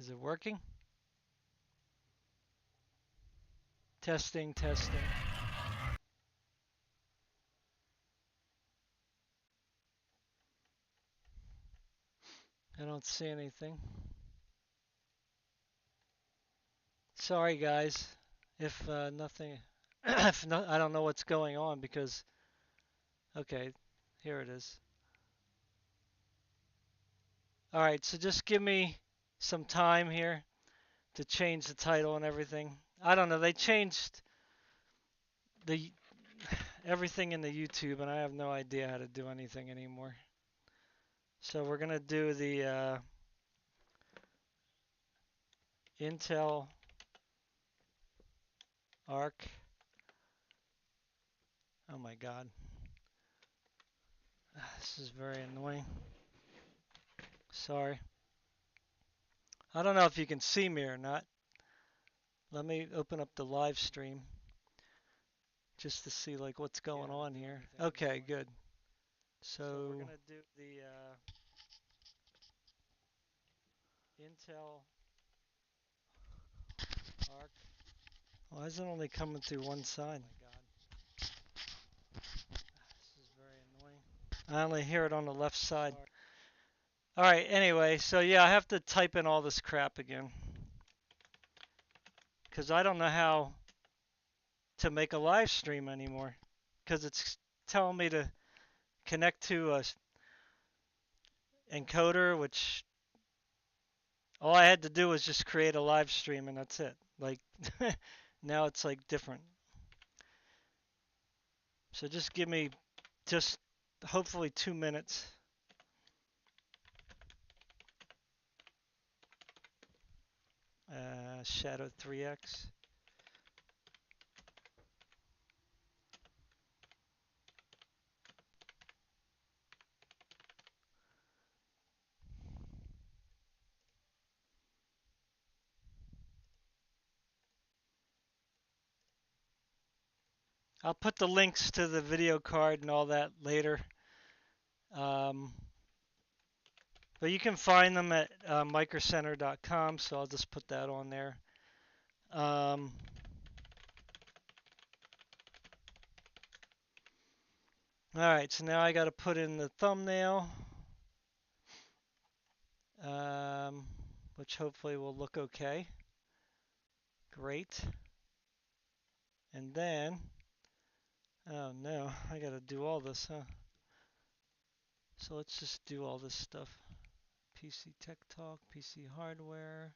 Is it working? Testing, testing. I don't see anything. Sorry guys, if nothing, if no, I don't know what's going on because, okay, here it is. All right, so just give me some time here to change the title and everything. I don't know, they changed the everything in the YouTube and I have no idea how to do anything anymore. So we're gonna do the Intel Arc. Oh my God. This is very annoying. Sorry. I don't know if you can see me or not. Let me open up the live stream just to see like what's going on here. Okay, good. So we're gonna do the Intel Arc. Why is it only coming through one side? Oh my God. This is very annoying. I only hear it on the left side. All right, anyway, so yeah, I have to type in all this crap again. Because I don't know how to make a live stream anymore. Because it's telling me to connect to a encoder, which all I had to do was just create a live stream and that's it. Like, now it's like different. So just give me just hopefully 2 minutes. Shadow 3X. I'll put the links to the video card and all that later. But you can find them at microcenter.com, so I'll just put that on there. All right, so now I got to put in the thumbnail, which hopefully will look okay. Great. And then, oh no, I got to do all this, huh? So let's just do all this stuff. PC Tech Talk, PC hardware.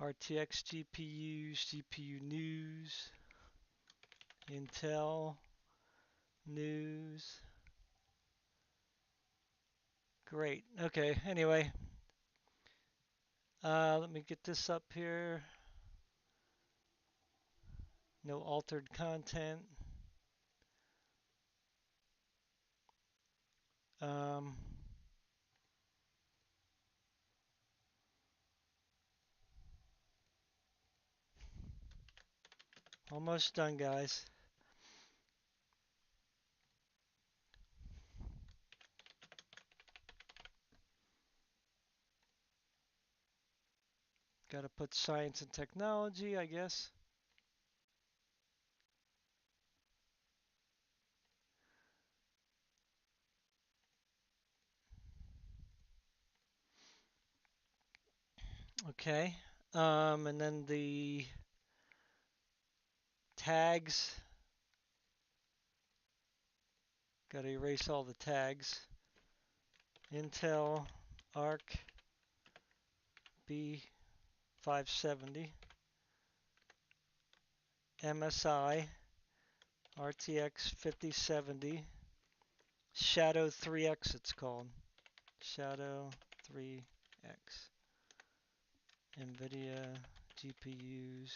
RTX GPUs, GPU news, Intel news. Great. Okay, anyway, let me get this up here. No altered content. Almost done, guys. Got to put science and technology, I guess. Okay. And then the tags. Got to erase all the tags. Intel Arc B570, MSI, RTX 5070, Shadow 3X it's called. Shadow 3X. NVIDIA GPUs.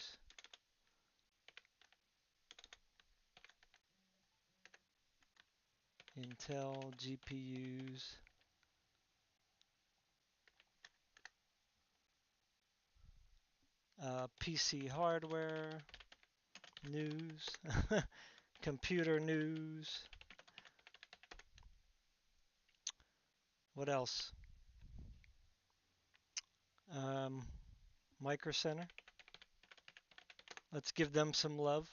Intel GPUs. PC hardware. News. computer news. What else? Micro Center. Let's give them some love.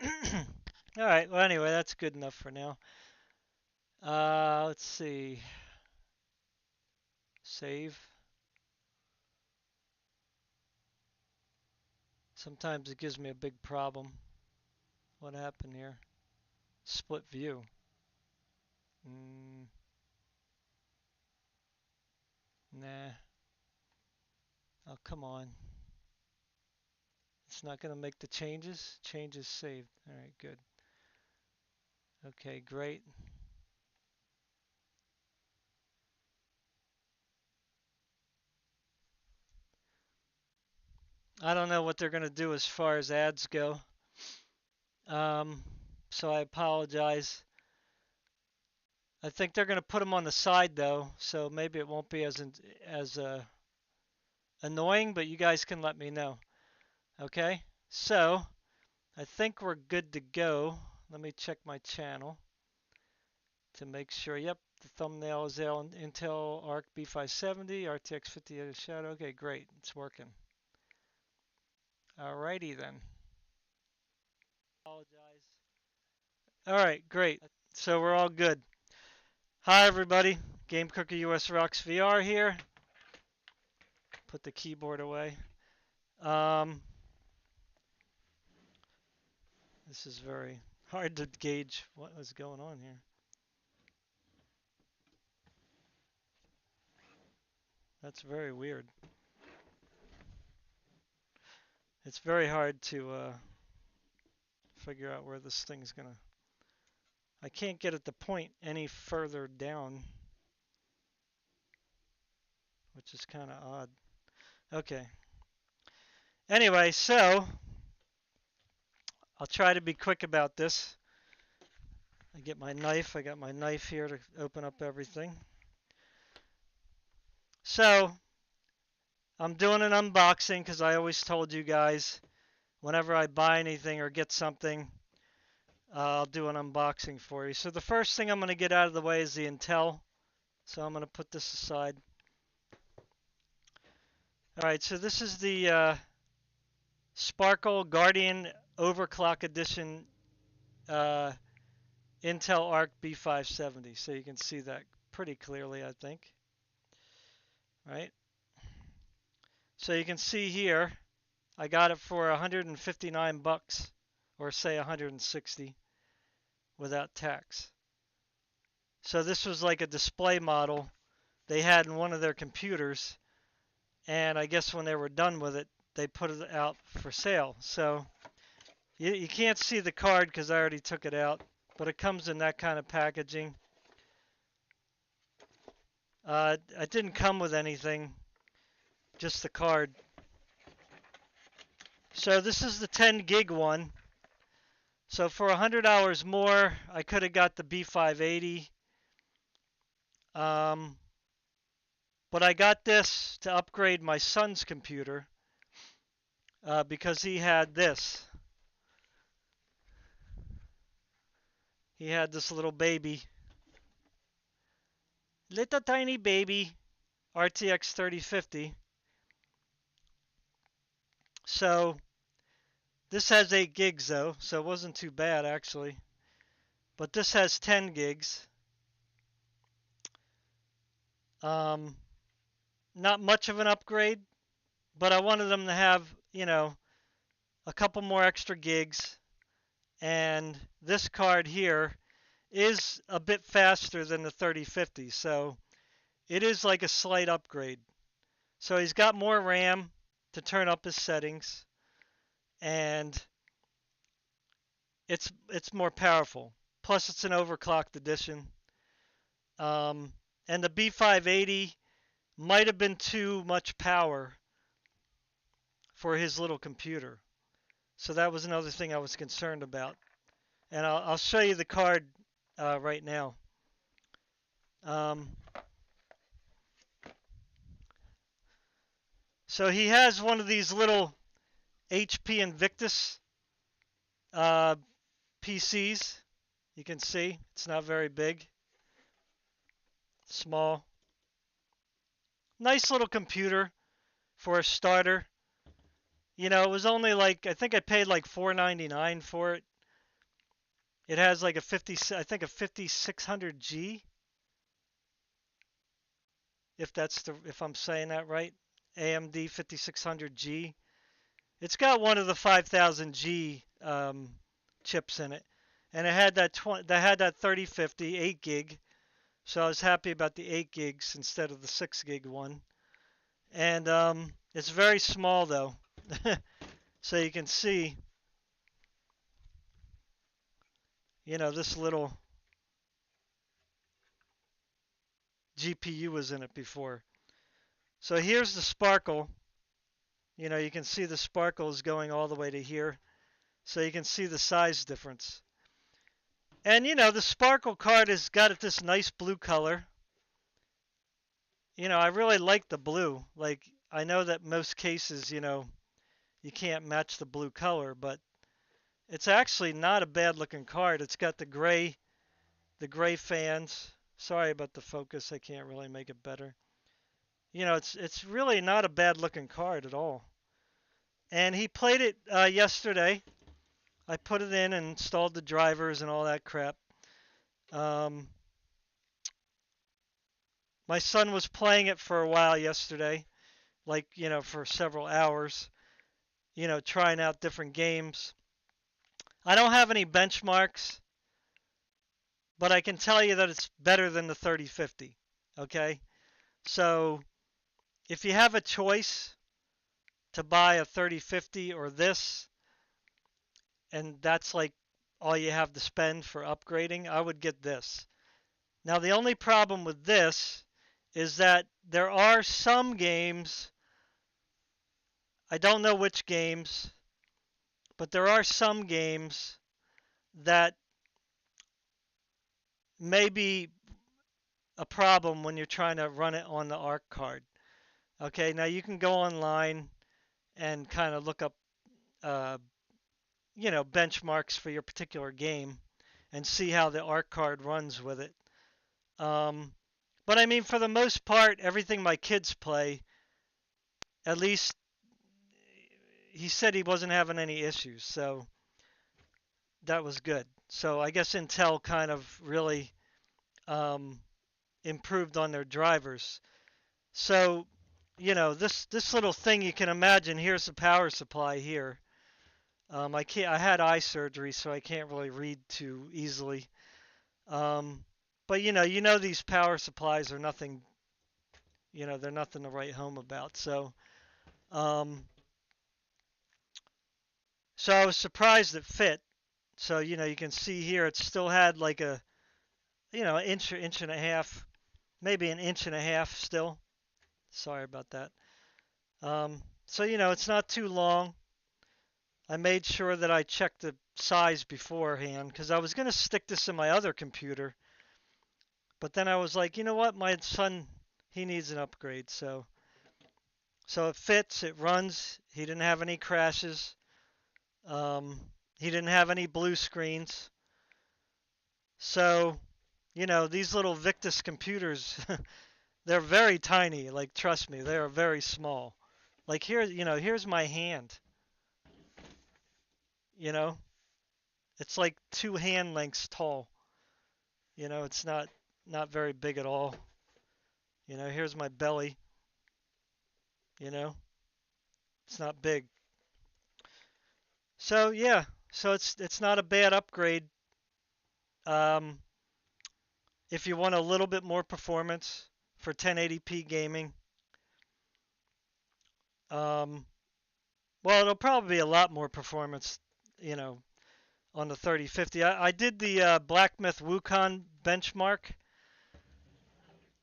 All right. Well, anyway, that's good enough for now. Let's see. Save. Sometimes it gives me a big problem. What happened here? Split view. Nah. Oh, come on. It's not going to make the changes. Changes saved. All right, good. Okay, great. I don't know what they're going to do as far as ads go. So I apologize. I think they're going to put them on the side though, so maybe it won't be as annoying, but you guys can let me know. Okay? So, I think we're good to go. Let me check my channel to make sure. Yep, the thumbnail is there on Intel Arc B570, RTX 58 shadow. Okay, great. It's working. Alrighty then. Apologize. Alright, great. So we're all good. Hi everybody. Game Cooker US Rocks VR here. Put the keyboard away. This is very hard to gauge what is going on here. That's very weird. It's very hard to figure out where this thing's gonna... I can't get it to point any further down, which is kind of odd. Okay. Anyway, so I'll try to be quick about this. I get my knife. I got my knife here to open up everything. So I'm doing an unboxing because I always told you guys whenever I buy anything or get something, I'll do an unboxing for you. So the first thing I'm going to get out of the way is the Intel. So I'm going to put this aside. All right, so this is the Sparkle Guardian Overclock Edition Intel Arc B570. So you can see that pretty clearly, I think. Right? So you can see here, I got it for 159 bucks, or say 160 without tax. So this was like a display model they had in one of their computers, and I guess when they were done with it, they put it out for sale. So you can't see the card because I already took it out, but it comes in that kind of packaging. It didn't come with anything, just the card. So this is the 10 gig one. So for $100 more, I could have got the B580. But I got this to upgrade my son's computer because he had this. He had this little baby. Little tiny baby. RTX 3050. So this has 8 gigs though, so it wasn't too bad actually. But this has 10 gigs. Not much of an upgrade, but I wanted them to have, you know, a couple more extra gigs. And this card here is a bit faster than the 3050, so it is like a slight upgrade. So he's got more RAM to turn up his settings, and it's more powerful. Plus, it's an overclocked edition. And the B580 might have been too much power for his little computer. So that was another thing I was concerned about. And I'll show you the card right now. So he has one of these little HP Invictus PCs. You can see it's not very big, small. Nice little computer for a starter. It was only like, I think I paid like $4.99 for it. It has like I think a 5600G, if I'm saying that right. AMD 5600G. It's got one of the 5000G chips in it, and it had that 3050 8 gig. So I was happy about the 8 gigs instead of the 6 gig one. And it's very small though, so you can see, this little GPU was in it before. So here's the sparkle. You can see the sparkle is going all the way to here. So you can see the size difference. And the sparkle card has got this nice blue color. I really like the blue. Like, I know that most cases, you can't match the blue color, but it's actually not a bad looking card. It's got the gray fans. Sorry about the focus. I can't really make it better. It's really not a bad looking card at all. And he played it yesterday. I put it in and installed the drivers and all that crap. My son was playing it for a while yesterday, like, for several hours, trying out different games. I don't have any benchmarks, but I can tell you that it's better than the 3050, okay? So if you have a choice to buy a 3050 or this, and that's like all you have to spend for upgrading, I would get this. Now, the only problem with this is that there are some games, I don't know which games, but there are some games that may be a problem when you're trying to run it on the Arc card. Okay, now you can go online and kind of look up, benchmarks for your particular game and see how the Arc card runs with it. But I mean, for the most part, everything my kids play, at least he said he wasn't having any issues, so that was good. So I guess Intel kind of really improved on their drivers. So, this little thing, you can imagine, here's the power supply here. I had eye surgery, so I can't really read too easily. But these power supplies are nothing, they're nothing to write home about. So I was surprised it fit. So, you can see here it still had like a, inch and a half, maybe an inch and a half still. Sorry about that. So, it's not too long. I made sure that I checked the size beforehand because I was going to stick this in my other computer. But then I was like, you know what? My son, he needs an upgrade. So it fits, it runs. He didn't have any crashes. He didn't have any blue screens. So, these little Victus computers, they're very tiny. Like, trust me, they are very small. Like here, here's my hand. It's like 2 hand lengths tall. It's not very big at all. Here's my belly. It's not big. So yeah, so it's not a bad upgrade. If you want a little bit more performance for 1080p gaming. Well, it'll probably be a lot more performance, on the 3050. I did the Black Myth Wukong benchmark,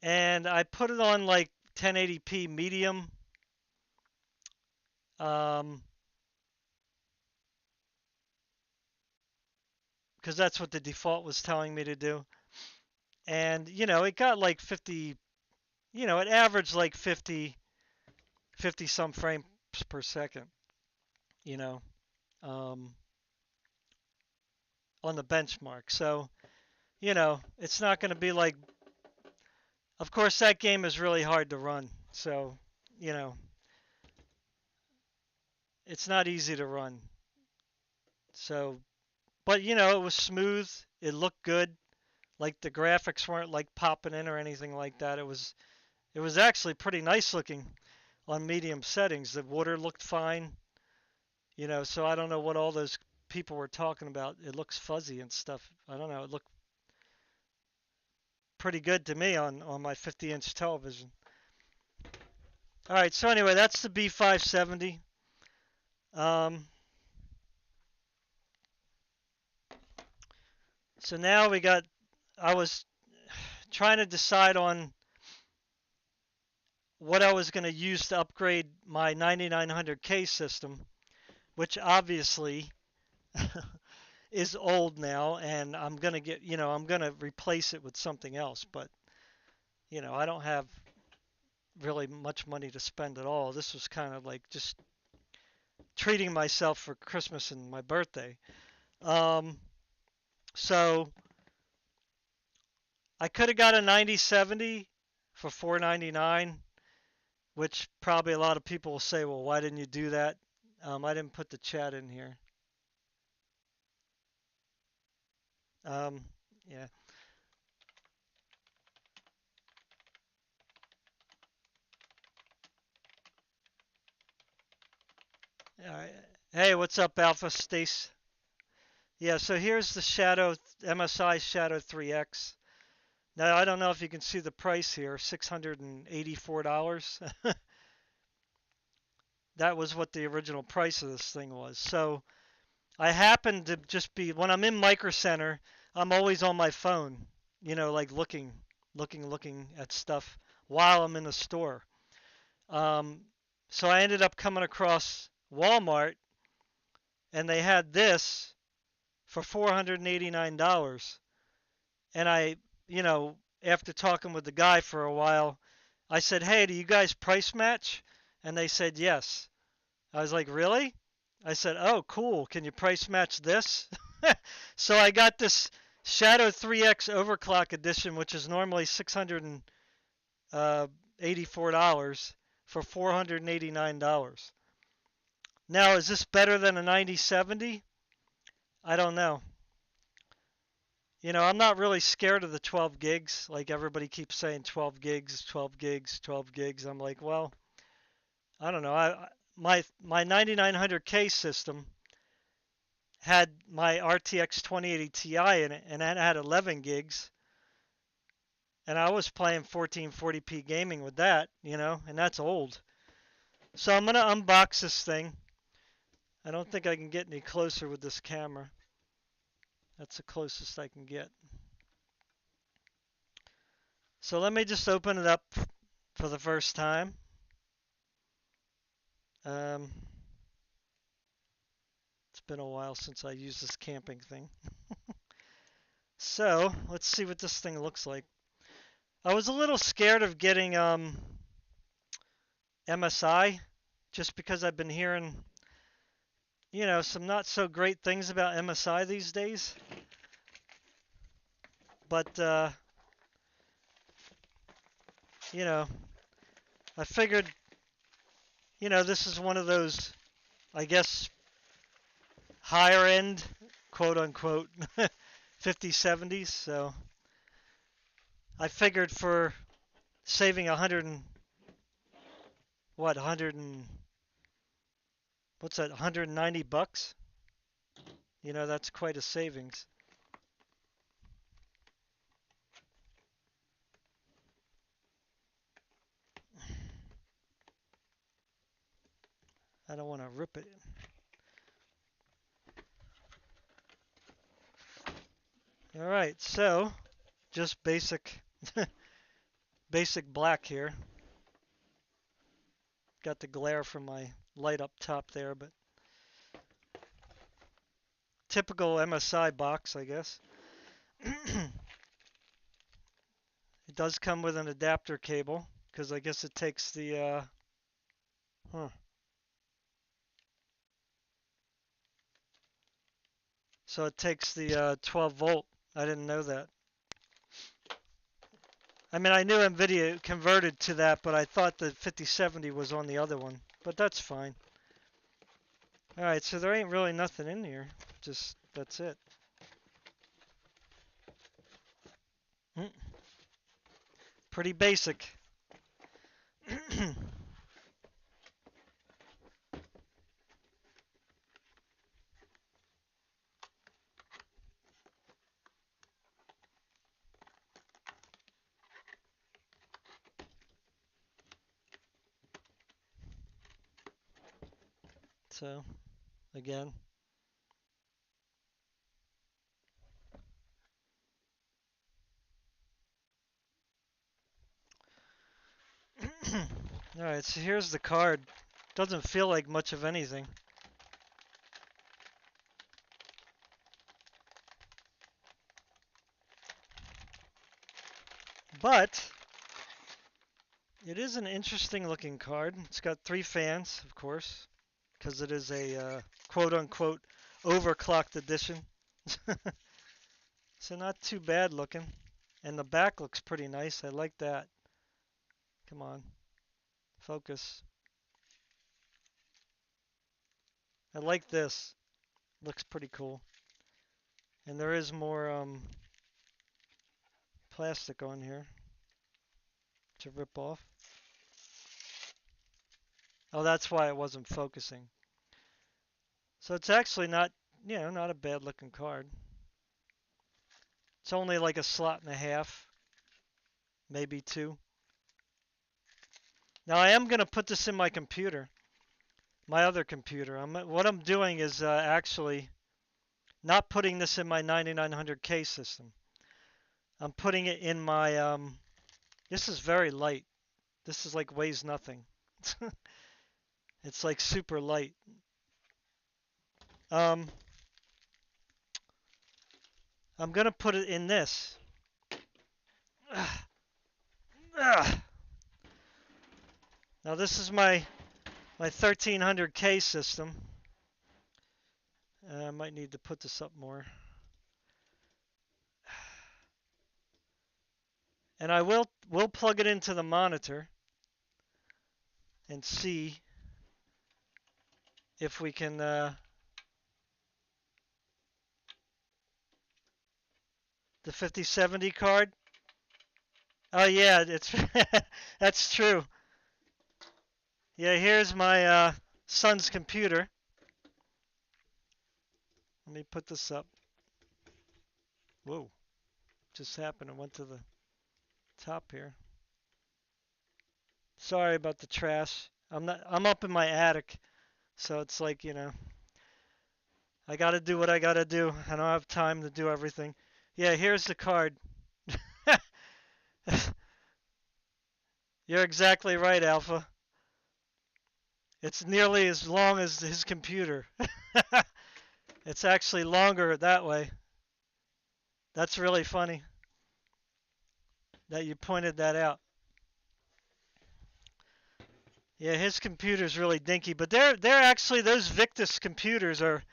and I put it on like 1080p medium. Because that's what the default was telling me to do. And, it got like 50, it averaged like 50 some frames per second, you know. on the benchmark. So, you know, it's not going to be like, of course, that game is really hard to run. So, you know, it's not easy to run. So, but you know, it was smooth. It looked good. Like the graphics weren't like popping in or anything like that. It was actually pretty nice looking on medium settings. The water looked fine. You know, so I don't know what all those people were talking about. It looks fuzzy and stuff. I don't know. It looked pretty good to me on my 50-inch television. All right, so anyway, that's the B570. Um, so now I was trying to decide on what I was going to use to upgrade my 9900K system, which obviously is old now, and I'm going to I'm going to replace it with something else. But, I don't have really much money to spend at all. This was kind of like just treating myself for Christmas and my birthday. Um, so I could have got a 9070 for $499, which probably a lot of people will say, well, why didn't you do that? I didn't put the chat in here. Yeah. All right. Hey, what's up, Alpha Stace? Yeah, so here's the MSI Shadow 3X. Now, I don't know if you can see the price here, $684. That was what the original price of this thing was. So I happen to just be, when I'm in Micro Center, I'm always on my phone, like looking at stuff while I'm in the store. Um, so I ended up coming across Walmart, and they had this for $489. And after talking with the guy for a while, I said, hey, do you guys price match? And they said, yes. I was like, really? I said, oh, cool. Can you price match this? So I got this Shadow 3X Overclock Edition, which is normally $684 for $489. Now, is this better than a 9070? I don't know. I'm not really scared of the 12 gigs. Like everybody keeps saying 12 gigs, 12 gigs, 12 gigs. I'm like, well, I don't know. My 9900K system had my RTX 2080 Ti in it, and that had 11 gigs. And I was playing 1440p gaming with that, and that's old. So I'm going to unbox this thing. I don't think I can get any closer with this camera. That's the closest I can get. So let me just open it up for the first time. It's been a while since I used this camping thing. So let's see what this thing looks like. I was a little scared of getting MSI just because I've been hearing, some not so great things about MSI these days. But, I figured, this is one of those, I guess, higher end, quote unquote, 5070s. So I figured for saving 100 and, what, 100 and, what's that, $190? That's quite a savings. I don't want to rip it. All right, so just basic black here. Got the glare from my light up top there, but typical MSI box, I guess. It does come with an adapter cable, because I guess it takes the, So So it takes the 12 volt. I didn't know that. I mean, I knew NVIDIA converted to that, but I thought the 5070 was on the other one. But that's fine. Alright, so there ain't really nothing in here. Just, that's it. Pretty basic. So, again. Alright, so here's the card. Doesn't feel like much of anything. But it is an interesting looking card. It's got 3 fans, of course, because it is a quote-unquote overclocked edition. So not too bad looking. And the back looks pretty nice. I like that. Come on. Focus. I like this. Looks pretty cool. And there is more plastic on here to rip off. Oh, that's why it wasn't focusing. So it's actually not, not a bad looking card. It's only like a slot and a half, maybe 2. Now I am going to put this in my computer, my other computer. What I'm doing is actually not putting this in my 9900K system. I'm putting it in my, this is very light. This is like weighs nothing. It's like super light. I'm going to put it in this. Now this is my 1300K system. I might need to put this up more. And I will plug it into the monitor and see if we can the 5070 card. Oh yeah, it's that's true. Yeah, here's my son's computer. Let me put this up. Whoa, just happened. It went to the top here. Sorry about the trash. I'm up in my attic, so it's like, I gotta do what I gotta do. I don't have time to do everything. Yeah, here's the card. You're exactly right, Alpha. It's nearly as long as his computer. It's actually longer that way. That's really funny that you pointed that out. Yeah, his computer's really dinky, but they're actually, those Victus computers are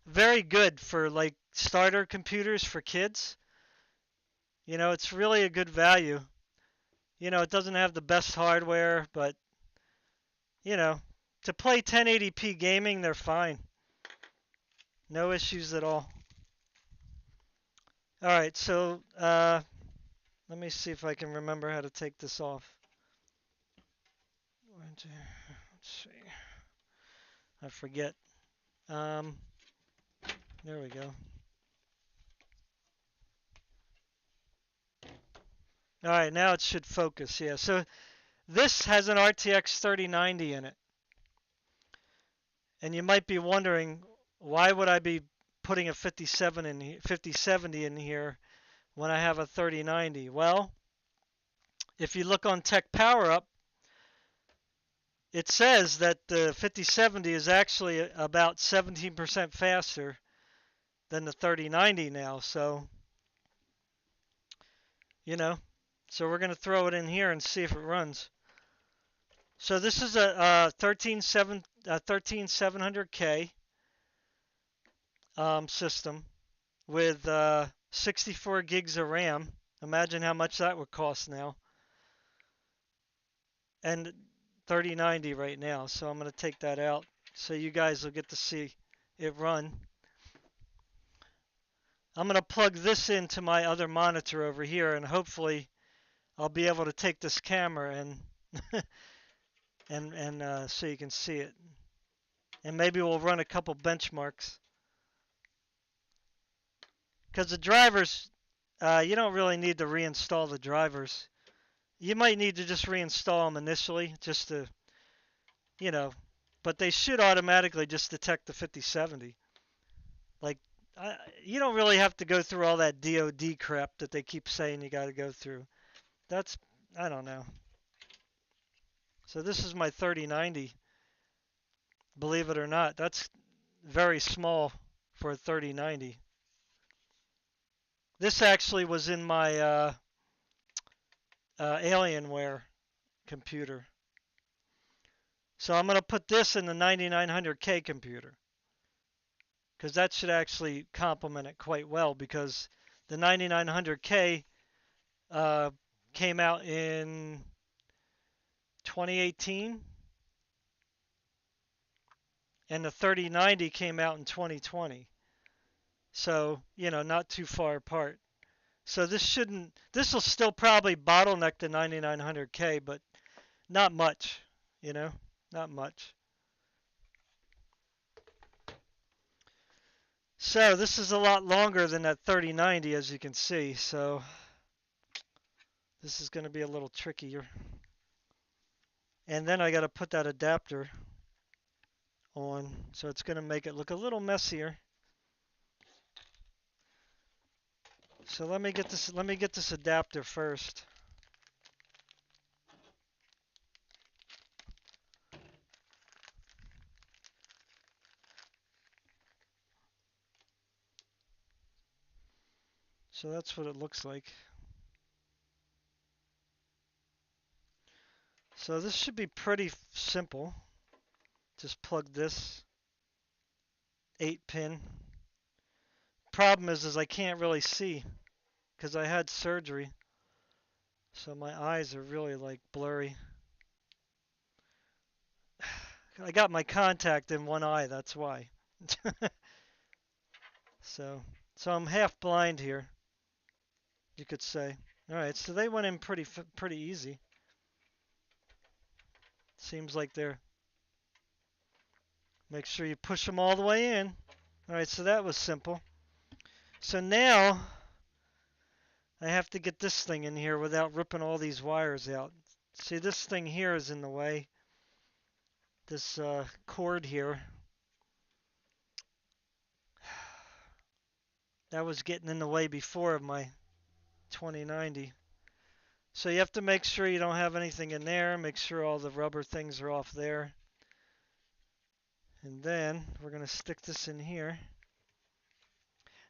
very good for like starter computers for kids. It's really a good value. It doesn't have the best hardware, but to play 1080p gaming, they're fine. No issues at all. Alright, so let me see if I can remember how to take this off. Let's see. I forget. There we go. Alright, now it should focus. Yeah, so this has an RTX 3090 in it. And you might be wondering, why would I be putting a 5070 in here when I have a 3090? Well, if you look on Tech Power Up, it says that the 5070 is actually about 17% faster than the 3090 now. So, so we're going to throw it in here and see if it runs. So this is a 13700K system. with 64 gigs of RAM. Imagine how much that would cost now. And 3090 right now. So I'm going to take that out so you guys will get to see it run. I'm going to plug this into my other monitor over here, and hopefully I'll be able to take this camera and so you can see it. And maybe we'll run a couple benchmarks. Because the drivers, you don't really need to reinstall the drivers. You might need to just reinstall them initially, just to, you know, but they should automatically just detect the 5070. Like, you don't really have to go through all that DoD crap that they keep saying you got to go through. That's, I don't know. So this is my 3090. Believe it or not, that's very small for a 3090. This actually was in my Alienware computer. So I'm going to put this in the 9900K computer, because that should actually complement it quite well, because the 9900K came out in 2018 and the 3090 came out in 2020. So, not too far apart. So this will still probably bottleneck the 9900K, but not much, not much. So this is a lot longer than that 3090, as you can see. So this is going to be a little trickier. And then I got to put that adapter on, so it's going to make it look a little messier. So let me get this adapter first. So that's what it looks like. So this should be pretty simple. Just plug this 8-pin. Problem is I can't really see because I had surgery. So my eyes are really like blurry. I got my contact in one eye, that's why. So I'm half blind here, you could say. All right, so they went in pretty easy. Seems like they're. Make sure you push them all the way in. All right, so that was simple. So now I have to get this thing in here without ripping all these wires out. See, this thing here is in the way. This cord here. That was getting in the way before of my 2090. So you have to make sure you don't have anything in there. Make sure all the rubber things are off there. And then we're going to stick this in here.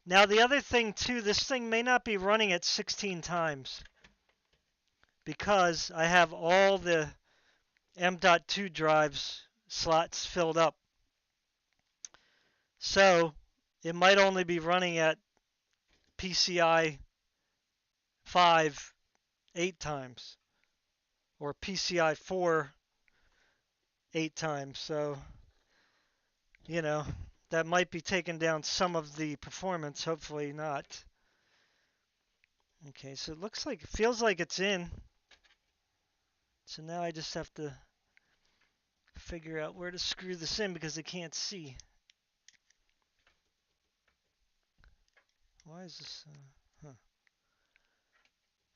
Now the other thing too, this thing may not be running at 16 times because I have all the M.2 drives slots filled up. So it might only be running at PCI 5 8 times or PCI 4 8 times. So, that might be taking down some of the performance, hopefully not. Okay, so it feels like it's in. So now I just have to figure out where to screw this in because I can't see. Why is this? It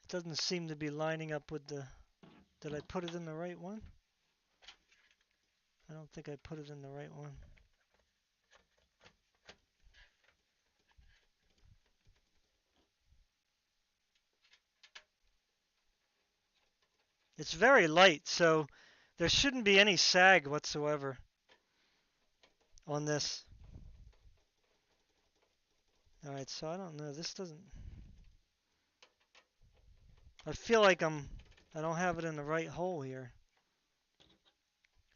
doesn't seem to be lining up with the. Did I put it in the right one? I don't think I put it in the right one. It's very light, so there shouldn't be any sag whatsoever on this. Alright, so I don't know. This doesn't. I feel like I don't have it in the right hole here.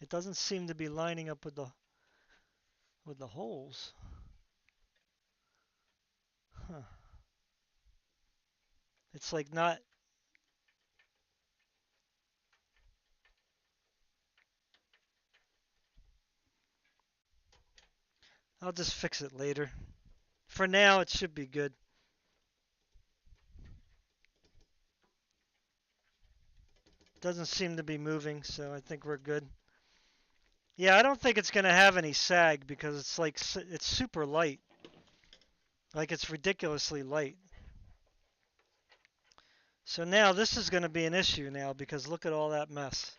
It doesn't seem to be lining up with the holes. Huh. It's like not. I'll just fix it later. For now, it should be good. Doesn't seem to be moving, so I think we're good. Yeah, I don't think it's going to have any sag because it's like it's super light. Like it's ridiculously light. So now this is going to be an issue now because look at all that mess.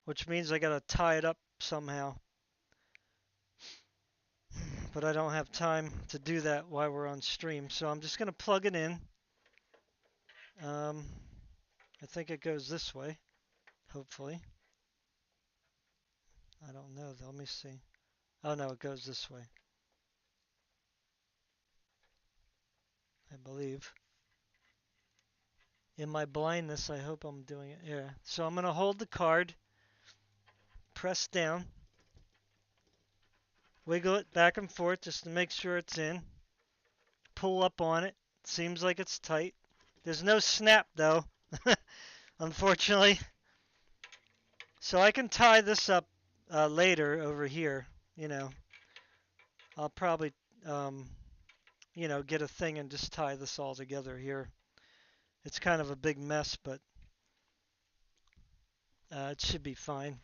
Which means I got to tie it up somehow. But I don't have time to do that while we're on stream. So I'm just going to plug it in. I think it goes this way, hopefully. I don't know. Let me see. Oh no, it goes this way. I believe. In my blindness, I hope I'm doing it. Yeah. So I'm going to hold the card, press down, wiggle it back and forth just to make sure it's in. Pull up on it. Seems like it's tight. There's no snap though, unfortunately. So I can tie this up later over here. You know, I'll probably, get a thing and just tie this all together here. It's kind of a big mess, but it should be fine.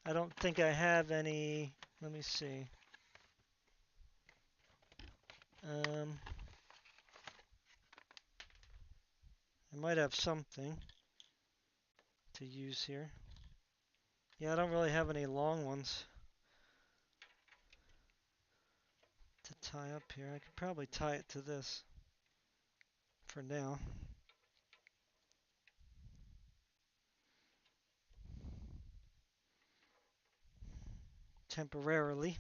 I don't think I have any. Let me see. I might have something to use here. Yeah, I don't really have any long ones to tie up here. I could probably tie it to this for now. Temporarily.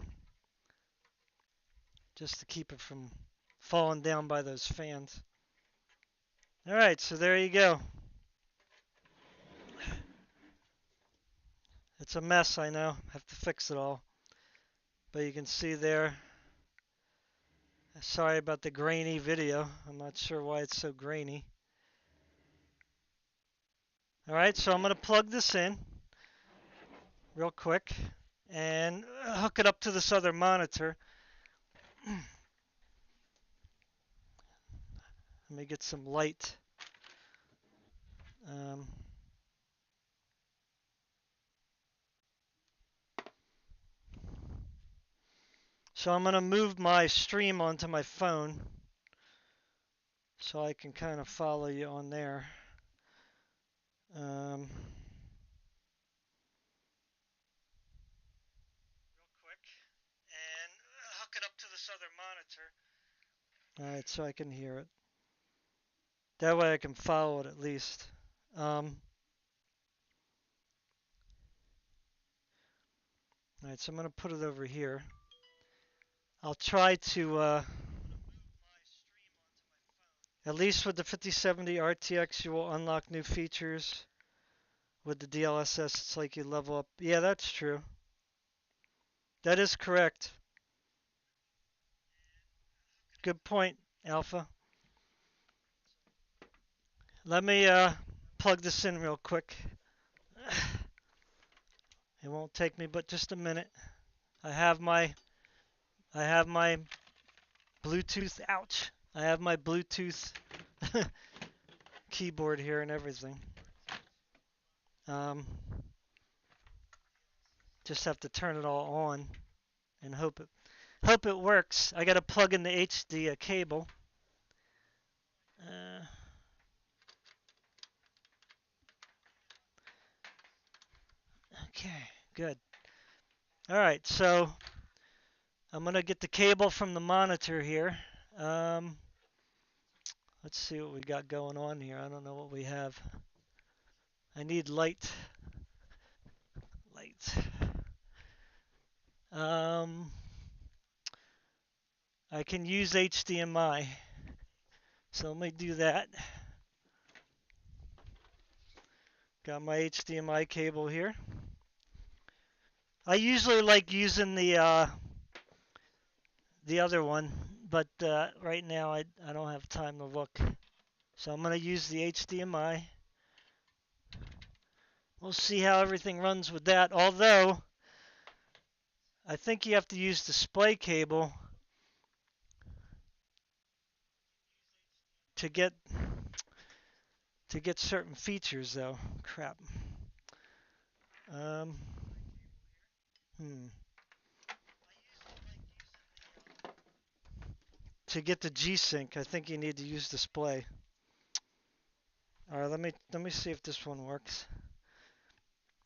Just to keep it from falling down by those fans. Alright, so there you go. It's a mess, I know. Have to fix it all. But you can see there. Sorry about the grainy video. I'm not sure why it's so grainy. Alright, so I'm going to plug this in real quick and hook it up to this other monitor. Let me get some light. So I'm going to move my stream onto my phone so I can kind of follow you on there. Real quick and hook it up to this other monitor. Alright, so I can hear it. That way I can follow it at least. Alright, so I'm going to put it over here. I'll try to, at least with the 5070 RTX, you will unlock new features. With the DLSS, it's like you level up. Yeah, that's true. That is correct. Good point, Alpha. Let me plug this in real quick. It won't take me but just a minute. I have my Bluetooth. Ouch! I have my Bluetooth keyboard here and everything. Just have to turn it all on and hope it works. I got to plug in the HD cable. Okay, good. All right, so I'm gonna get the cable from the monitor here. Let's see what we got going on here. I don't know what we have. I need light. I can use HDMI. So let me do that. Got my HDMI cable here. I usually like using the the other one, but right now I don't have time to look. So I'm going to use the HDMI. We'll see how everything runs with that. Although, I think you have to use display cable to get certain features, though. Crap. Um, hmm. To get the G-Sync, I think you need to use display. All right, let me see if this one works.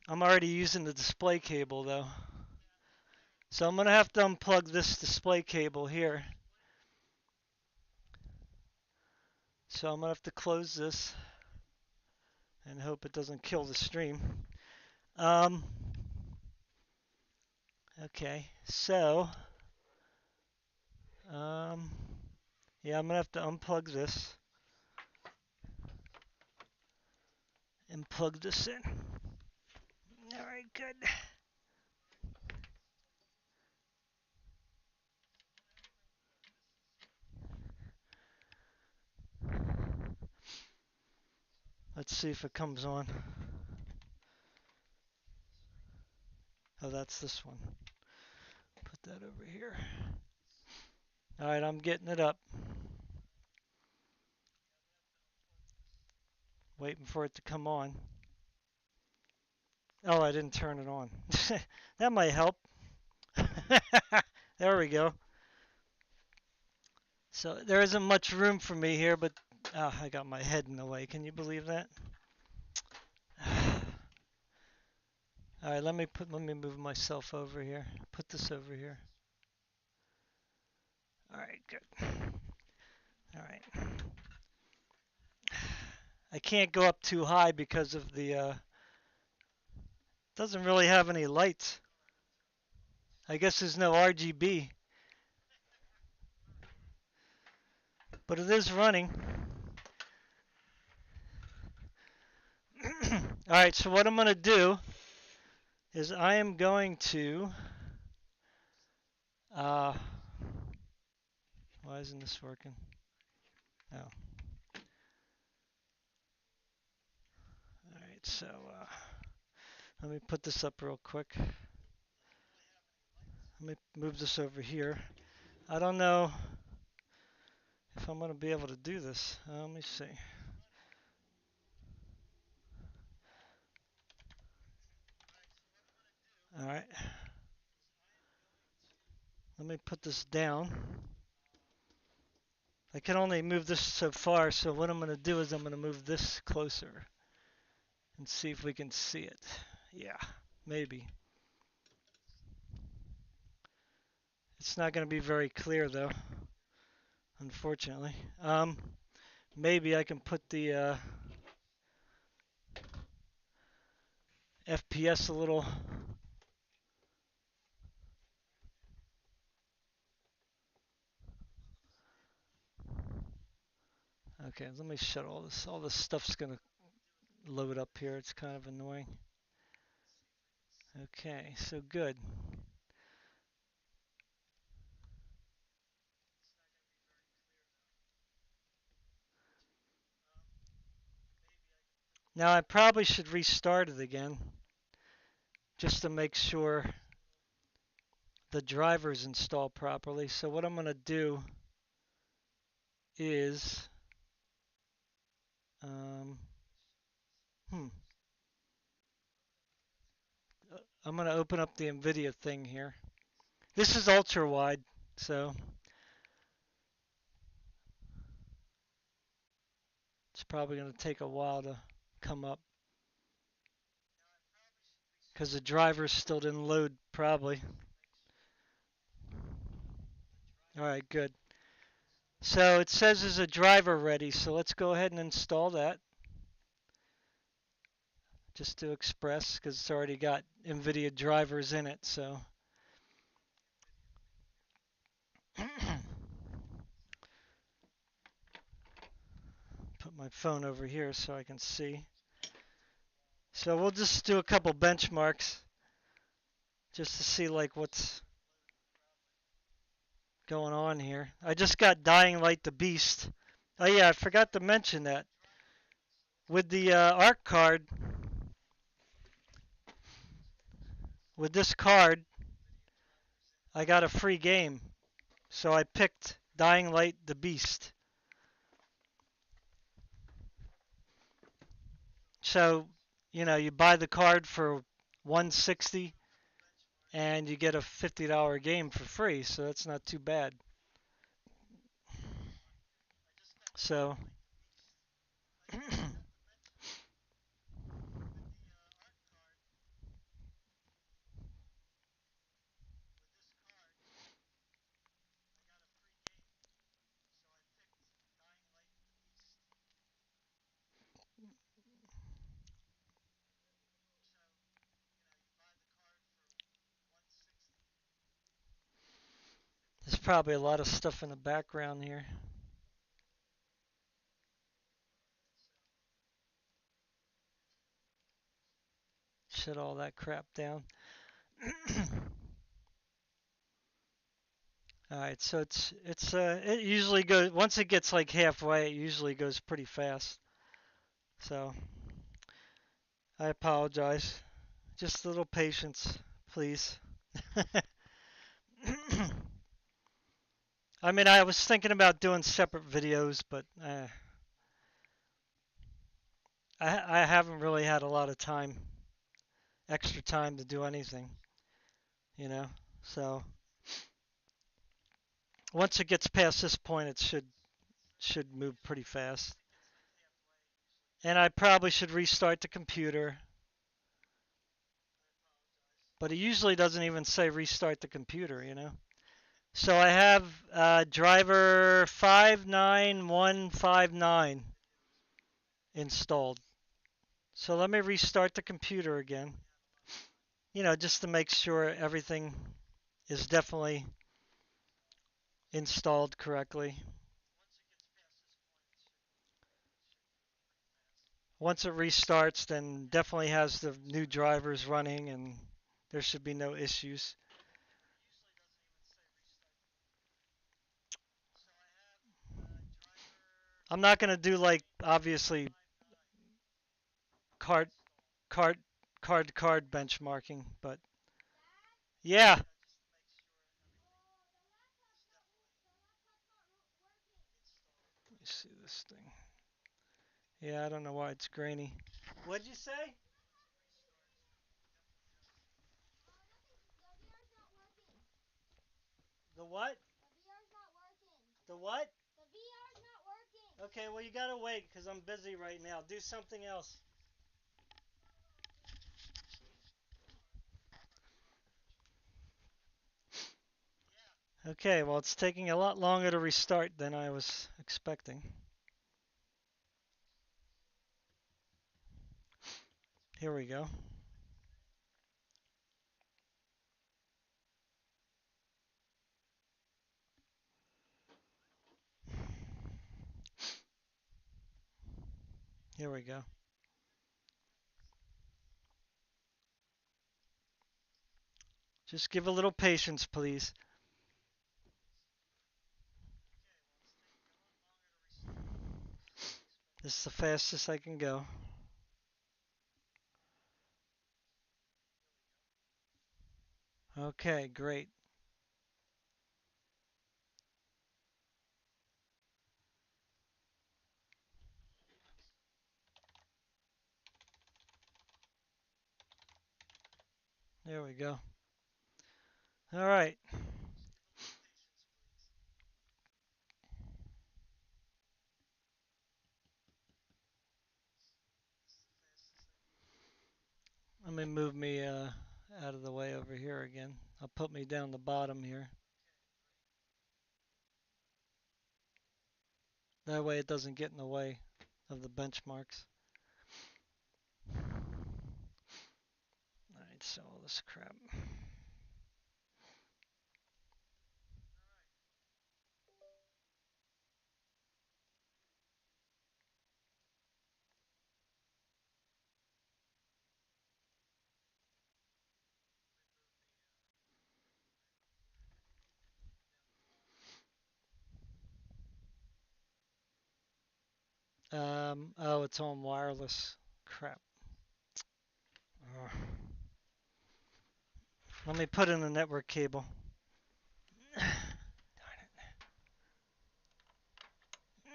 I'm already using the display cable though. So I'm going to have to unplug this display cable here. So I'm going to have to close this and hope it doesn't kill the stream. Um, okay, so yeah, I'm going to have to unplug this and plug this in. All right, good. Let's see if it comes on. Oh, that's this one. Put that over here. All right, I'm getting it up. Waiting for it to come on. Oh, I didn't turn it on. That might help. There we go. So there isn't much room for me here, but I got my head in the way. Can you believe that? All right, let me move myself over here. Put this over here. All right, good. All right. I can't go up too high because of the doesn't really have any lights. I guess there's no RGB, but it is running. All right, so what I'm going to do is I am going to why isn't this working? Oh. All right, so let me put this up real quick. Let me move this over here. I don't know if I'm going to be able to do this. Let me see. All right. Let me put this down. I can only move this so far, so what I'm going to do is I'm going to move this closer and see if we can see it. Yeah, maybe. It's not going to be very clear though, unfortunately. Maybe I can put the FPS a little. Okay, let me shut all this. All this stuff's going to load up here. It's kind of annoying. Okay, so good. Now I probably should restart it again just to make sure the driver's installed properly. So what I'm going to do is um, I'm going to open up the NVIDIA thing here. This is ultra wide, so it's probably going to take a while to come up because the driver still didn't load probably. All right, good. So it says there's a driver ready, so let's go ahead and install that. Just to express, because it's already got NVIDIA drivers in it, so. Put my phone over here so I can see. So we'll just do a couple benchmarks just to see like what's. going on here. I just got Dying Light the Beast. Oh yeah, I forgot to mention that. With the Arc card, with this card, I got a free game. So I picked Dying Light the Beast. So, you buy the card for 160 and you get a $50 game for free, so that's not too bad. So there's probably a lot of stuff in the background here. Shut all that crap down. All right, so it usually goes once it gets like halfway, it usually goes pretty fast. So I apologize. Just a little patience, please. I mean, I was thinking about doing separate videos, but I haven't really had a lot of time, extra time to do anything, you know. So once it gets past this point, it should move pretty fast. And I probably should restart the computer, but it usually doesn't even say restart the computer. So I have driver 59159 installed. So let me restart the computer again, just to make sure everything is definitely installed correctly. Once it restarts, then definitely has the new drivers running and there should be no issues. I'm not going to do like obviously card card card benchmarking, but yeah. Let me see this thing. Yeah, I don't know why it's grainy. What'd you say? The what? The what? Okay, well you gotta wait because I'm busy right now. Do something else. Okay, well it's taking a lot longer to restart than I was expecting. Here we go. Here we go. Just give a little patience, please. This is the fastest I can go. Okay, great. There we go. All right. Let me move me out of the way over here again. I'll put me down the bottom here. That way it doesn't get in the way of the benchmarks. Alright, so all this crap. Oh, it's on wireless. Crap. Ugh. Let me put in a network cable. Darn it.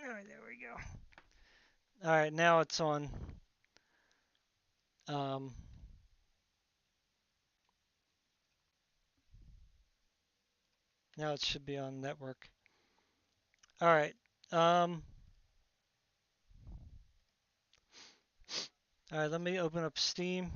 All right, there we go. All right, now it's on. Um, Now it should be on network. All right. Um, all right, let me open up Steam.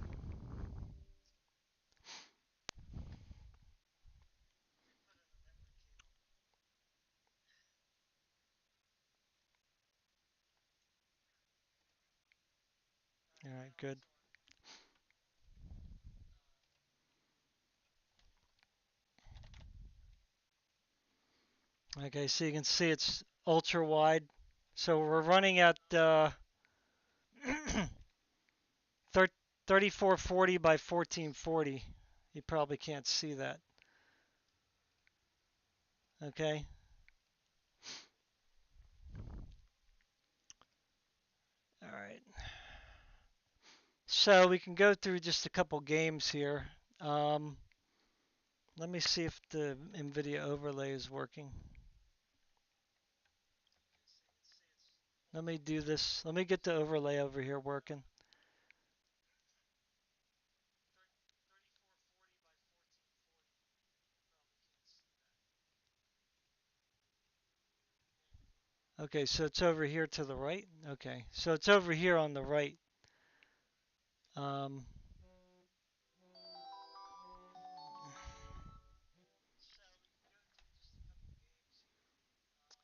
All right, good. Okay, so you can see it's ultra wide. So we're running at 3440 by 1440. You probably can't see that. Okay. All right. So we can go through just a couple games here. Um, Let me see if the NVIDIA overlay is working. Let me do this. Let me get the overlay over here working. Okay, so it's over here to the right. Okay, so it's over here on the right. Um,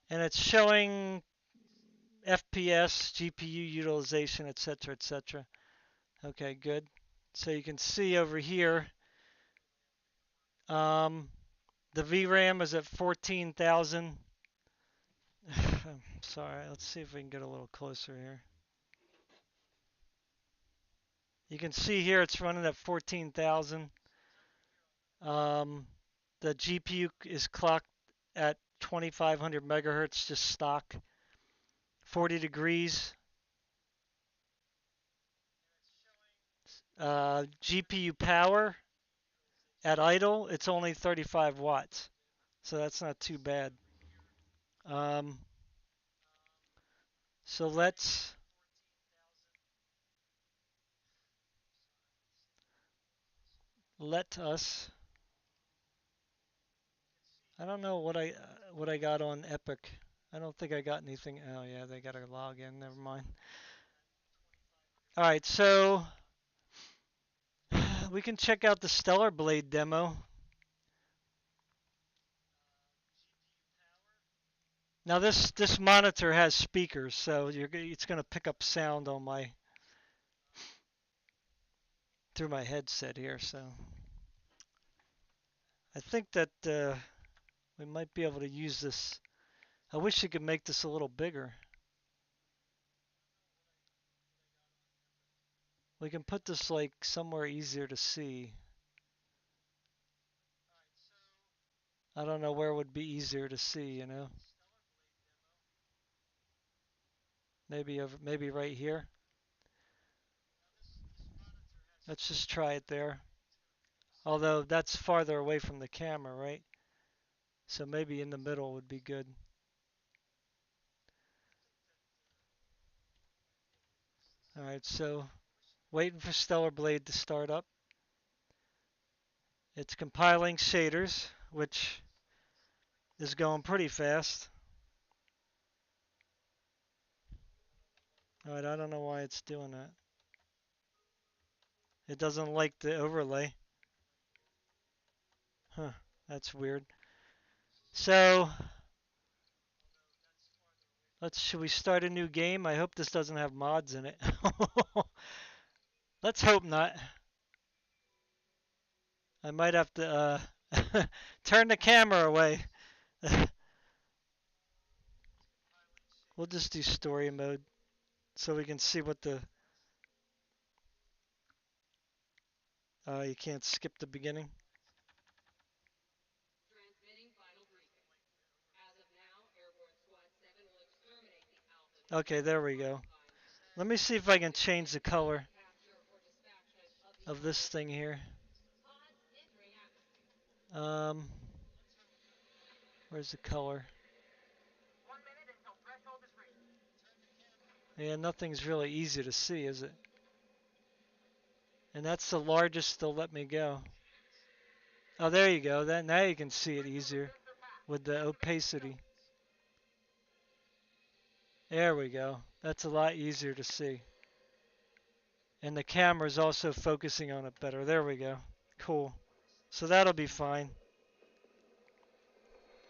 and it's showing FPS, GPU utilization, etc., etc. Okay, good. So you can see over here, um, the VRAM is at 14,000. Sorry, let's see if we can get a little closer here. You can see here it's running at 14,000. Um, the GPU is clocked at 2500 megahertz, just stock, 40 degrees. GPU power at idle, it's only 35 watts, so that's not too bad. Um, so let us. I don't know what I got on Epic. I don't think I got anything. Oh yeah, they got to log in. Never mind. All right, so we can check out the Stellar Blade demo. Now this monitor has speakers, so it's going to pick up sound on my through my headset here. So I think that we might be able to use this. I wish you could make this a little bigger. We can put this like somewhere easier to see. I don't know where would be easier to see, you know. Maybe right here. Let's just try it there. Although that's farther away from the camera, right? So maybe in the middle would be good. All right, so waiting for Stellar Blade to start up. It's compiling shaders, which is going pretty fast. All right, I don't know why it's doing that. It doesn't like the overlay. Huh, that's weird. So, should we start a new game? I hope this doesn't have mods in it. Let's hope not. I might have to turn the camera away. We'll just do story mode so we can see what the. You can't skip the beginning. Okay, there we go. Let me see if I can change the color of this thing here. Um, where's the color? Yeah, nothing's really easy to see, is it? And that's the largest they'll let me go. Oh, there you go. That now you can see it easier with the opacity. There we go. That's a lot easier to see. And the camera's also focusing on it better. There we go. Cool. So that'll be fine.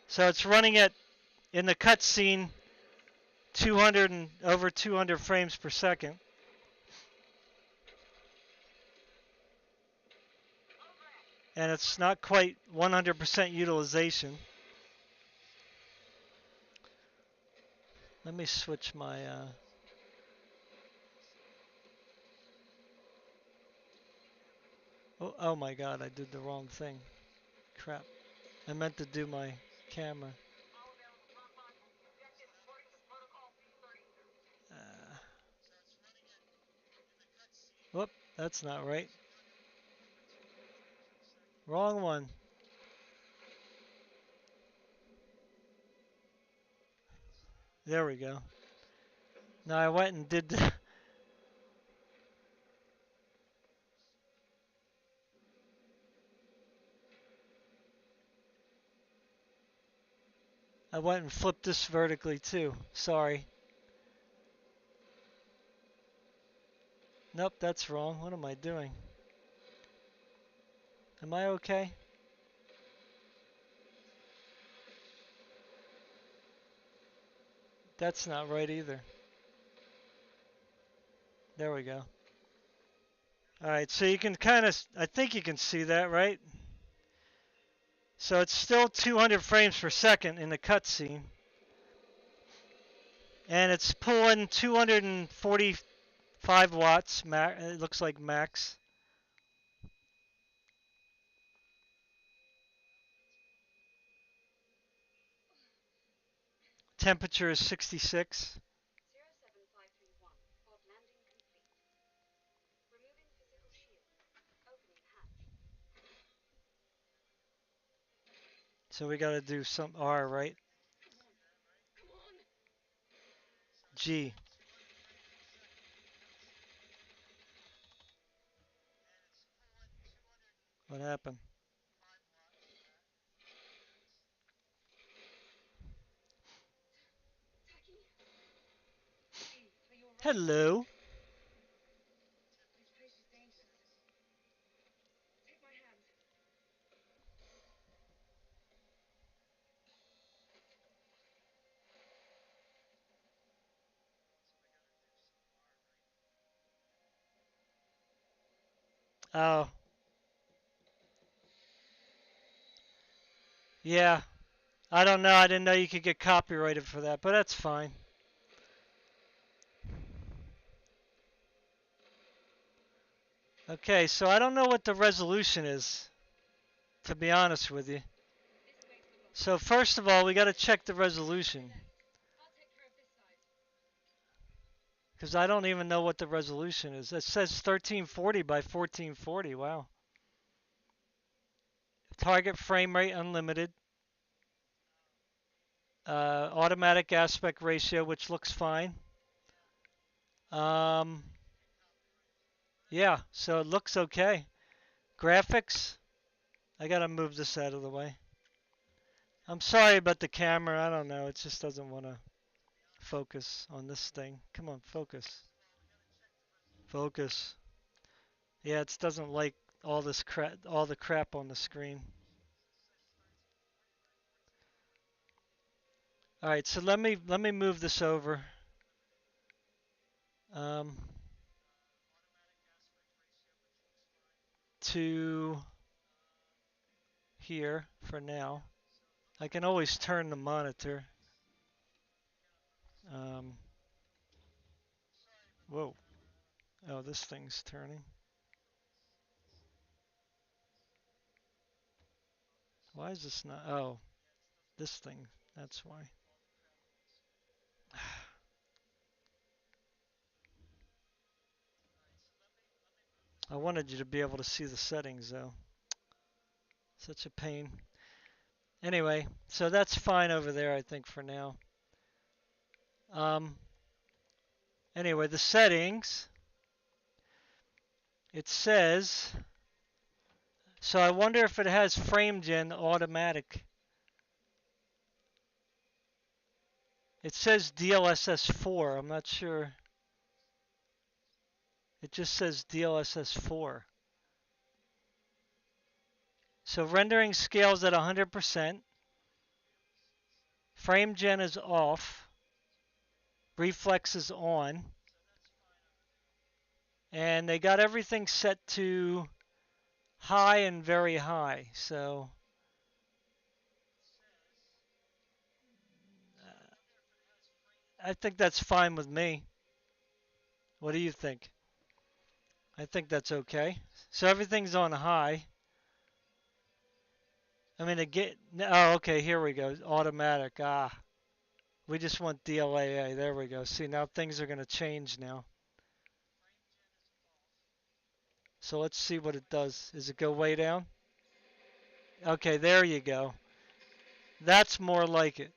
So it's running at, in the cutscene, 200 and over 200 frames per second. And it's not quite 100% utilization. Let me switch my oh my god, I did the wrong thing. Crap. I meant to do my camera. Whoop, that's not right. Wrong one. There we go. Now I went and did the I went and flipped this vertically too. Sorry. Nope, that's wrong. What am I doing? Am I okay? That's not right either. There we go. Alright, so you can kind of, I think you can see that, right? So it's still 200 frames per second in the cutscene. And it's pulling 245 watts, it looks like max. Temperature is 66. So we got to do some R, right? G. What happened? Hello. Oh, yeah. I don't know. I didn't know you could get copyrighted for that, but that's fine. Okay, so I don't know what the resolution is, to be honest with you. So first of all, we got to check the resolution. Because I don't even know what the resolution is. It says 1340 by 1440. Wow. Target frame rate unlimited. Automatic aspect ratio, which looks fine. Um, yeah, so it looks okay. Graphics. I gotta move this out of the way. I'm sorry about the camera. I don't know. It just doesn't want to focus on this thing. Come on, focus. Focus. Yeah, it doesn't like all this crap, all the crap on the screen. All right, so let me move this over um, to here for now. I can always turn the monitor. Um, whoa. Oh, this thing's turning. Why is this not? Oh, this thing. That's why. I wanted you to be able to see the settings though. Such a pain. Anyway, so that's fine over there, I think, for now. Um, anyway, the settings, it says, so I wonder if it has frame gen automatic. It says DLSS 4. I'm not sure. It just says DLSS 4. So rendering scales at 100%. Frame gen is off. Reflex is on. And they got everything set to high and very high. So I think that's fine with me. What do you think? I think that's okay. So everything's on high. I mean, oh, okay, here we go. Automatic. Ah, we just want DLAA. There we go. See, now things are going to change now. So let's see what it does. Does it go way down? Okay, there you go. That's more like it.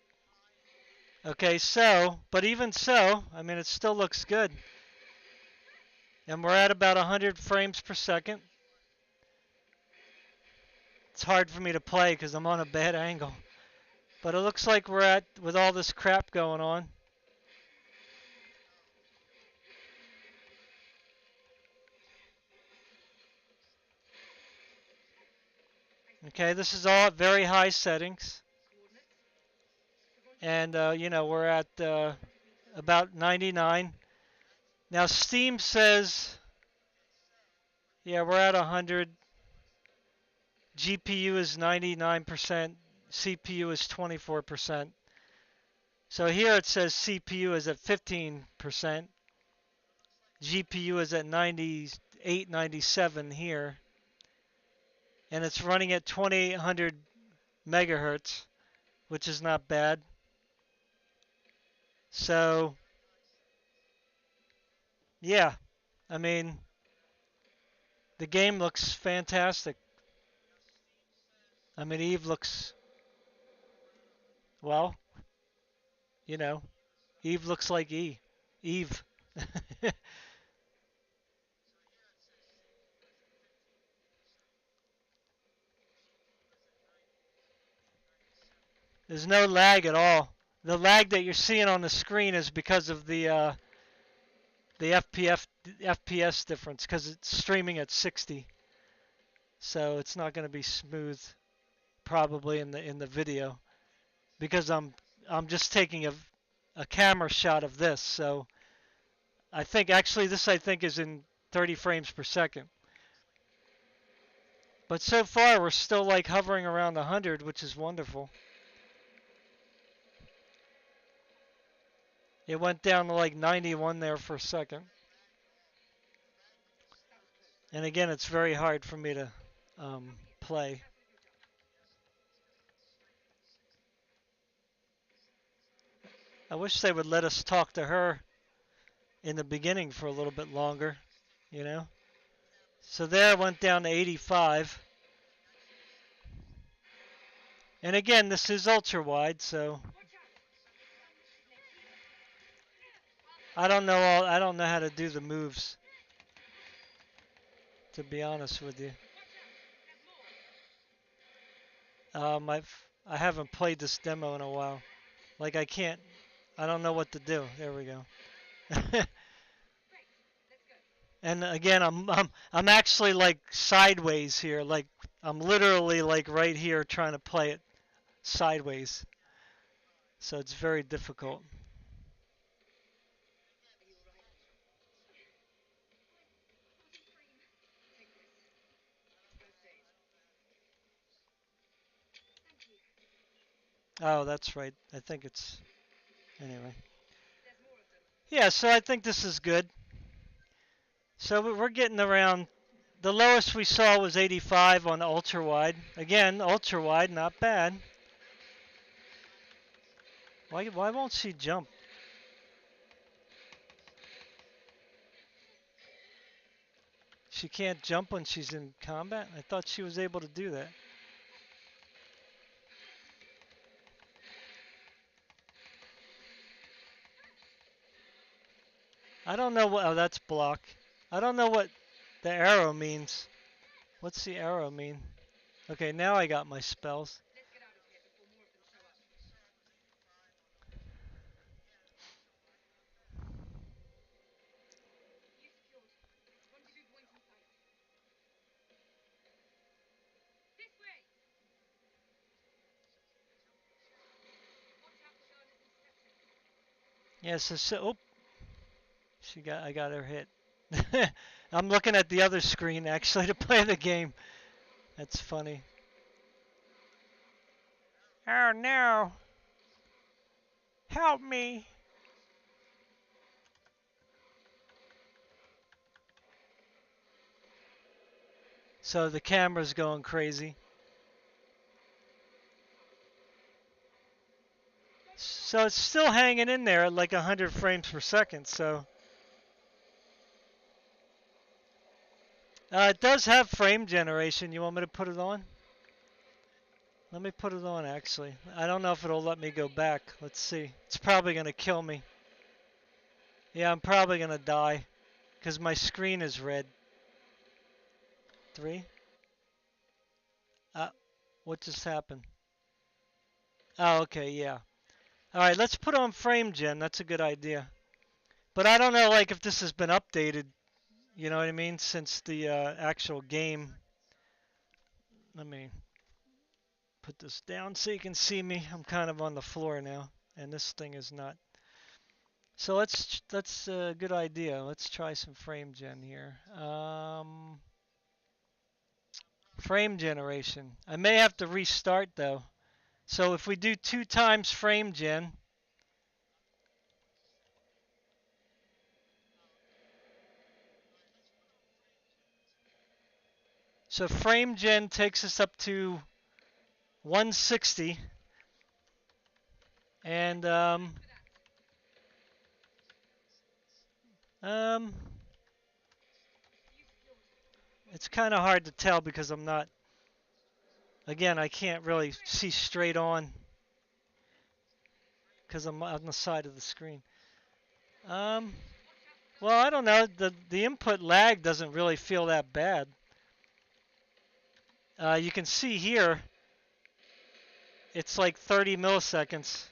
Okay, so, but even so, I mean, it still looks good. And we're at about 100 frames per second. It's hard for me to play because I'm on a bad angle. But it looks like we're at, with all this crap going on. Okay, this is all at very high settings. And, you know, we're at about 99. Now, Steam says, yeah, we're at 100. GPU is 99%. CPU is 24%. So here it says CPU is at 15%. GPU is at 98, 97 here. And it's running at 2800 megahertz, which is not bad. So, yeah, I mean, the game looks fantastic. I mean, Eve looks, well, you know, Eve looks like Eve. There's no lag at all. The lag that you're seeing on the screen is because of the FPS difference, because it's streaming at 60. So it's not going to be smooth probably in the video because I'm just taking a camera shot of this. So I think actually this I think is in 30 frames per second. But so far we're still like hovering around 100, which is wonderful. It went down to like 91 there for a second. And again, it's very hard for me to play. I wish they would let us talk to her in the beginning for a little bit longer, you know. So there it went down to 85. And again, this is ultra wide, so I don't know how to do the moves, to be honest with you. I haven't played this demo in a while. Like I don't know what to do. There we go. And again, I'm actually like sideways here. Like I'm literally like right here trying to play it sideways. So it's very difficult. Oh, that's right. I think it's anyway. Yeah, so I think this is good. So we're getting around. The lowest we saw was 85 on ultra wide. Again, ultra wide, not bad. Why won't she jump? She can't jump when she's in combat? I thought she was able to do that. I don't know what... Oh, that's block. I don't know what the arrow means. What's the arrow mean? Okay, now I got my spells. Yeah, so oh, I got her hit. I'm looking at the other screen actually to play the game. That's funny. Oh no! Help me! So the camera's going crazy. So it's still hanging in there at like 100 frames per second, so... it does have frame generation. You want me to put it on? Let me put it on, actually. I don't know if it'll let me go back. Let's see. It's probably going to kill me. Yeah, I'm probably going to die because my screen is red. 3. What just happened? Oh, okay, yeah. All right, let's put on frame gen. That's a good idea. But I don't know, like, if this has been updated, you know what I mean, since the actual game. Let me put this down so you can see me. I'm kind of on the floor now, and this thing is not. So that's a good idea. Let's try some frame gen here. Frame generation. I may have to restart though. So if we do 2 times frame gen, so frame gen takes us up to 160, and it's kind of hard to tell because I'm not. Again, I can't really see straight on because I'm on the side of the screen. Well, I don't know. The input lag doesn't really feel that bad. You can see here, it's like 30 milliseconds.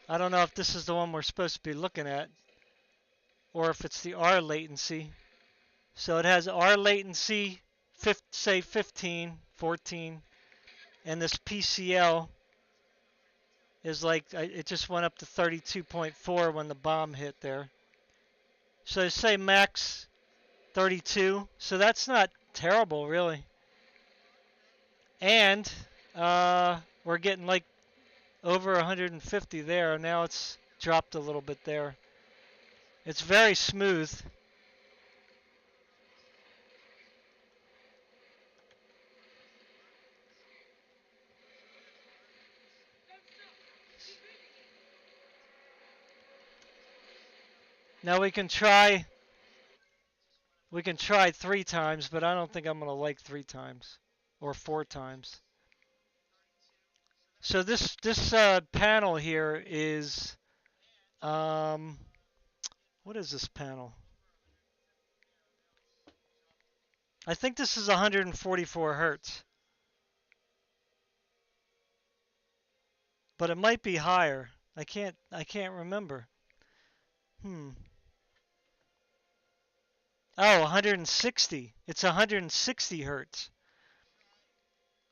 I don't know if this is the one we're supposed to be looking at, or if it's the R latency. So it has R latency, say 15, 14, and this PCL is like, it just went up to 32.4 when the bomb hit there. So say max 32, so that's not terrible really. And we're getting like over 150 there. Now it's dropped a little bit there. It's very smooth. Now we can try 3 times, but I don't think I'm going to like 3 times or 4 times. So this panel here is what is this panel? I think this is 144 hertz. But it might be higher. I can't remember. Oh, 160. It's 160 hertz.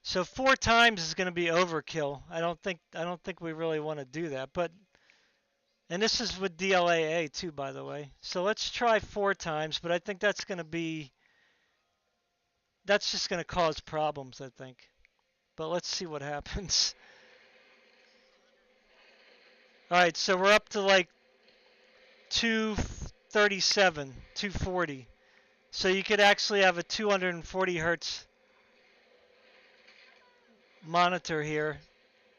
So 4 times is going to be overkill. I don't think we really want to do that. But and this is with DLAA too, by the way. So let's try 4 times, but I think that's just going to cause problems, I think. But let's see what happens. All right, so we're up to like 237, 240. So you could actually have a 240 hertz monitor here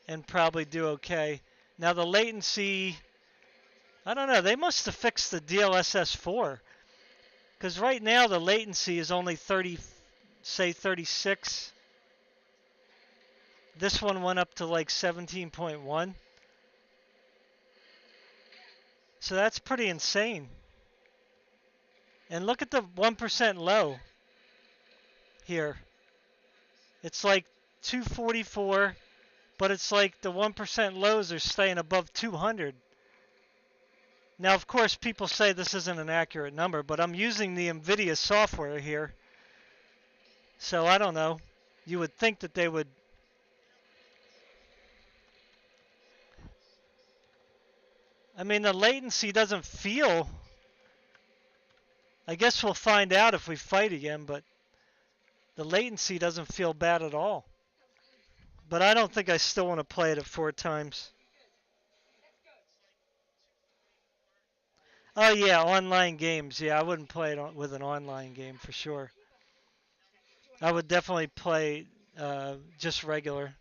and probably do okay. Now the latency, I don't know, they must have fixed the DLSS 4 Because right now the latency is only 30, say 36. This one went up to like 17.1. So that's pretty insane. And look at the 1% low here. It's like 244, but it's like the 1% lows are staying above 200. Now, of course, people say this isn't an accurate number, but I'm using the NVIDIA software here. So I don't know. You would think that they would. I mean, the latency doesn't feel. I guess we'll find out if we fight again, but the latency doesn't feel bad at all. But I don't think I still want to play it at 4 times. Oh yeah, online games. Yeah, I wouldn't play it with an online game for sure. I would definitely play just regular.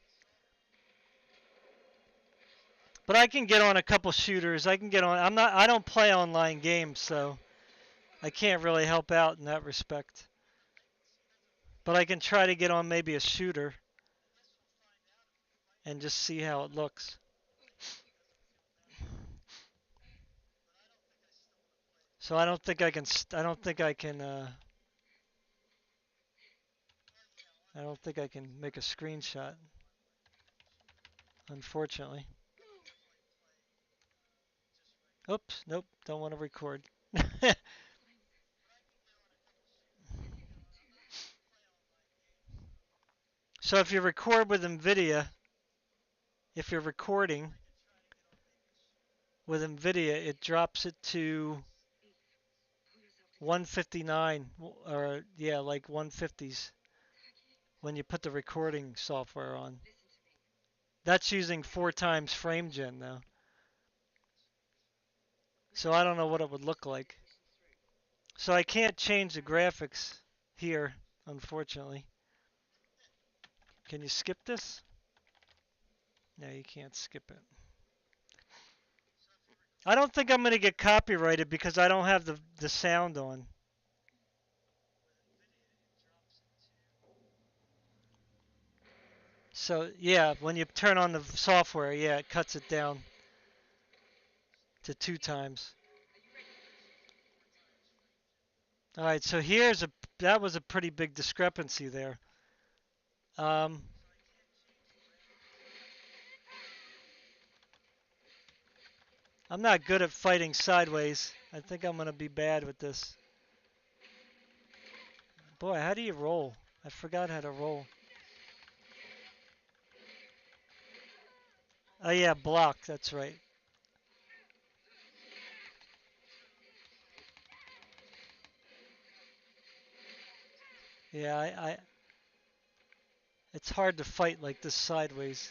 But I can get on a couple shooters. I can get on. I don't play online games, so I can't really help out in that respect. But I can try to get on maybe a shooter and just see how it looks. So I don't think I can. I don't think I can. I don't think I can make a screenshot, unfortunately. Oops, nope, don't want to record. So if you record with NVIDIA, if you're recording with NVIDIA, it drops it to 159, or yeah, like 150s when you put the recording software on. That's using 4 times frame gen though. So I don't know what it would look like. So I can't change the graphics here, unfortunately. Can you skip this? No, you can't skip it. I don't think I'm going to get copyrighted because I don't have the sound on. So yeah, when you turn on the software, yeah, it cuts it down to 2 times. All right, so that was a pretty big discrepancy there. Um, I'm not good at fighting sideways. I think I'm going to be bad with this. Boy, how do you roll? I forgot how to roll. Oh yeah, block, that's right. Yeah, it's hard to fight like this sideways.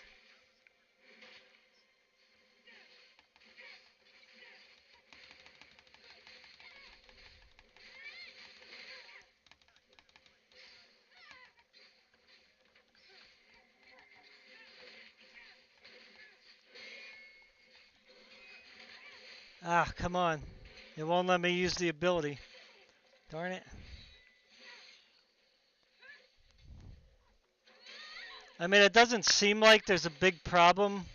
Ah, come on. It won't let me use the ability. Darn it. I mean, it doesn't seem like there's a big problem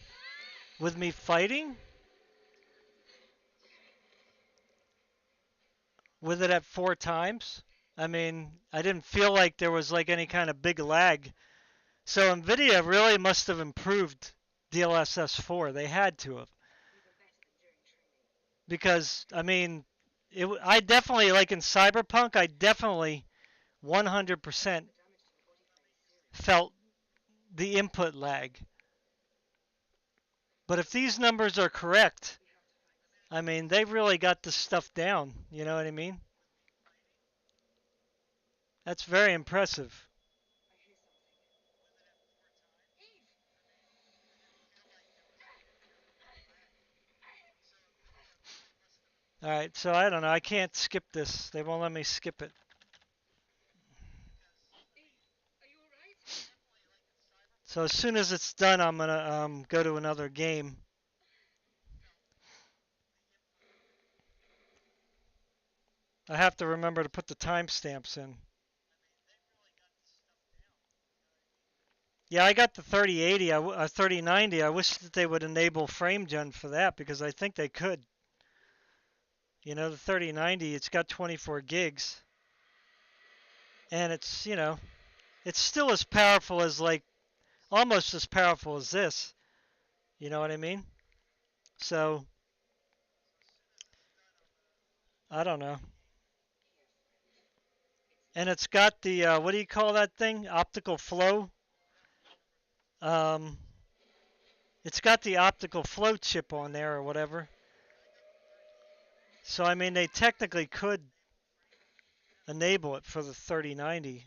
with me fighting with it at 4 times. I mean, I didn't feel like there was like any kind of big lag. So NVIDIA really must have improved DLSS 4. They had to have. Because, I mean, I definitely, like in Cyberpunk, I definitely 100% felt the input lag. But if these numbers are correct, I mean, they really got this stuff down. You know what I mean? That's very impressive. All right, so I don't know. I can't skip this. They won't let me skip it. So as soon as it's done, I'm gonna go to another game. I have to remember to put the timestamps in. Yeah, I got the 3080, 3090. I wish that they would enable frame gen for that because I think they could. You know, the 3090, it's got 24 gigs. And it's, you know, it's still as powerful as like almost as powerful as this. You know what I mean? So, I don't know. And it's got the what do you call that thing? Optical flow. Um, it's got the optical flow chip on there or whatever. So I mean, they technically could enable it for the 3090.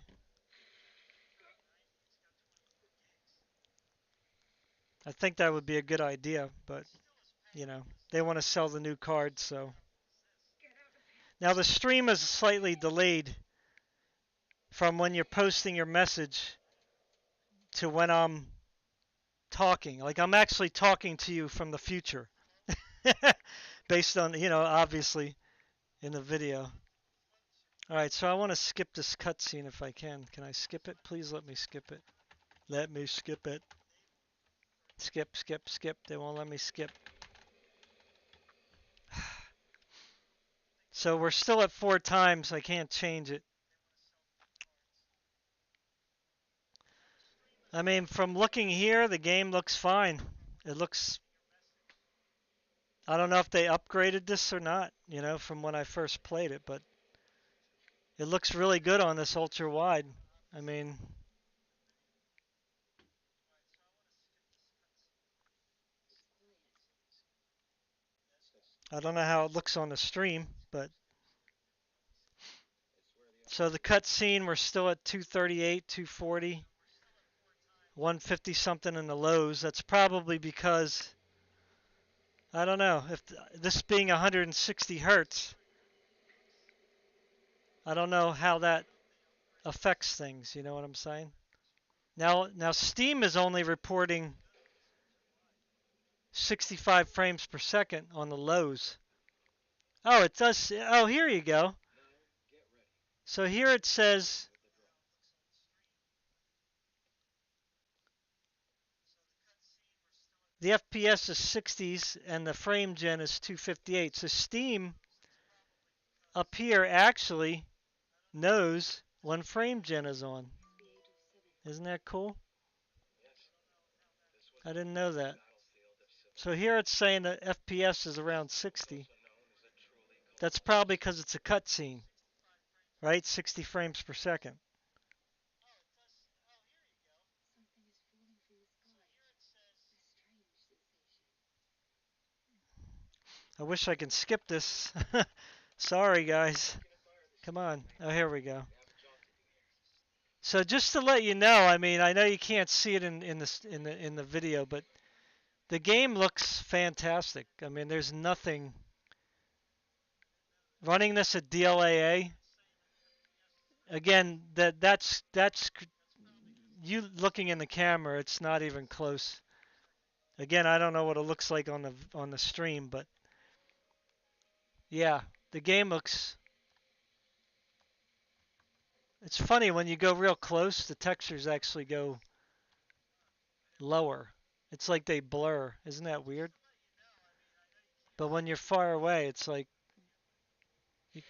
I think that would be a good idea, but you know, they want to sell the new card, so. Now the stream is slightly delayed from when you're posting your message to when I'm talking. Like I'm actually talking to you from the future. Based on, you know, obviously in the video. All right, so I want to skip this cutscene if I can. Can I skip it? Please let me skip it. Let me skip it. Skip, skip, skip. They won't let me skip. So we're still at 4 times. I can't change it. I mean, from looking here, the game looks fine. It looks, I don't know if they upgraded this or not, you know, from when I first played it, but it looks really good on this ultra wide. I mean, I don't know how it looks on the stream, but so the cutscene, we're still at 238, 240, 150 something in the lows. That's probably because I don't know if this being 160 hertz, I don't know how that affects things. You know what I'm saying? Now Steam is only reporting 65 frames per second on the lows. Oh, it does. Oh, here you go. So here it says the FPS is 60s and the frame gen is 258. So Steam up here actually knows when frame gen is on. Isn't that cool? I didn't know that. So here it's saying that FPS is around 60. That's probably because it's a cutscene, right? 60 frames per second. I wish I could skip this. Sorry, guys. Come on. Oh, here we go. So just to let you know, I mean, I know you can't see it in the video, but the game looks fantastic. I mean, there's nothing running this at DLAA. Again, that's you looking in the camera. It's not even close. Again, I don't know what it looks like on the stream, but yeah, the game looks. It's funny when you go real close, the textures actually go lower. It's like they blur. Isn't that weird? But when you're far away, it's like you,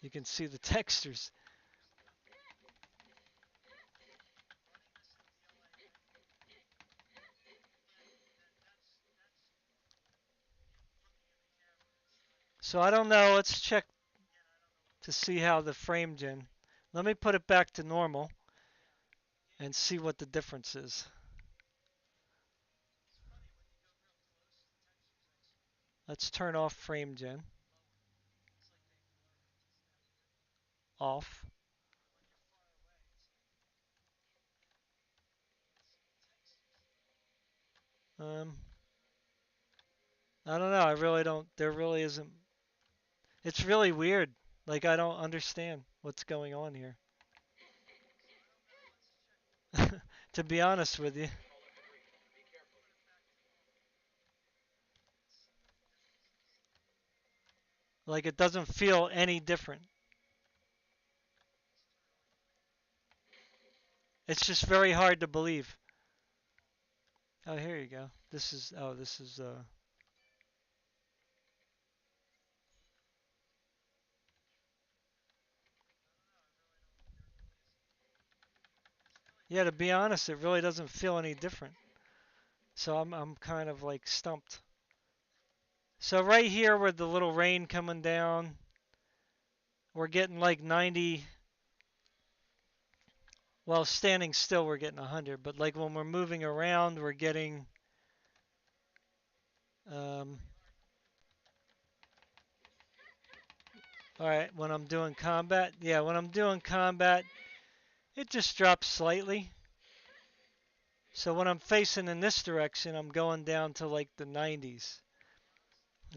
you can see the textures. So I don't know. Let's check to see how the frame gen. Let me put it back to normal and see what the difference is. Let's turn off frame gen. Off. Um, I don't know. I really don't. There really isn't. It's really weird. Like I don't understand what's going on here. To be honest with you. Like it doesn't feel any different. It's just very hard to believe. Oh, here you go. This is, oh, this is, yeah, to be honest, it really doesn't feel any different. So I'm kind of like stumped. So right here with the little rain coming down, we're getting like 90. Well, standing still, we're getting 100. But like when we're moving around, we're getting, um, all right, when I'm doing combat, yeah, when I'm doing combat, it just drops slightly. So when I'm facing in this direction, I'm going down to like the 90s.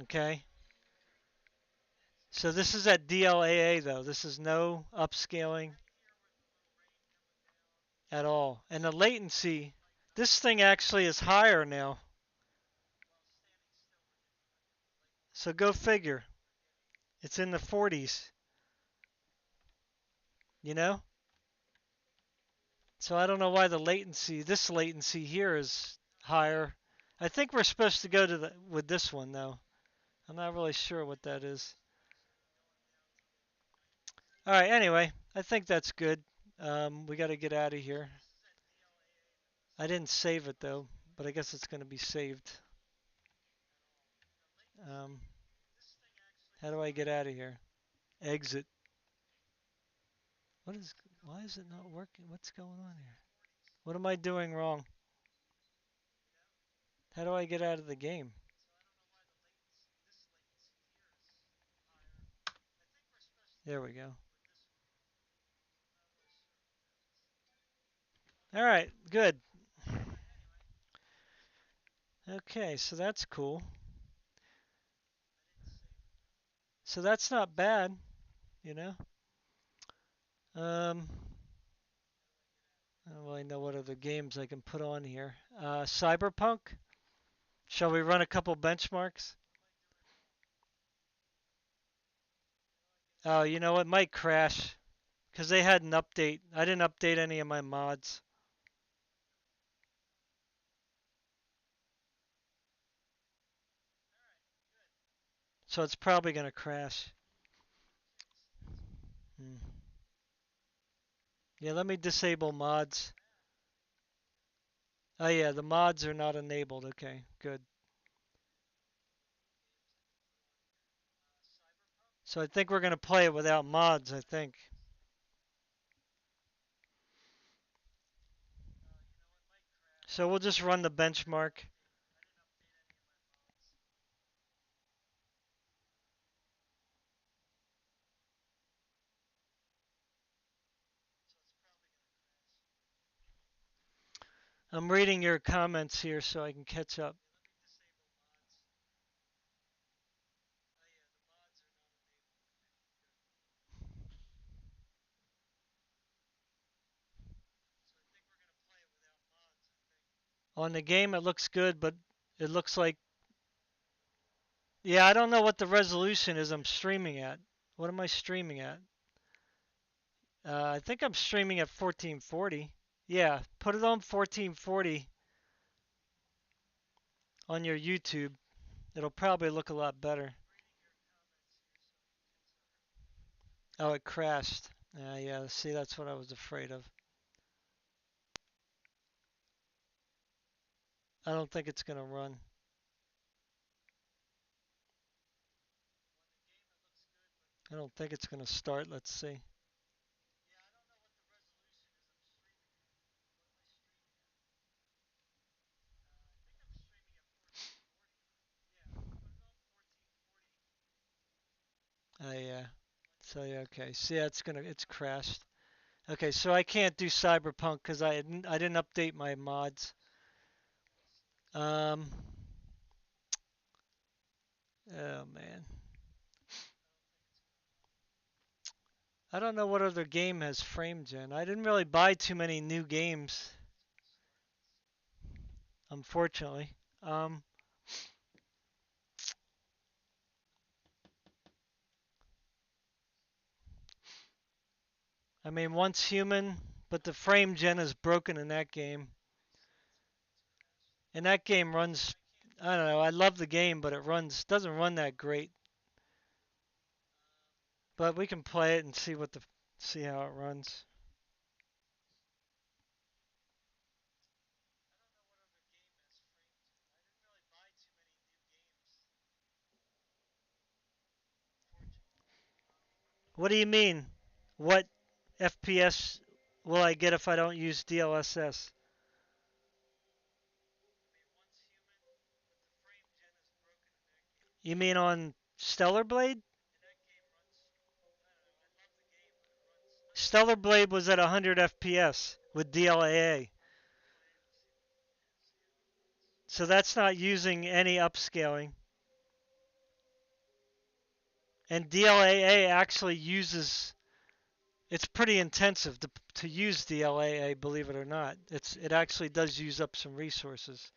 Okay. So this is at DLAA though. This is no upscaling at all. And the latency, this thing actually is higher now. So go figure. It's in the 40s, you know? So I don't know why the latency, this latency here is higher. I think we're supposed to go to the with this one though. I'm not really sure what that is. All right, anyway, I think that's good. We got to get out of here. I didn't save it though, but I guess it's going to be saved. Um, how do I get out of here? Exit. What is? Why is it not working? What's going on here? What am I doing wrong? How do I get out of the game? There we go. All right, good. Okay, so that's cool. So that's not bad, you know. Um, I don't really know what other games I can put on here. Cyberpunk. Shall we run a couple benchmarks? Oh, you know it might crash because they had an update. I didn't update any of my mods, so it's probably gonna crash. Hmm. Yeah, let me disable mods. Oh yeah, the mods are not enabled. Okay, good. So I think we're gonna play it without mods, I think. So we'll just run the benchmark. I'm reading your comments here so I can catch up. On the game, it looks good, but it looks like, yeah, I don't know what the resolution is I'm streaming at. What am I streaming at? I think I'm streaming at 1440. Yeah, put it on 1440 on your YouTube. It'll probably look a lot better. Oh, it crashed. Yeah, see, that's what I was afraid of. I don't think it's going to run. I don't think it's going to start. Let's see. Yeah. So yeah, okay. See, it's crashed. Okay, so I can't do Cyberpunk because I didn't update my mods. Um, oh man, I don't know what other game has frame gen. I didn't really buy too many new games, unfortunately. Um, I mean, Once Human, but the frame gen is broken in that game. And that game runs, I don't know, I love the game, but it doesn't run that great. But we can play it and see how it runs. What do you mean? What FPS will I get if I don't use DLSS? You mean on Stellar Blade? Stellar Blade was at 100 FPS with DLAA. So that's not using any upscaling. And DLAA actually it's pretty intensive to use DLAA, believe it or not. It actually does use up some resources.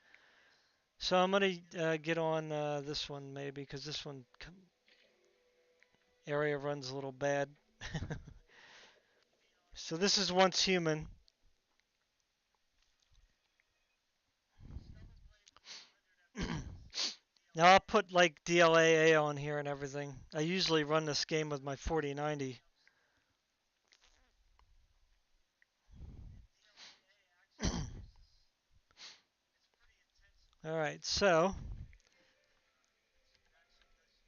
So I'm going to get on this one maybe because this one area runs a little bad. So this is once human. Now I'll put like DLAA on here and everything. I usually run this game with my 4090. All right, so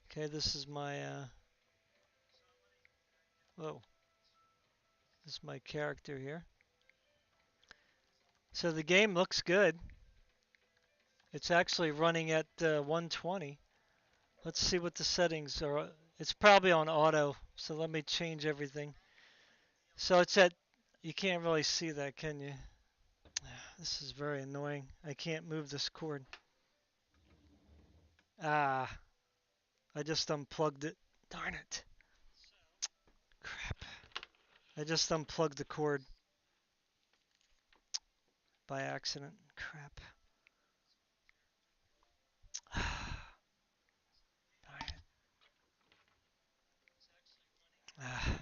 okay, this is my whoa, this is my character here. So the game looks good. It's actually running at 120. Let's see what the settings are. It's probably on auto, so let me change everything. So it's at, you can't really see that, can you? This is very annoying. I can't move this cord. Ah, I just unplugged it. Darn it. Crap. I just unplugged the cord by accident. Crap. Darn it. Ah.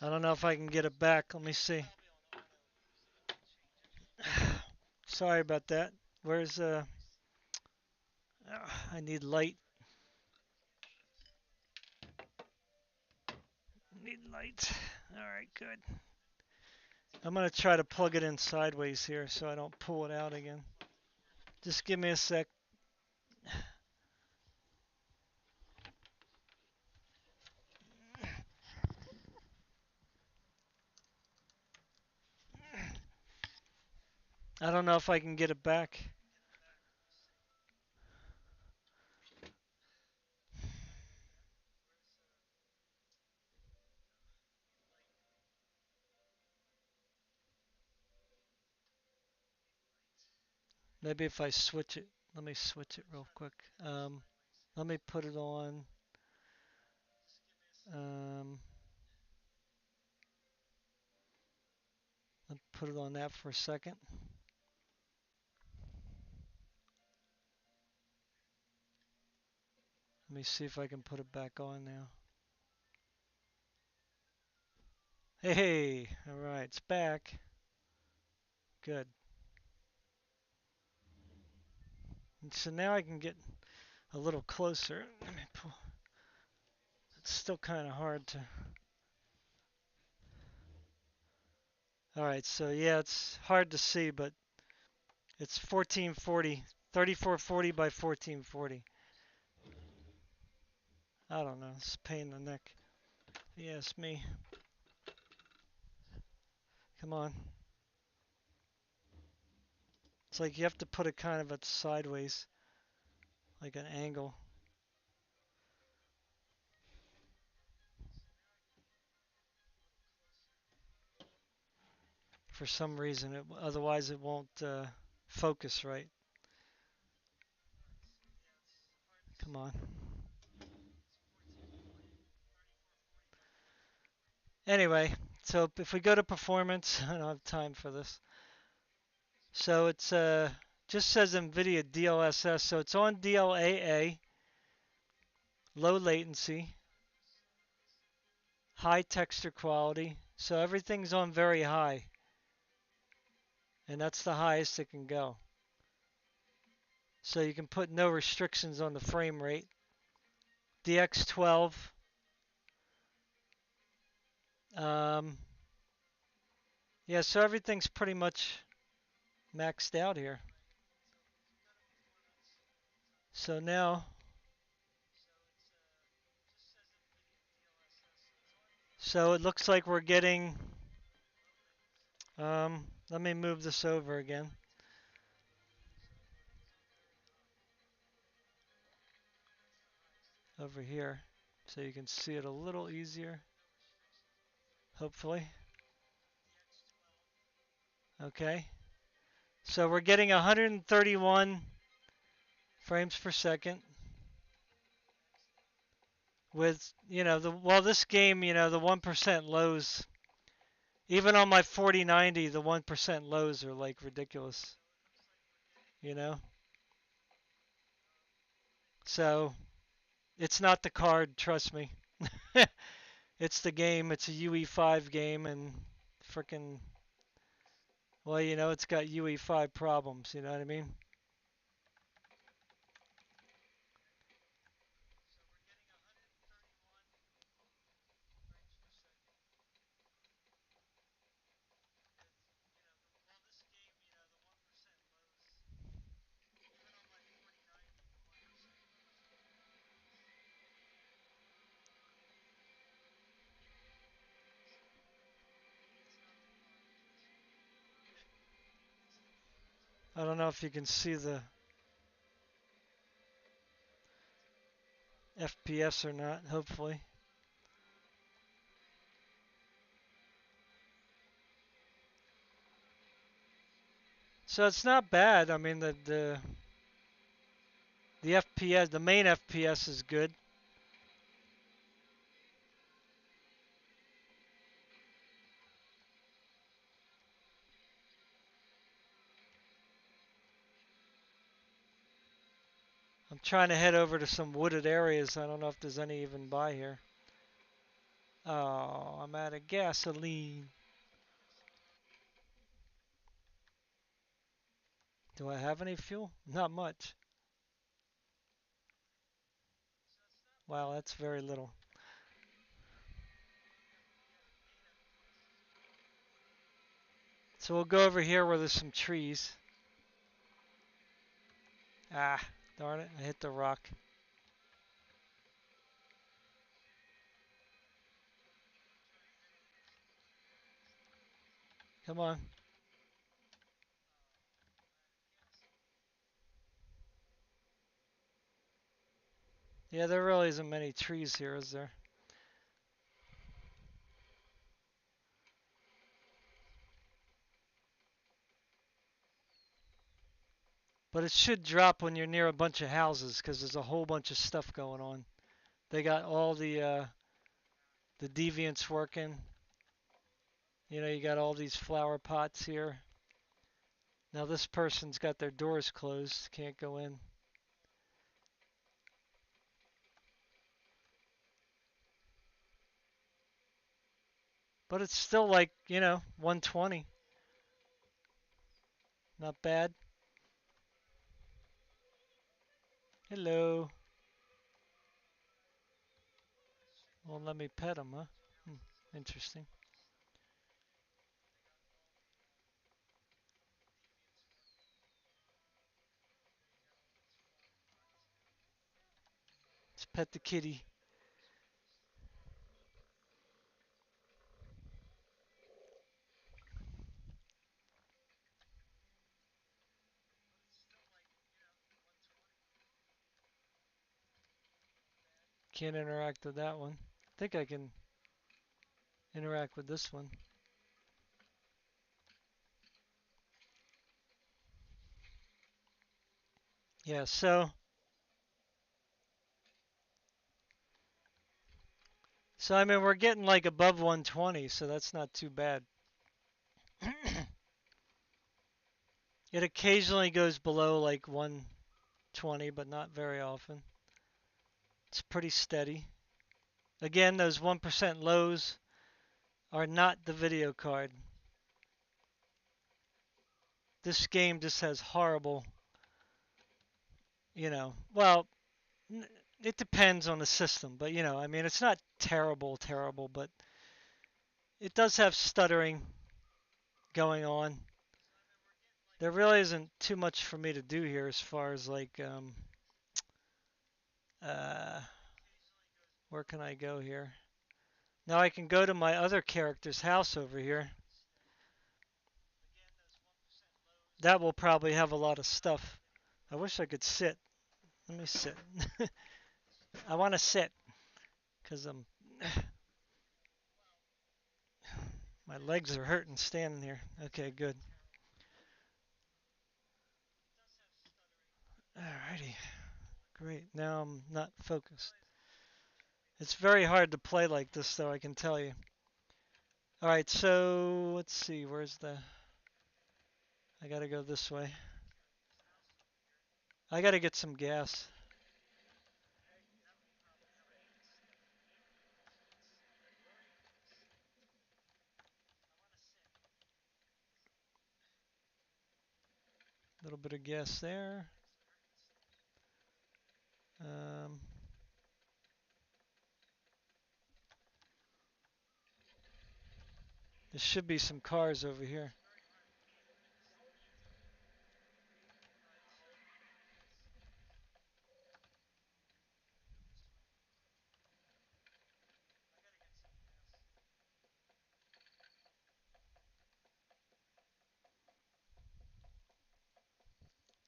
I don't know if I can get it back. Let me see. Sorry about that. Where's I need light. Need light. All right, good. I'm gonna try to plug it in sideways here so I don't pull it out again. Just give me a sec. I don't know if I can get it back. Maybe if I switch it. Let me switch it real quick. Let me put it on. Um, Let's put it on that for a second. Let me see if I can put it back on now. Hey, all right, it's back. Good. And so now I can get a little closer. Let me pull. It's still kind of hard to. All right, so yeah, it's hard to see, but it's 1440, 3440 by 1440. I don't know. It's a pain in the neck. Yes, me. Come on. It's like you have to put it kind of at sideways, like an angle. For some reason, otherwise it won't focus right. Come on. Anyway, so if we go to performance, I don't have time for this. So it's just says NVIDIA DLSS, so it's on DLAA, low latency, high texture quality, So everything's on very high, and that's the highest it can go. So you can put no restrictions on the frame rate. DX12. Um, yeah, so everything's pretty much maxed out here. So now, so it looks like we're getting, let me move this over again. Over here, so you can see it a little easier, hopefully. Okay, so we're getting 131 frames per second with, this game, the 1% lows, even on my 4090, the 1% lows are like ridiculous, you know? So it's not the card, trust me. It's the game. It's a UE5 game, and freaking, well, it's got UE5 problems, you know what I mean? I don't know if you can see the FPS or not, hopefully. So it's not bad. I mean, the FPS, the main FPS is good. I'm trying to head over to some wooded areas. I don't know if there's any even by here. Oh, I'm out of gasoline. Do I have any fuel? Not much. Wow, that's very little. So we'll go over here where there's some trees. Ah, darn it, I hit the rock. Come on. Yeah, there really isn't many trees here, is there? But it should drop when you're near a bunch of houses because there's a whole bunch of stuff going on. They got all the deviants working. You got all these flower pots here. Now this person's got their doors closed, can't go in. But it's still like, 120. Not bad. Hello. Well, let me pet him, huh? Interesting. Let's pet the kitty. Can't interact with that one. I think I can interact with this one. Yeah, so I mean we're getting like above 120, so that's not too bad. It occasionally goes below like 120, but not very often. It's pretty steady. Again, those 1% lows are not the video card. This game just has horrible, well, it depends on the system, but I mean, it's not terrible, terrible, but it does have stuttering going on. There really isn't too much for me to do here as far as like, uh, where can I go here? Now I can go to my other character's house over here. That will probably have a lot of stuff. I wish I could sit. Let me sit. I want to sit because my legs are hurting standing here. Okay, good. Alrighty, great. Now I'm not focused. It's very hard to play like this, though, I can tell you. Alright, so let's see. Where's the... I gotta go this way. I gotta get some gas. A little bit of gas there. Um, there should be some cars over here.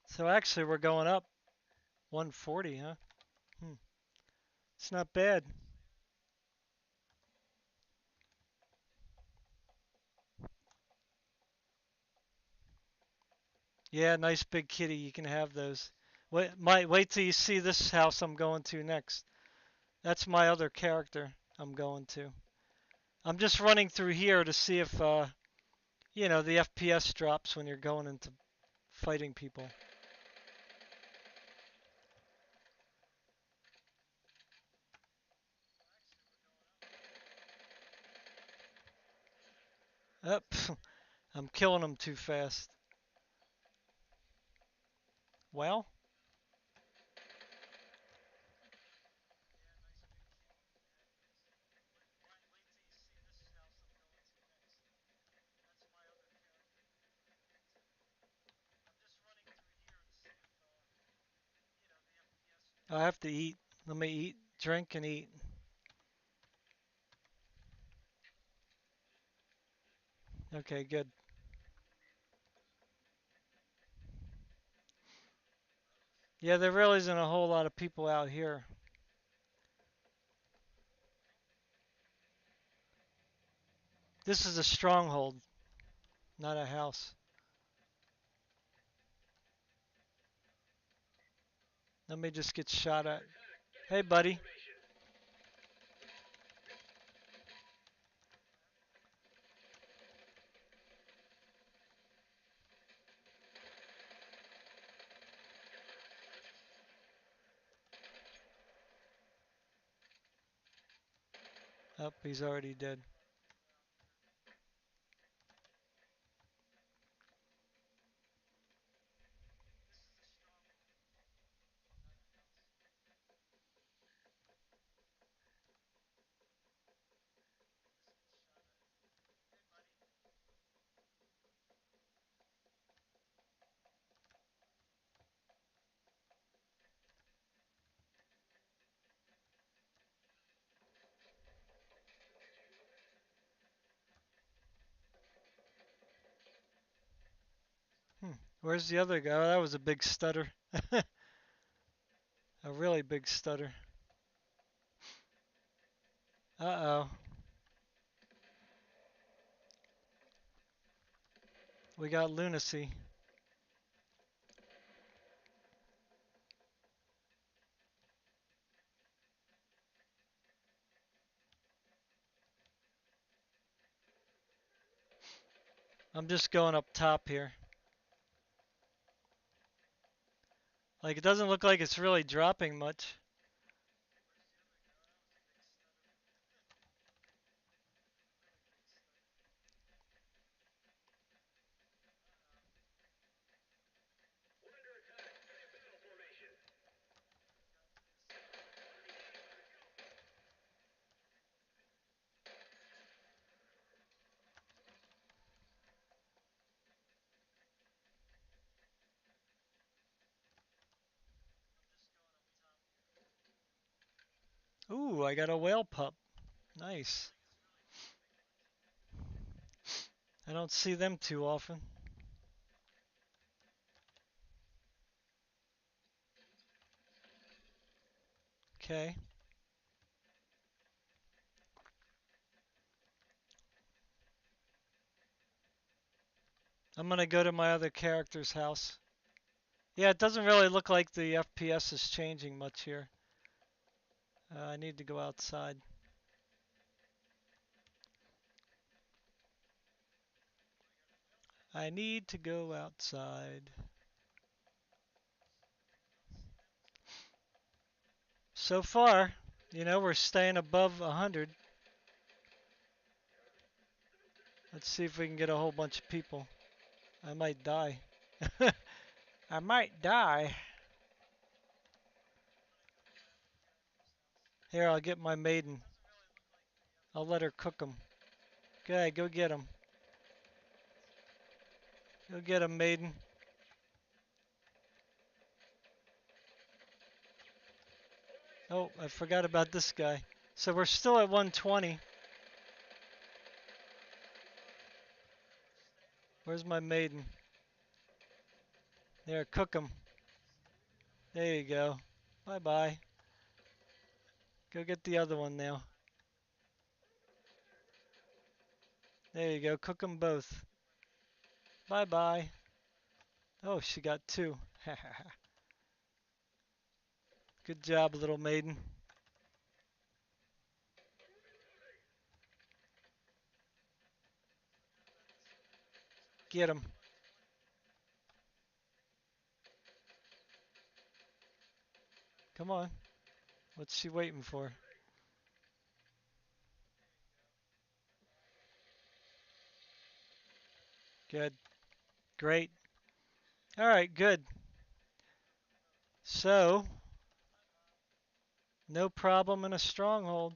So actually, we're going up 140, huh? Hmm. It's not bad. Yeah, nice big kitty. You can have those. Wait till you see this house I'm going to next. That's my other character I'm going to. I'm just running through here to see if the FPS drops when you're going into fighting people. Up, I'm killing them too fast. Well, I have to eat. Let me eat, drink, and eat. Okay, good. Yeah, there really isn't a whole lot of people out here. This is a stronghold, not a house. Let me just get shot at. Hey, buddy. Oh, he's already dead. Where's the other guy? Oh, that was a big stutter. A really big stutter. Uh-oh. We got lunacy. I'm just going up top here. Like, it doesn't look like it's really dropping much. Ooh, I got a whale pup. Nice. I don't see them too often. Okay. I'm gonna go to my other character's house. Yeah, it doesn't really look like the FPS is changing much here. I need to go outside. I need to go outside. So far, we're staying above 100. Let's see if we can get a whole bunch of people. I might die. I might die. Here, I'll get my maiden. I'll let her cook them. Okay, go get them. Go get them, maiden. Oh, I forgot about this guy. So we're still at 120. Where's my maiden? There, cook them. There you go. Bye-bye. Go get the other one now. There you go. Cook them both. Bye-bye. Oh, she got two. Good job, little maiden. Get him. Come on. What's she waiting for? Good. Great. All right, good. So, no problem in a stronghold.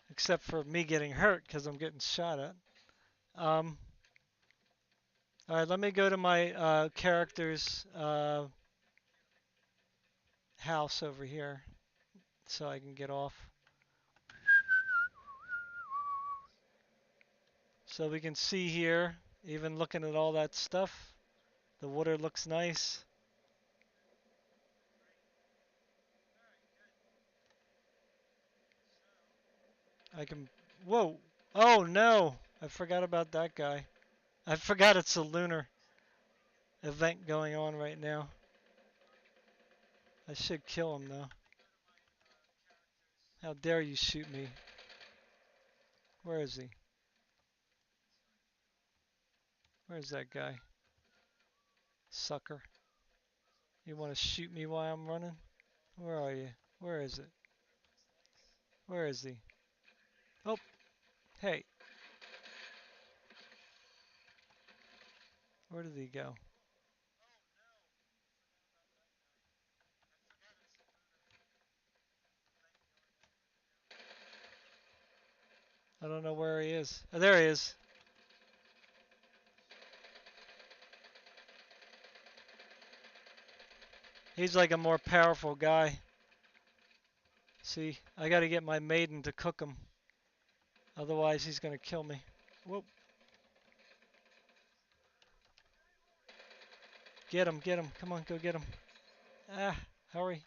Except for me getting hurt because I'm getting shot at. All right, let me go to my character's house over here so I can get off. So we can see here, even looking at all that stuff, the water looks nice. I can, whoa, oh no, I forgot about that guy. I forgot it's a lunar event going on right now. I should kill him though. How dare you shoot me? Where is he? Where's that guy? Sucker. You want to shoot me while I'm running? Where are you? Where is it? Where is he? Oh, hey. Where did he go? I don't know where he is. Oh, there he is. He's like a more powerful guy. See, I gotta get my maiden to cook him. Otherwise, he's gonna kill me. Whoop. Get him, get him. Come on, go get him. Ah, hurry.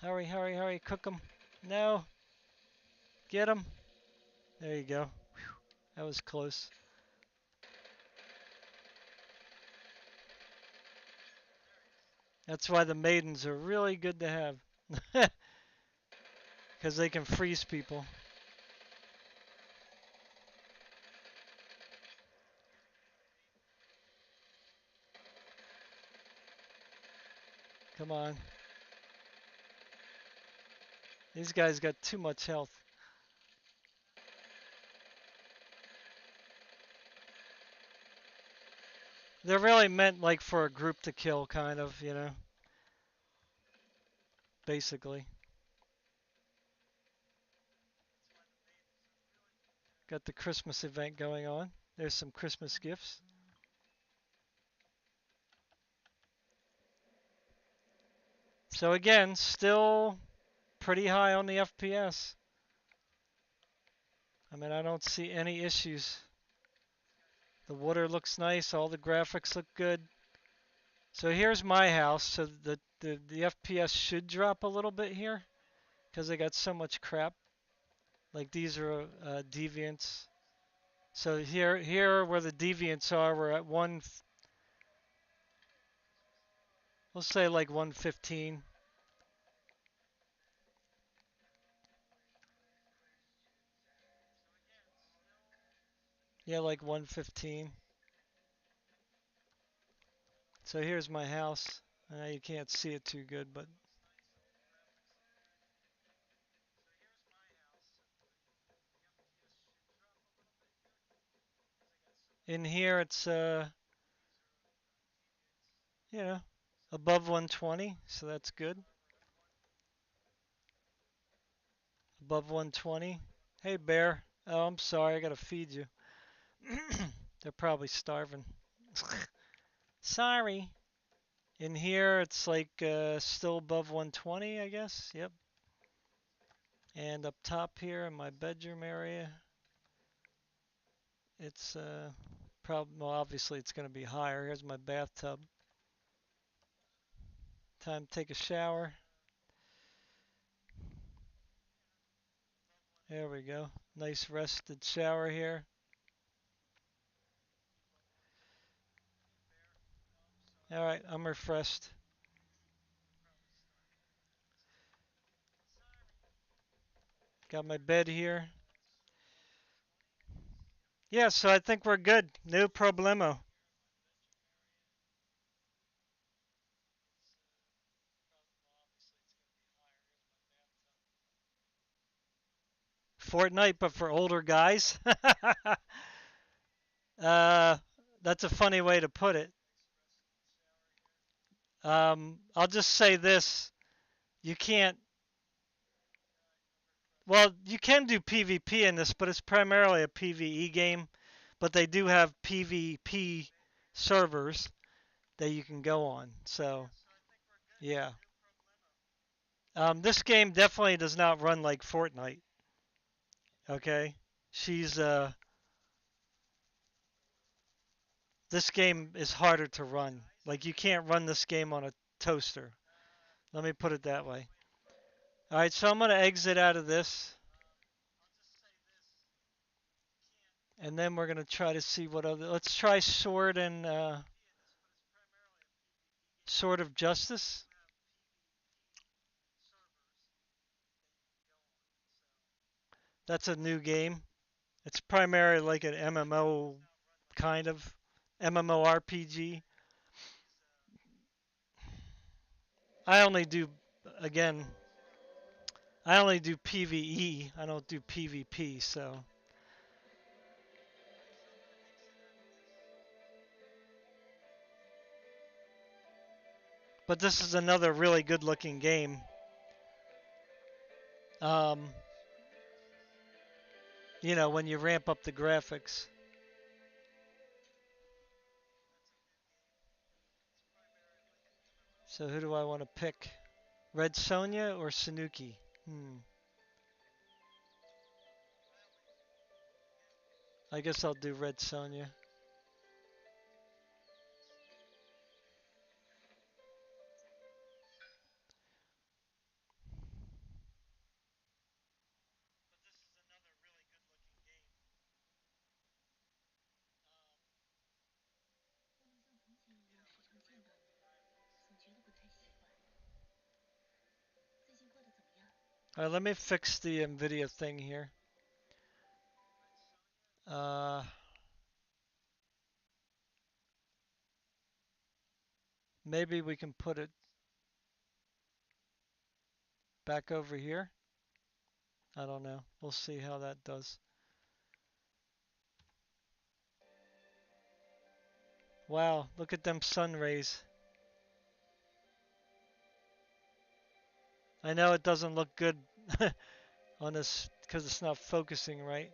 Hurry, hurry, hurry. Cook him. No. Get him. There you go. Whew. That was close. That's why the maidens are really good to have. Because they can freeze people. Come on. These guys got too much health. They're really meant like for a group to kill, kind of, basically. Got the Christmas event going on. There's some Christmas gifts. So again, still pretty high on the FPS. I mean, I don't see any issues. The water looks nice. All the graphics look good. So here's my house. So the FPS should drop a little bit here because I got so much crap. Like these are deviants. So here where the deviants are, we're at we'll say like 115. Yeah, like 115. So here's my house. You can't see it too good, but in here it's you know, above 120, so that's good. Above 120. Hey bear. Oh, I'm sorry, I gotta feed you. They're probably starving. Sorry. In here it's like still above 120, I guess. Yep. And up top here in my bedroom area, it's probably, well, obviously it's going to be higher. Here's my bathtub. Time to take a shower. There we go. Nice rested shower here. All right, I'm refreshed. Got my bed here. Yeah, so I think we're good. No problemo. Fortnite, but for older guys. uh, that's a funny way to put it. I'll just say this: you can't. Well, you can do PvP in this, but it's primarily a PvE game. But they do have PvP servers that you can go on. So, yeah. This game definitely does not run like Fortnite. Okay. She's This game is harder to run. Like you can't run this game on a toaster. Let me put it that way. All right, so I'm gonna exit out of this, and then we're gonna try to see what other. Let's try Sword of Justice. That's a new game. It's primarily like an MMO kind of MMORPG. I only do again. I only do PvE. I don't do PvP. So, but this is another really good-looking game. Um, when you ramp up the graphics. So who do I want to pick? Red Sonja or Sanuki? I guess I'll do Red Sonja. All right, let me fix the NVIDIA thing here. Uh, Maybe we can put it back over here. I don't know. We'll see how that does. Wow, look at them sun rays. I know it doesn't look good on this because it's not focusing right.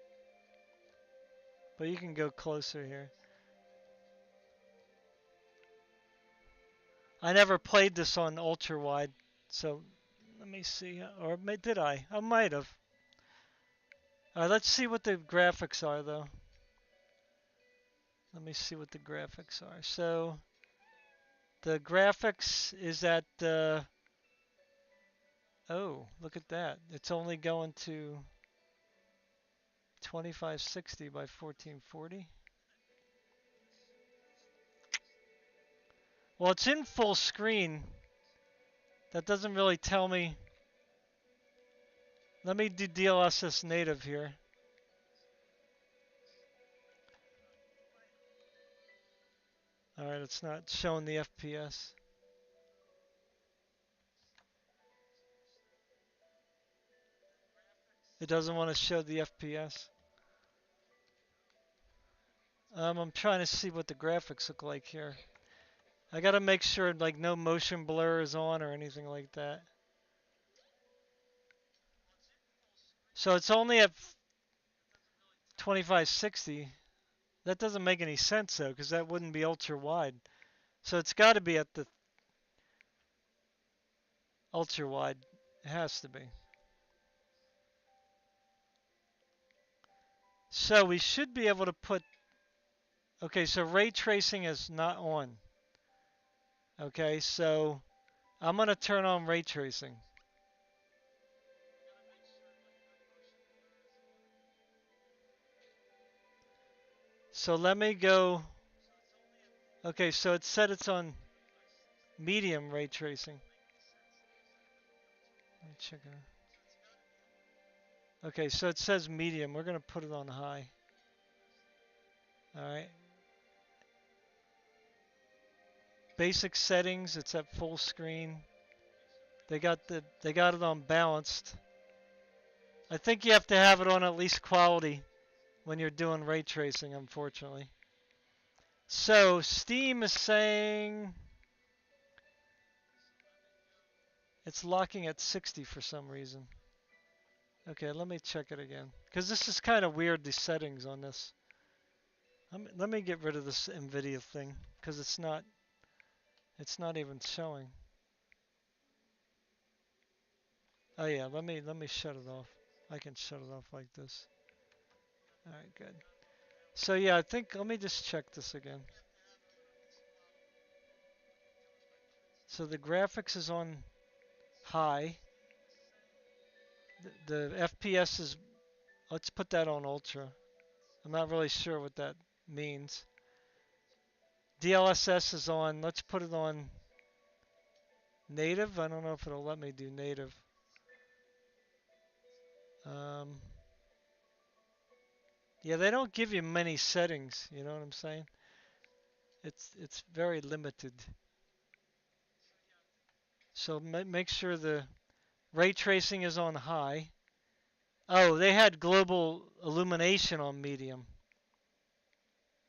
But you can go closer here. I never played this on ultra wide, so Let me see. Or did I? I might have. All right, let's see what the graphics are, though. Let me see what the graphics are. So the graphics is at oh, look at that. It's only going to 2560 by 1440. Well, it's in full screen. That doesn't really tell me. Let me do DLSS native here. All right, it's not showing the FPS. It doesn't want to show the FPS. I'm trying to see what the graphics look like here. I gotta make sure like no motion blur is on or anything like that. So it's only at 2560. That doesn't make any sense though, because that wouldn't be ultra wide. So it's got to be at the ultra wide. It has to be. So we should be able to put. Okay, so ray tracing is not on. Okay, so I'm gonna turn on ray tracing. So let me go. Okay, so it said it's on medium ray tracing. Let me check it out. Okay, so it says medium. We're gonna put it on high. All right. Basic settings. It's at full screen. They got it on balanced. I think you have to have it on at least quality when you're doing ray tracing, unfortunately. So Steam is saying it's locking at 60 for some reason. Okay, let me check it again. Because this is kind of weird, the settings on this. Let me get rid of this NVIDIA thing, because it's not even showing. Oh yeah, let me shut it off. I can shut it off like this. All right, good. So yeah, I think, let me just check this again. So the graphics is on high. The FPS is, let's put that on ultra. I'm not really sure what that means. DLSS is on, let's put it on native. I don't know if it'll let me do native. Yeah, they don't give you many settings, you know what I'm saying? It's very limited. So make sure the ray tracing is on high. Oh, they had global illumination on medium.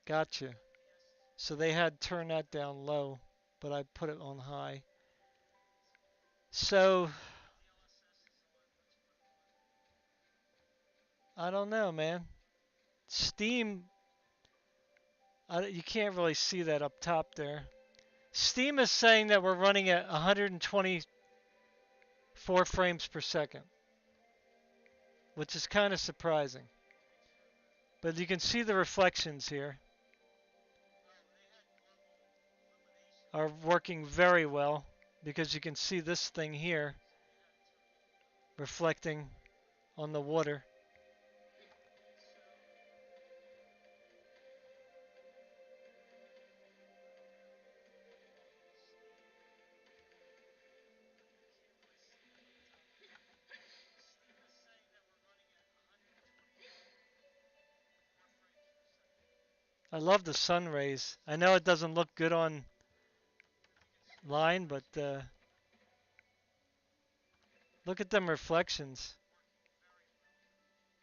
Gotcha. So they had turned that down low, but I put it on high. So I don't know, man. Steam, you can't really see that up top there. Steam is saying that we're running at 124 frames per second, which is kind of surprising. But you can see the reflections here are working very well, because you can see this thing here reflecting on the water. I love the sun rays. I know it doesn't look good on line, but look at them reflections.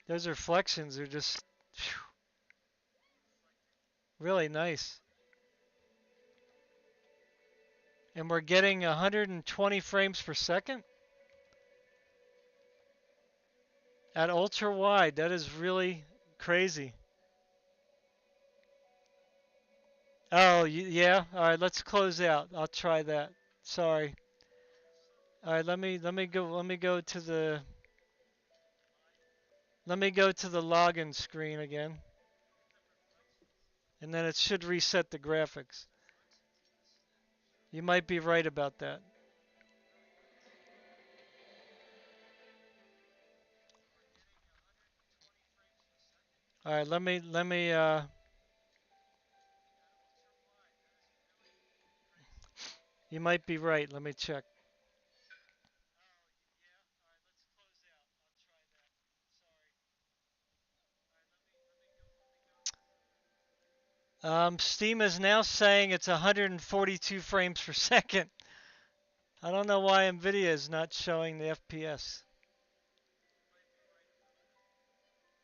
Those reflections are just whew, really nice. And we're getting 120 frames per second at ultra wide. That is really crazy. Oh, yeah. All right, let's close out. I'll try that. Sorry. All right, let me go to the login screen again, and then it should reset the graphics. You might be right about that. All right, you might be right. Let me check. Steam is now saying it's 142 frames per second. I don't know why NVIDIA is not showing the FPS.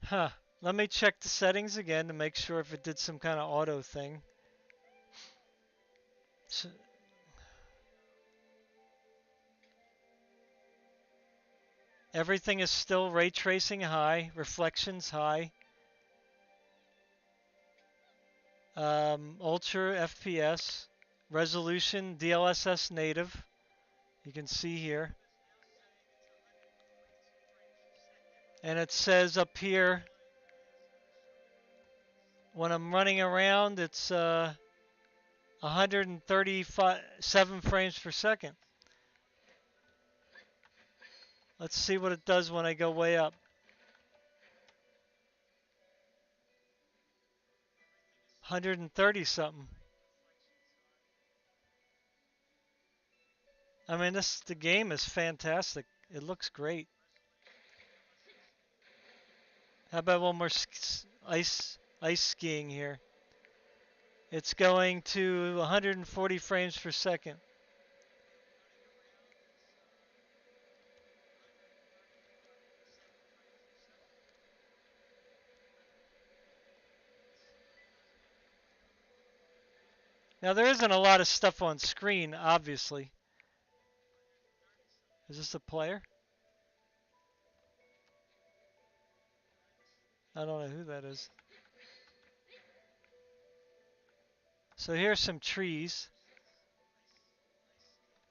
Huh. Let me check the settings again to make sure if it did some kind of auto thing. So everything is still ray tracing high, reflections high, ultra FPS, resolution DLSS native. You can see here. And it says up here, when I'm running around, it's 137 frames per second. Let's see what it does when I go way up. 130 something. I mean, the game is fantastic. It looks great. How about one more ice skiing here? It's going to 140 frames per second. Now there isn't a lot of stuff on screen, obviously. Is this a player? I don't know who that is. So here's some trees,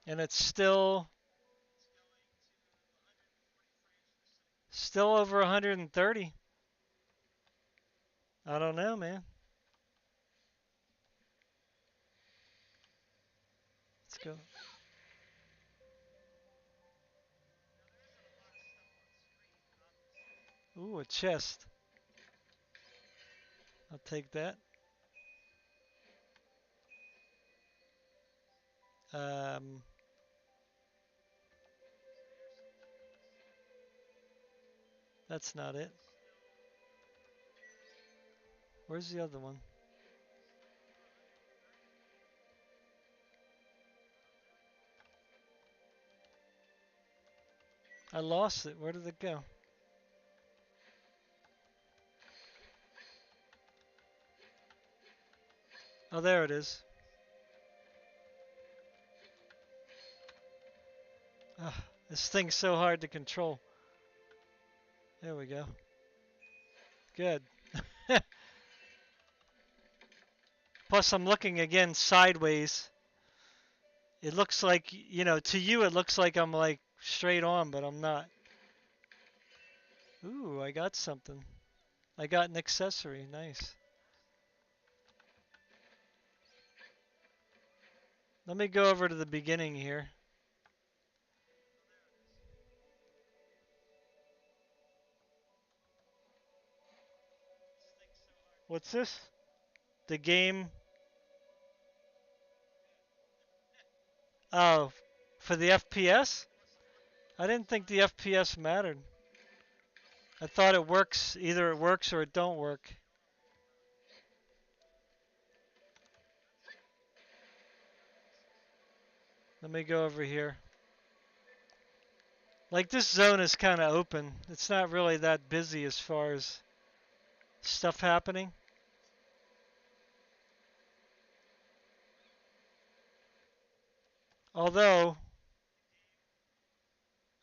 and it's still over 130. I don't know, man. Let's go. Ooh, a chest. I'll take that. Um, that's not it. Where's the other one? I lost it. Where did it go? Oh, there it is. Oh, this thing's so hard to control. There we go. Good. Plus, I'm looking again sideways. It looks like, to you it looks like I'm like straight on, but I'm not. Ooh, I got something. I got an accessory. Nice. Let me go over to the beginning here. What's this? The game. Oh, for the FPS? I didn't think the FPS mattered. I thought it works. Either it works or it don't work. Let me go over here. Like this zone is kind of open. It's not really that busy as far as stuff happening. Although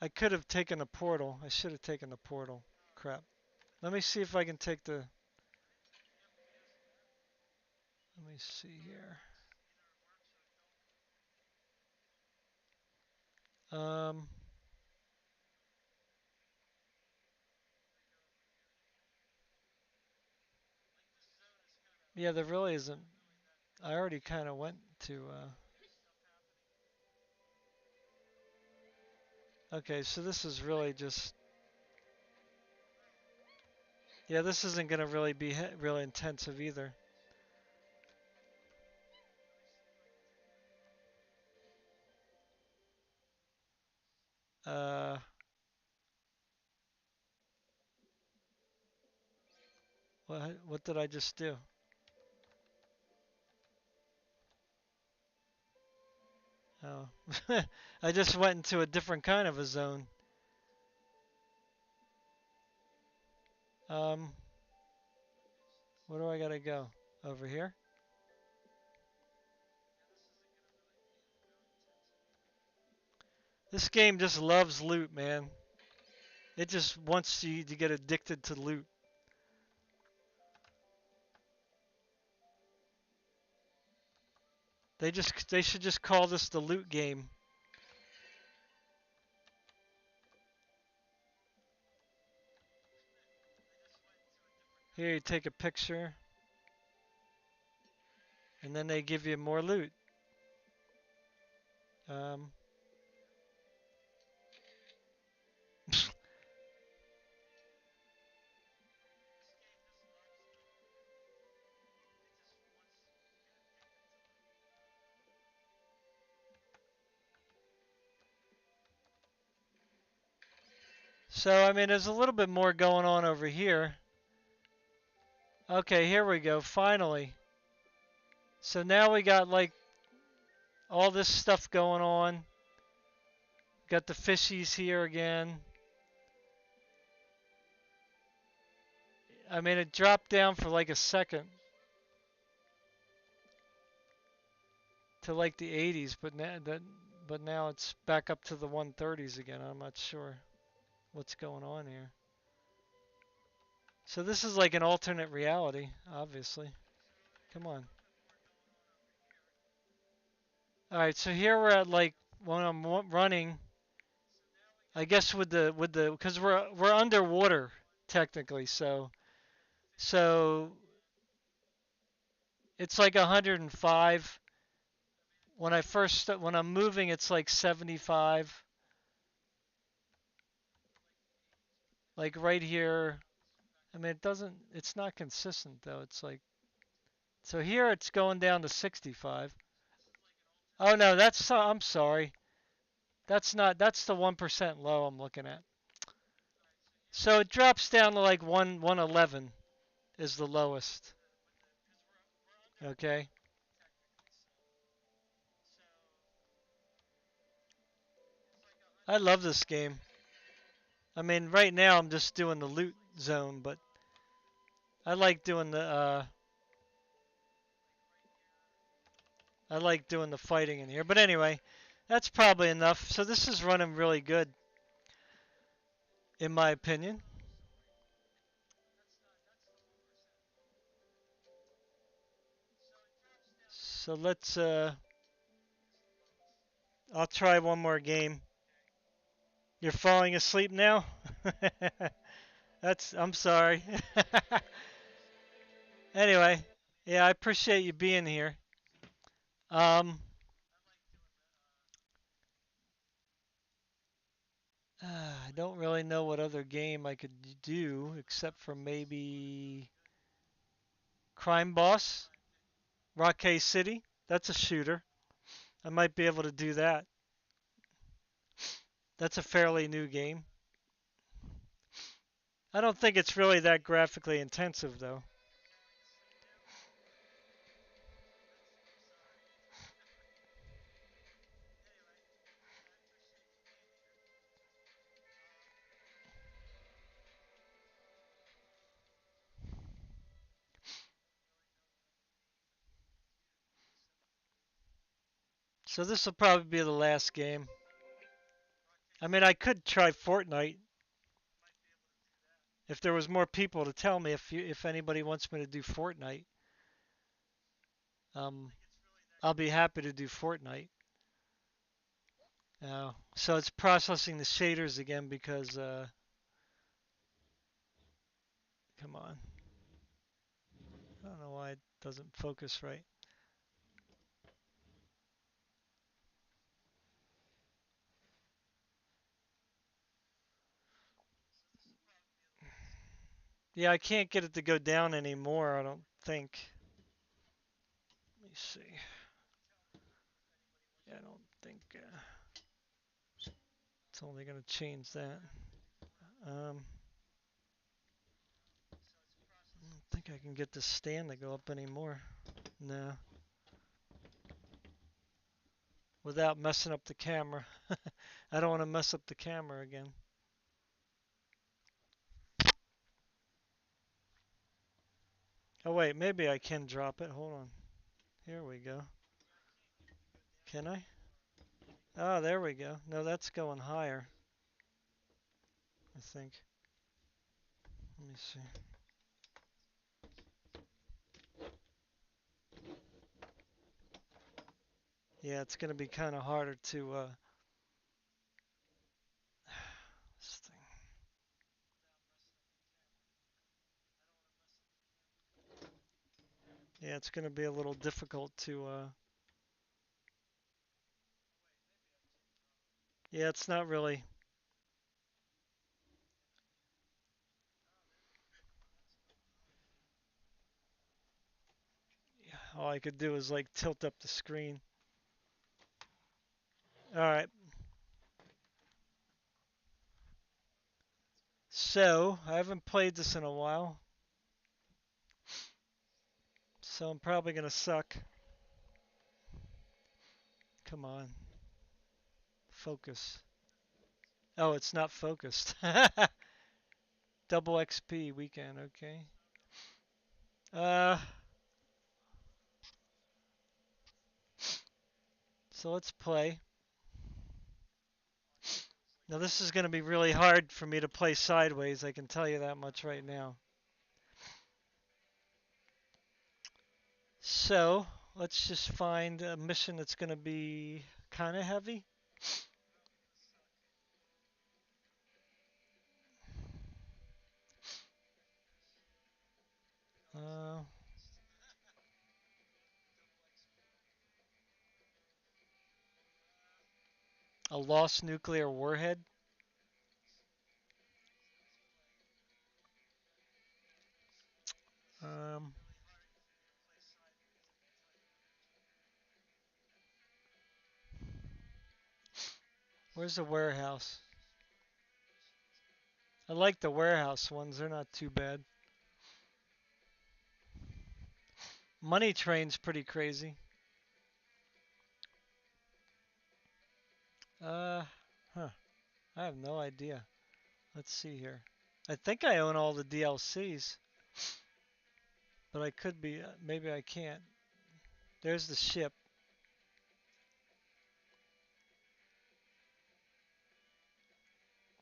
I could have taken a portal. I should have taken the portal. Crap. Let me see if I can take the... Let me see here. Um, yeah, there really isn't. I already kind of went to. Okay, so this is really just. Yeah, this isn't going to really be really intensive either. Uh, what did I just do? Oh, I just went into a different kind of a zone. Um, where do I gotta go? Over here? This game just loves loot, man. It just wants you to get addicted to loot. They should just call this the loot game. Here you take a picture, and then they give you more loot. Um, so I mean, there's a little bit more going on over here. Okay, here we go. Finally. So now we got like all this stuff going on. Got the fishies here again. I mean, it dropped down for like a second to like the 80s, but now it's back up to the 130s again. I'm not sure what's going on here. So this is like an alternate reality, obviously. Come on. All right, so here we're at like when I'm running. I guess with the because we're underwater technically, so it's like 105. When I'm moving, it's like 75. Like right here. I mean, it's not consistent though. It's like, so here it's going down to 65. Oh no, I'm sorry. That's the 1% low I'm looking at. So it drops down to like 111 is the lowest. Okay. I love this game. I mean, right now I'm just doing the loot zone, but I like doing the fighting in here. But anyway, that's probably enough. So this is running really good in my opinion. So I'll try one more game. You're falling asleep now? I'm sorry. Anyway, yeah, I appreciate you being here. Um, I don't really know what other game I could do except for maybe Crime Boss, Rockay City. That's a shooter. I might be able to do that. That's a fairly new game. I don't think it's really that graphically intensive though. So this will probably be the last game. I mean, I could try Fortnite if there was more people to tell me if anybody wants me to do Fortnite. Um, I'll be happy to do Fortnite. Oh, so it's processing the shaders again because, come on. I don't know why it doesn't focus right. Yeah, I can't get it to go down anymore, I don't think. Let me see. Yeah, I don't think it's only going to change that. I don't think I can get the stand to go up anymore. No. Without messing up the camera. I don't want to mess up the camera again. Oh wait, maybe I can drop it. Hold on. Here we go. Can I? Oh, there we go. No, that's going higher, I think. Let me see. Yeah, it's going to be kind of harder to this thing. Yeah, it's going to be a little difficult to yeah, it's not really. All I could do is like tilt up the screen. All right. So, I haven't played this in a while. So, I'm probably going to suck. Come on. Focus. Oh, it's not focused. Double XP weekend, okay. Uh, so let's play. Now this is going to be really hard for me to play sideways, I can tell you that much right now. So, let's just find a mission that's going to be kind of heavy. Uh, a lost nuclear warhead. Um, where's the warehouse? I like the warehouse ones, they're not too bad. Money Train's pretty crazy. Uh, huh. I have no idea. Let's see here. I think I own all the DLCs, but I could be, maybe I can't. There's the ship.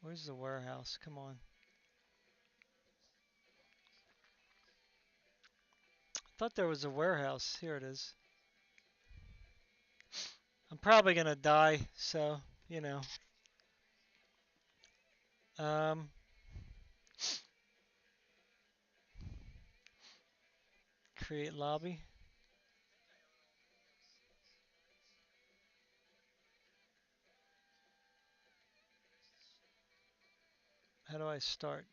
Where's the warehouse? Come on. I thought there was a warehouse. Here it is. I'm probably gonna die, so, you know. Um, create lobby. How do I start?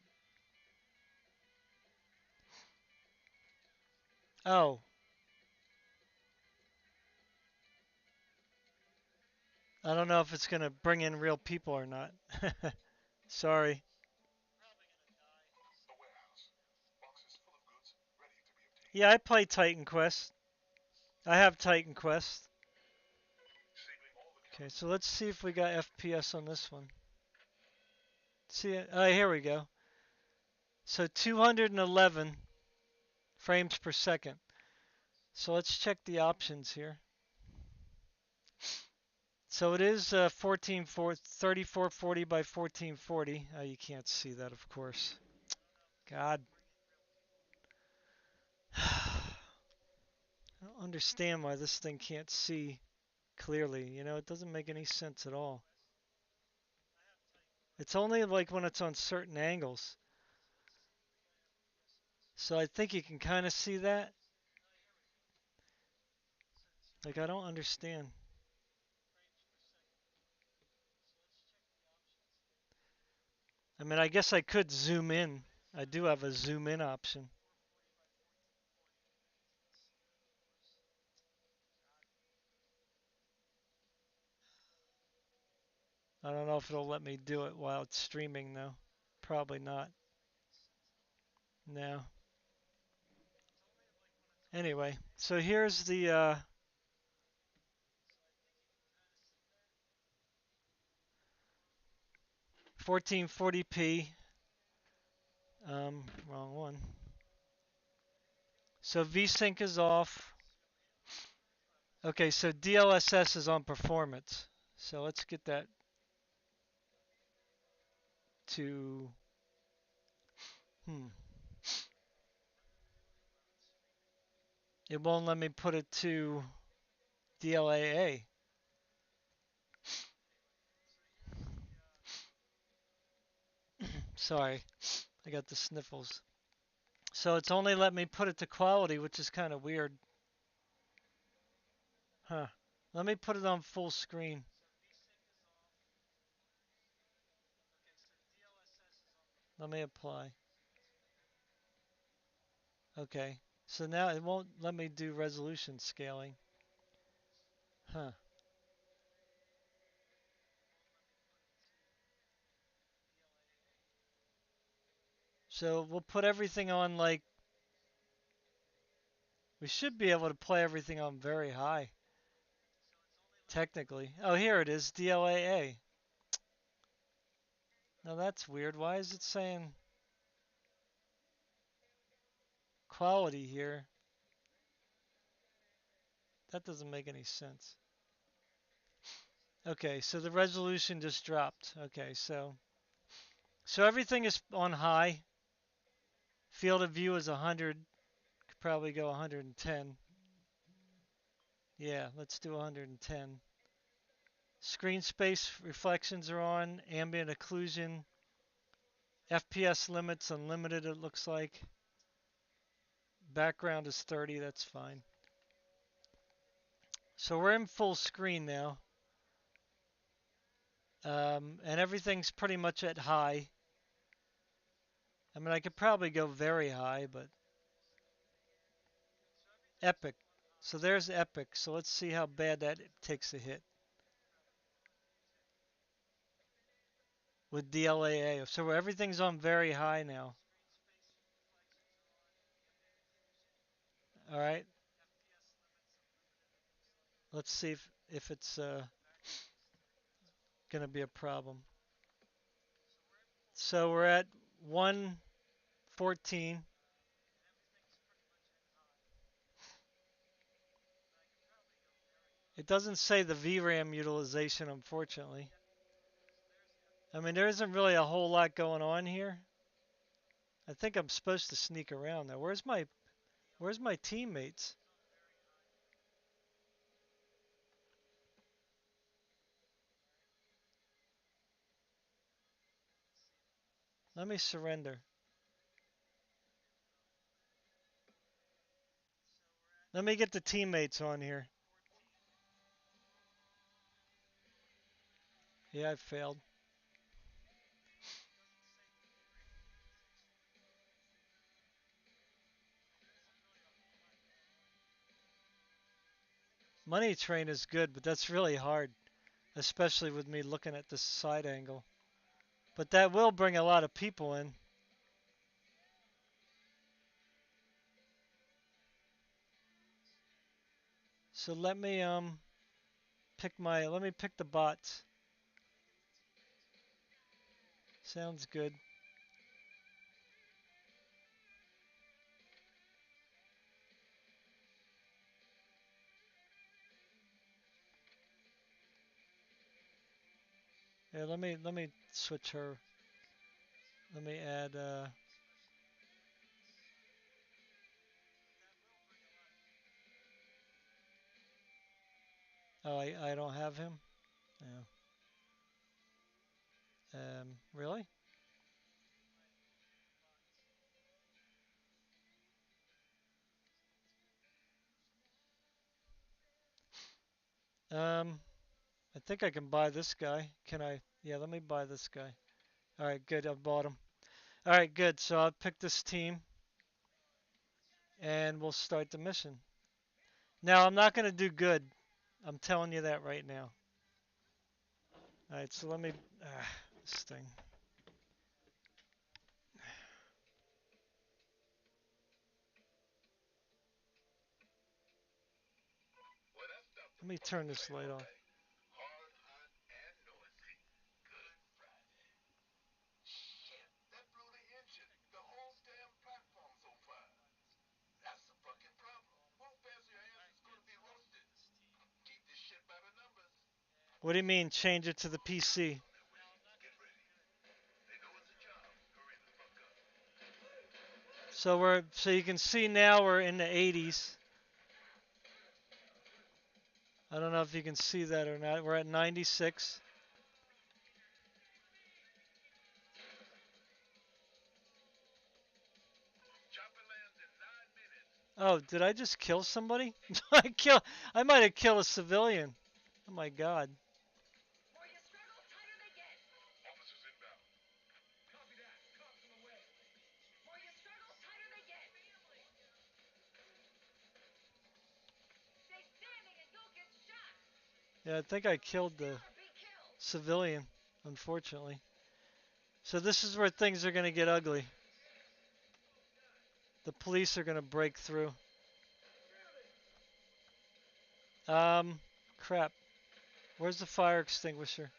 Oh, I don't know if it's gonna bring in real people or not. Sorry. Yeah, I play Titan Quest. I have Titan Quest. Okay, so let's see if we got FPS on this one. See it? Here we go. So 211 frames per second. So let's check the options here. So it is 3440 by 1440. You can't see that, of course. God. I don't understand why this thing can't see clearly. You know, it doesn't make any sense at all. It's only like when it's on certain angles. So I think you can kind of see that. Like, I don't understand. I mean, I guess I could zoom in. I do have a zoom in option. I don't know if it'll let me do it while it's streaming though. Probably not. No. Anyway, so here's the 1440p. Wrong one. So VSync is off. Okay, so DLSS is on performance. So let's get that to, hmm. It won't let me put it to DLAA. Sorry, I got the sniffles. So it's only let me put it to quality, which is kind of weird. Huh. Let me put it on full screen. Let me apply. Okay. So now it won't let me do resolution scaling. Huh. So we'll put everything on like, we should be able to play everything on very high. Technically. Oh, here it is, DLAA. Now that's weird. Why is it saying quality here? That doesn't make any sense. Okay, so the resolution just dropped. Okay, so everything is on high. Field of view is 100. Could probably go 110. Yeah, let's do 110. Screen space reflections are on. Ambient occlusion. FPS limits unlimited, it looks like. Background is 30, that's fine. So we're in full screen now. And everything's pretty much at high. I mean, I could probably go very high, but epic. So there's epic. So let's see how bad that takes a hit with DLAA. So everything's on very high now. All right. Let's see if it's going to be a problem. So we're at 114. It doesn't say the VRAM utilization, unfortunately. I mean, there isn't really a whole lot going on here. I think I'm supposed to sneak around though. Where's my teammates? Let me surrender. Let me get the teammates on here. Yeah, I failed. Money Train is good, but that's really hard, especially with me looking at this side angle. But that will bring a lot of people in. So let me pick the bots. Sounds good. Yeah, let me switch her. Let me add oh, I don't have him. Yeah. Really? Um, I think I can buy this guy. Can I? Yeah, let me buy this guy. All right, good. I bought him. All right, good. So I'll pick this team and we'll start the mission. Now, I'm not going to do good. I'm telling you that right now. All right, so let me. This thing. Let me turn this light off. What do you mean, change it to the PC? So you can see now we're in the 80s. I don't know if you can see that or not. We're at 96. Oh, did I just kill somebody? I might have killed a civilian. Oh my god. Yeah, I think I killed the civilian, unfortunately. So this is where things are going to get ugly. The police are going to break through. Um, Crap. Where's the fire extinguisher?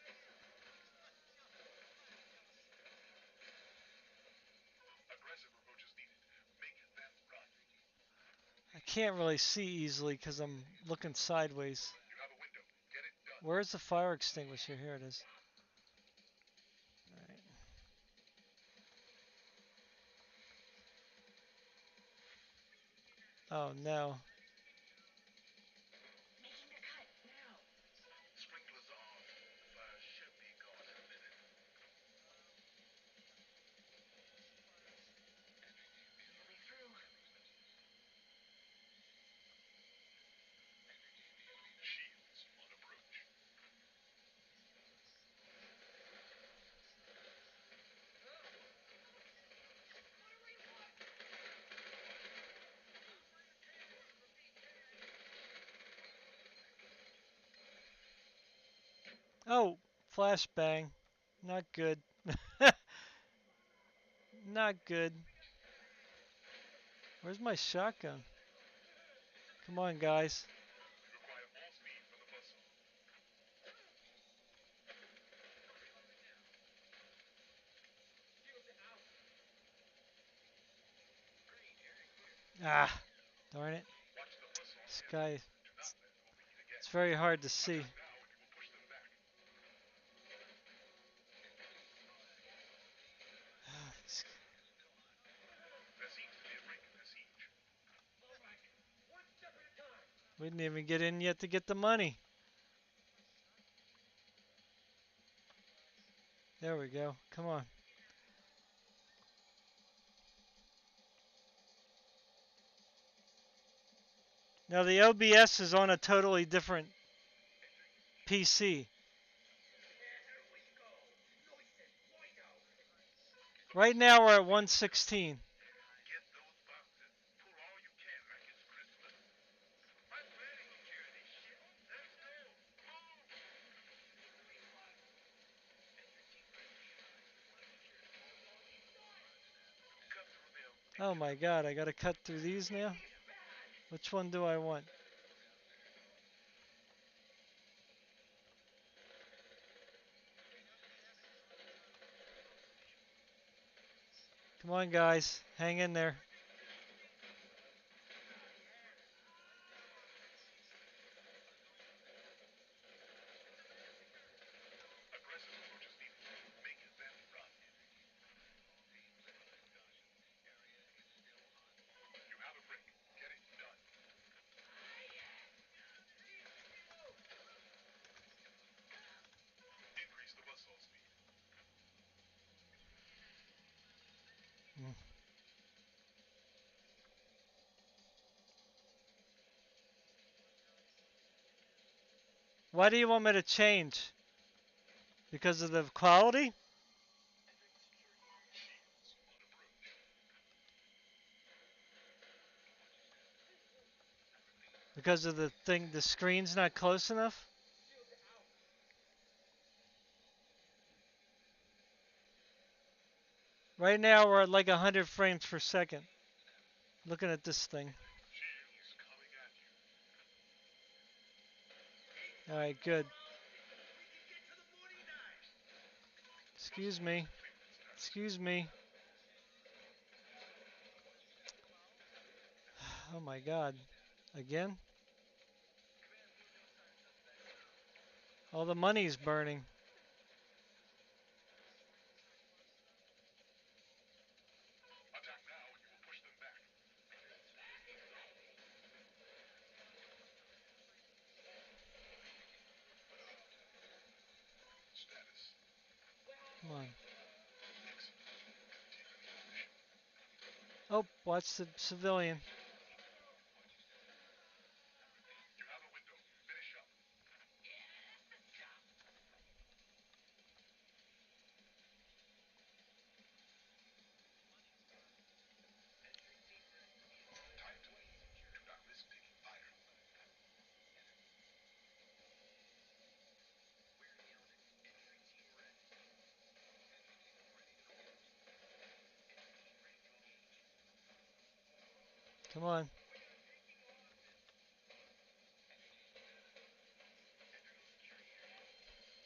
I can't really see easily because I'm looking sideways. Where's the fire extinguisher? Here it is. All right. Oh no. Oh, flashbang. Not good. Not good. Where's my shotgun? Come on, guys. Ah, darn it. This guy, it's very hard to see. We didn't even get in yet to get the money. There we go. Come on. Now the OBS is on a totally different PC. Right now we're at 116. Oh my god, I gotta cut through these now? Which one do I want? Come on, guys. Hang in there. Why do you want me to change? Because of the quality? Because of the thing, the screen's not close enough? Right now we're at like 100 frames per second. Looking at this thing. Alright, good. Excuse me. Excuse me. Oh my god. Again? All the money's burning. Come on. Oh, watch the civilian. Come on.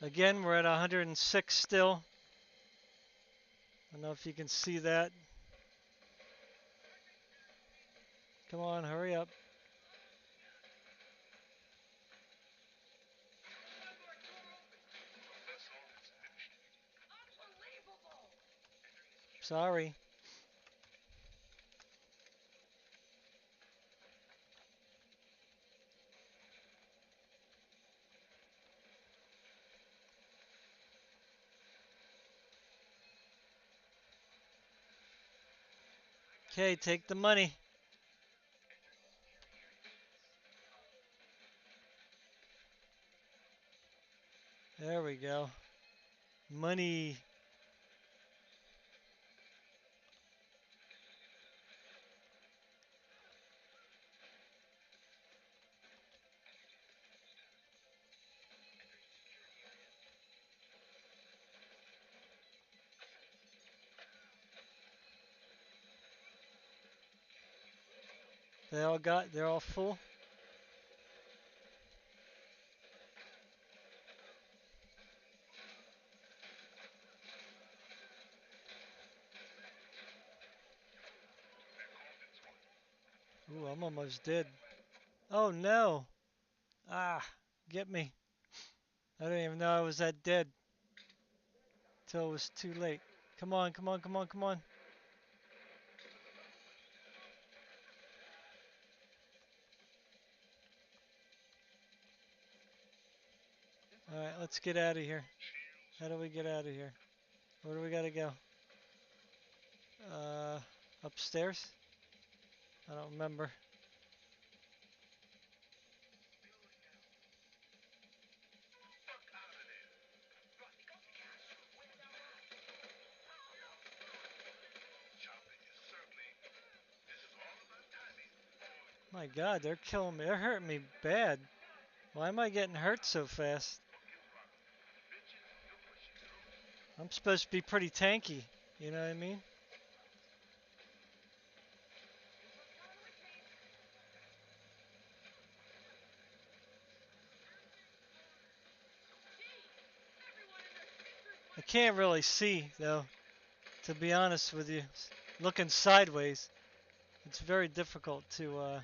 Again, we're at 106 still. I don't know if you can see that. Come on, hurry up. Sorry. Okay, take the money. There we go. Money. They're all full. Ooh, I'm almost dead. Oh no. Ah, get me. I didn't even know I was that dead till it was too late. Come on, come on, come on, come on. Alright, let's get out of here. How do we get out of here? Where do we gotta go? Uh, Upstairs? I don't remember. My god, they're killing me. They're hurting me bad. Why am I getting hurt so fast? I'm supposed to be pretty tanky. You know what I mean? I can't really see, though, to be honest with you. Looking sideways, it's very difficult to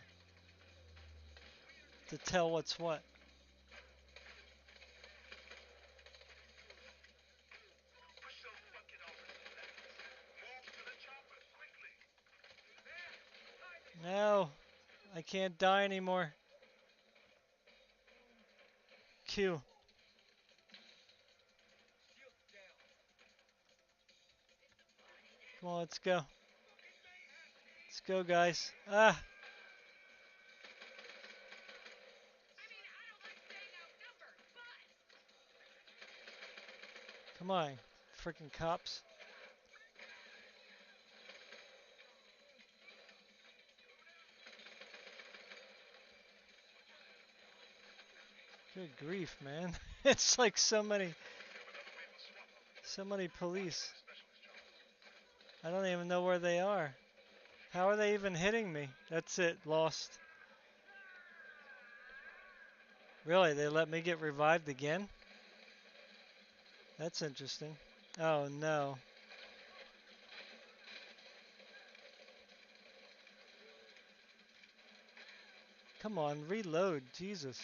tell what's what. No, I can't die anymore. Q. Come on, let's go. Let's go, guys. Ah! Come on, freaking cops. Good grief, man. It's like so many police. I don't even know where they are. How are they even hitting me? That's it, lost. Really, they let me get revived again? That's interesting. Oh no. Come on, reload, Jesus.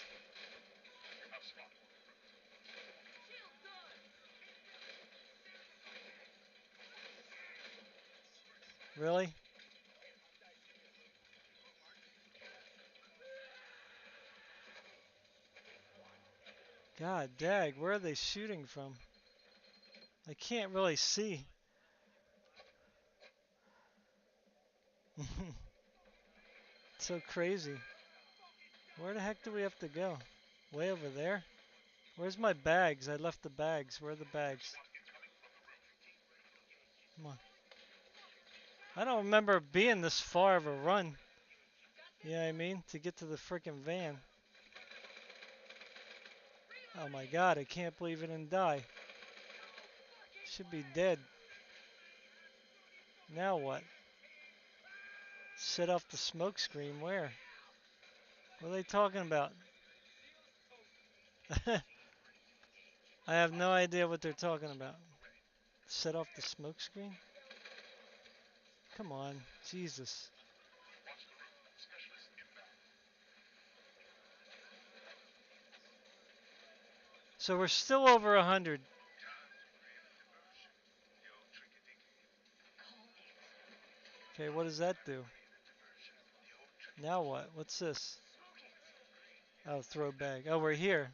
Really? God dag, where are they shooting from? I can't really see. So crazy. Where the heck do we have to go? Way over there? Where's my bags? I left the bags. Where are the bags? Come on. I don't remember being this far of a run. You know what I mean? To get to the frickin' van. Oh my god, I can't believe it didn't die. Should be dead. Now what? Set off the smoke screen. Where? What are they talking about? I have no idea what they're talking about. Set off the smoke screen? Come on. Jesus. So we're still over 100. Okay, what does that do? Now what? What's this? Oh, throw bag. Oh, we're here.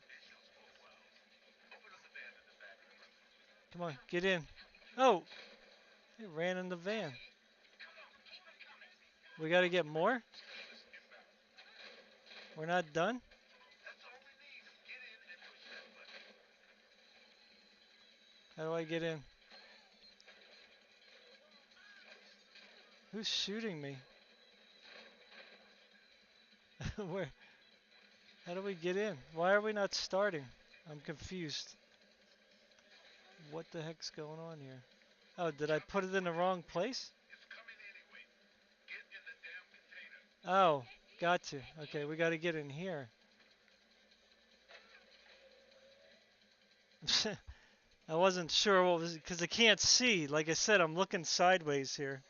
Come on, get in. Oh, it ran in the van. We got to get more? We're not done? How do I get in? Who's shooting me? Where? How do we get in? Why are we not starting? I'm confused. What the heck's going on here? Oh, did I put it in the wrong place? Oh, got you. Okay, we got to get in here. I wasn't sure what was because I can't see. Like I said, I'm looking sideways here.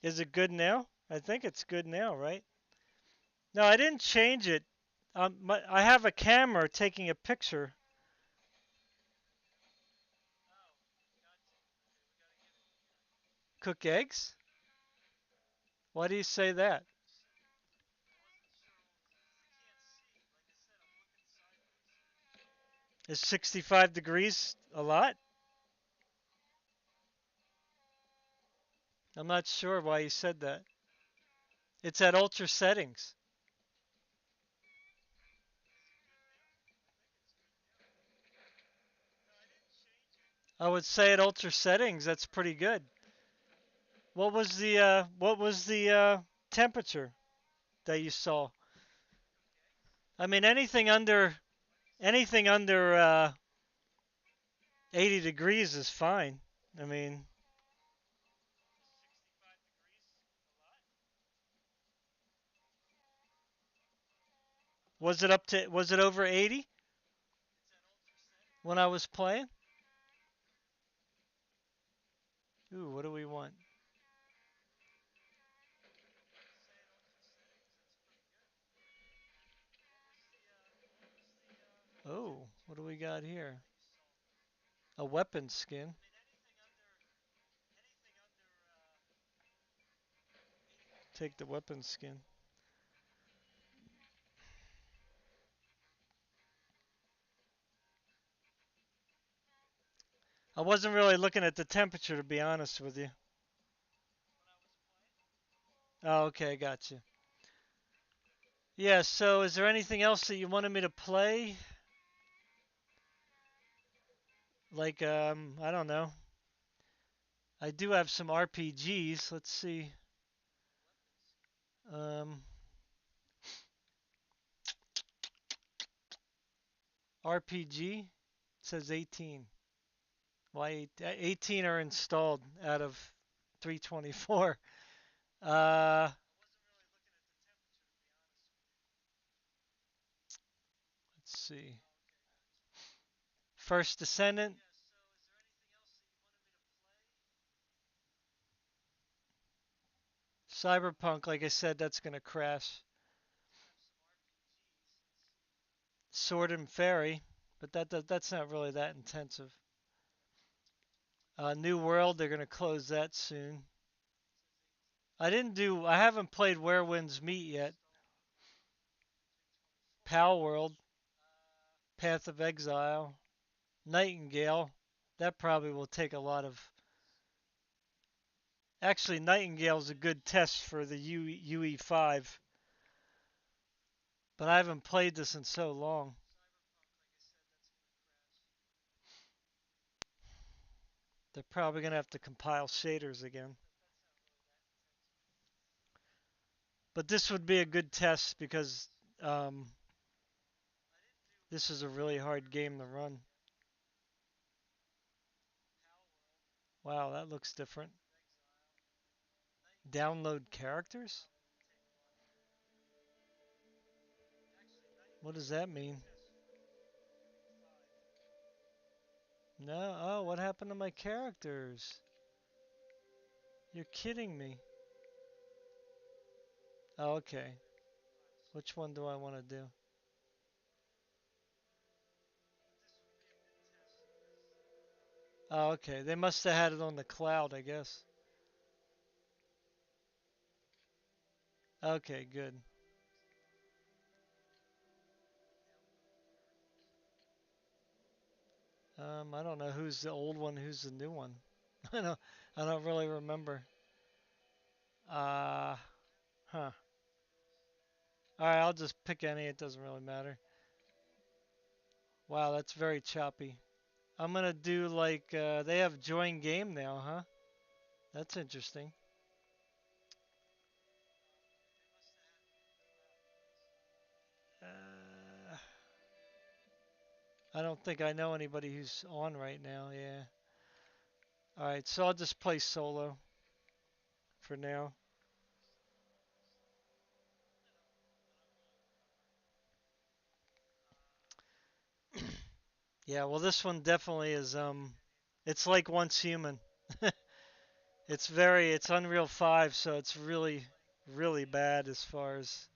Is it good now? I think it's good now, right? No, I didn't change it. I have a camera taking a picture. Cook eggs? Why do you say that? Is 65 degrees a lot? I'm not sure why you said that. It's at ultra settings. I would say at ultra settings, that's pretty good. What was the temperature that you saw? I mean, anything under 80 degrees is fine. I mean, was it over 80 when I was playing? Ooh, what do we want? Oh, what do we got here? A weapon skin. Take the weapon skin. I wasn't really looking at the temperature, to be honest with you. Oh, okay, gotcha. Yeah, so is there anything else that you wanted me to play? Like, I don't know. I do have some RPGs. Let's see. Um, RPG it says 18. Why 18 are installed out of 324? Let's see. First Descendant. Cyberpunk, like I said, that's going to crash. Sword and Fairy, but that's not really that intensive. New World, they're going to close that soon. I haven't played Where Winds Meet yet. Pal World, Path of Exile, Nightingale. That probably will take a lot of. Actually, Nightingale's a good test for the UE5, but I haven't played this in so long. They're probably going to have to compile shaders again. But this would be a good test because um, this is a really hard game to run. Wow, that looks different. Download characters? What does that mean? No, oh, what happened to my characters? You're kidding me. Oh, okay. Which one do I want to do? Oh, okay. They must have had it on the cloud, I guess. Okay, good. I don't know who's the old one, who's the new one. I don't, I don't really remember. Uh, huh. Alright, I'll just pick any, it doesn't really matter. Wow, that's very choppy. I'm gonna do like, they have join game now, huh? That's interesting. Uh, I don't think I know anybody who's on right now, yeah. Alright, so I'll just play solo for now. Yeah, well this one definitely is, it's like Once Human. It's Unreal 5, so it's really, really bad as far as,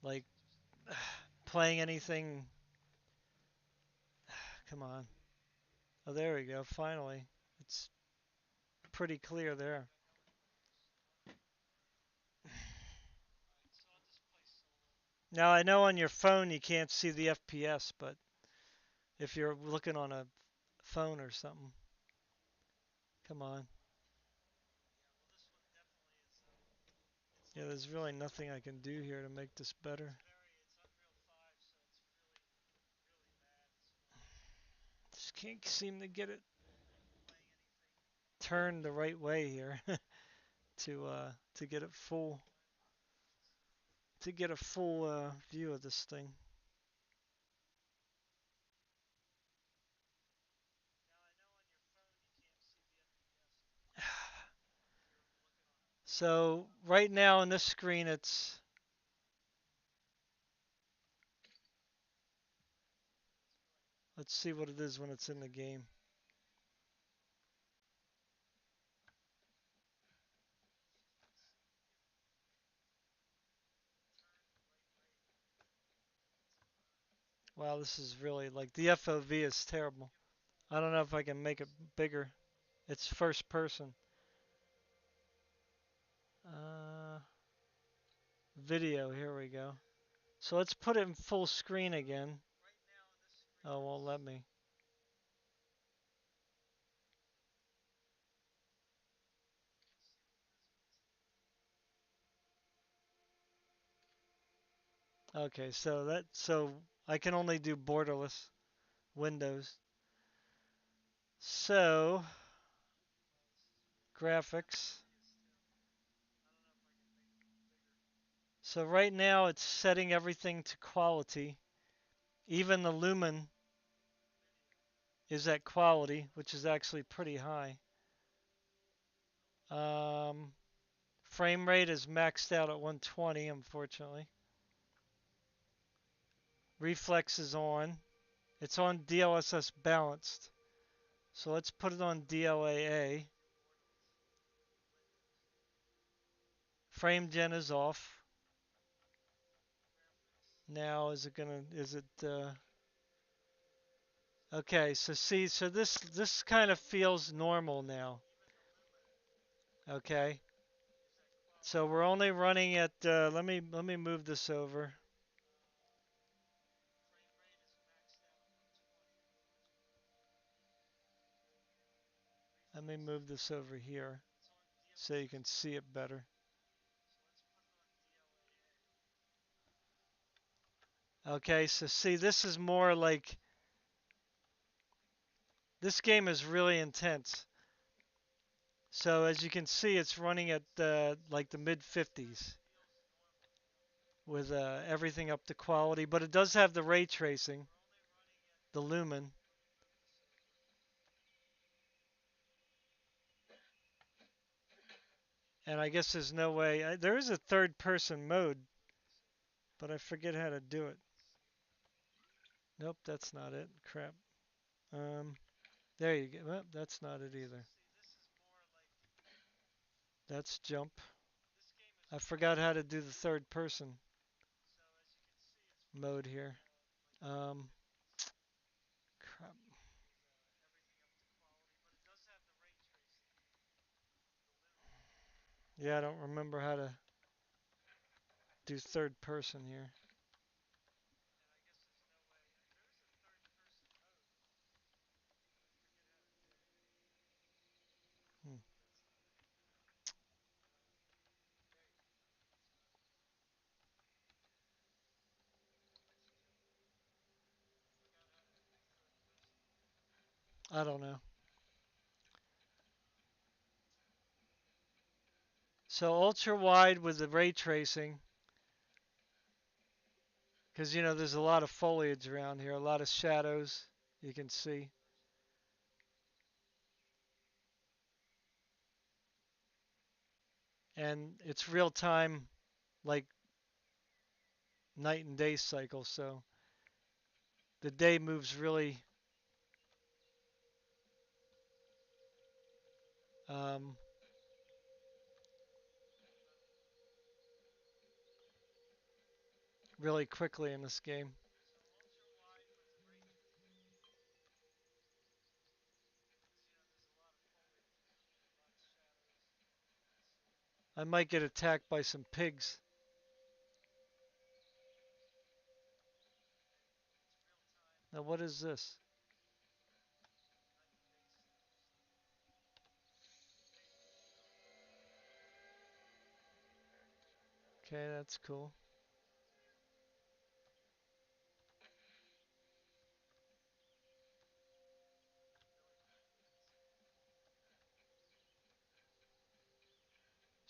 like, playing anything. Come on. Oh, there we go, finally. It's pretty clear there. Now I know on your phone you can't see the FPS, but if you're looking on a phone or something, come on. Yeah, there's really nothing I can do here to make this better. Just can't seem to get it turned the right way here to get it full to get a full view of this thing. So right now on this screen, let's see what it is when it's in the game. Wow, this is really like the FOV is terrible. I don't know if I can make it bigger. It's first person. Uh, Video, here we go. So let's put it in full screen again. Oh, won't let me. Okay, so I can only do borderless windows. So graphics. So right now it's setting everything to quality. Even the lumen is at quality, which is actually pretty high. Um, Frame rate is maxed out at 120, unfortunately. Reflex is on. It's on DLSS balanced. So let's put it on DLAA. Frame gen is off. Now is it, okay, so see, so this kind of feels normal now. Okay. So we're only running at, let me move this over. Let me move this over here so you can see it better. Okay, so see, this is more like, this game is really intense. So as you can see, it's running at like the mid 50s with everything up to quality, but it does have the ray tracing, the lumen, and I guess there's no way, there is a third person mode, but I forget how to do it. Nope, that's not it. Crap. Um, there you go. Well, that's not it either. That's jump. I forgot how to do the third person mode here. Um, Crap. Yeah, I don't remember how to do third person here. Hmm. I don't know. So ultra wide with the ray tracing, because you know there's a lot of foliage around here, a lot of shadows you can see. And it's real time, like night and day cycle, so the day moves um, really quickly in this game. I might get attacked by some pigs. Now what is this? Okay, that's cool.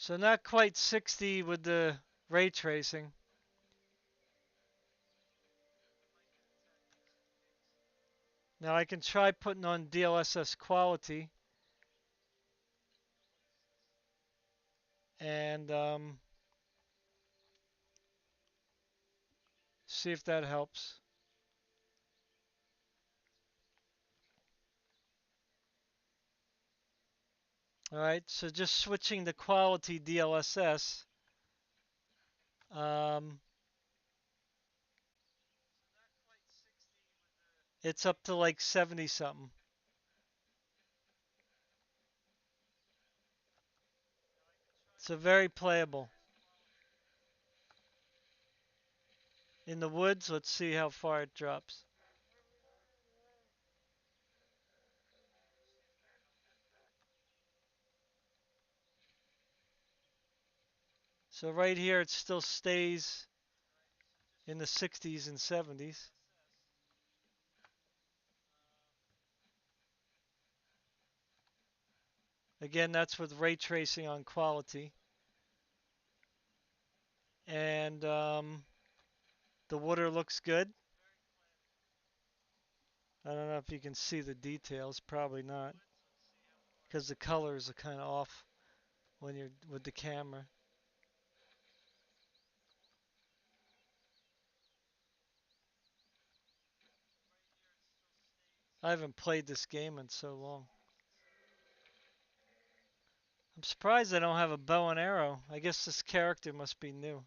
So not quite 60 with the ray tracing. Now I can try putting on DLSS quality and see if that helps. All right, so just switching the quality DLSS. Um, it's up to like 70 something. So very playable. In the woods, let's see how far it drops. So right here, it still stays in the 60s and 70s. Again, that's with ray tracing on quality. And the water looks good. I don't know if you can see the details, probably not, because the colors are kind of off when you're with the camera. I haven't played this game in so long. I'm surprised I don't have a bow and arrow. I guess this character must be new.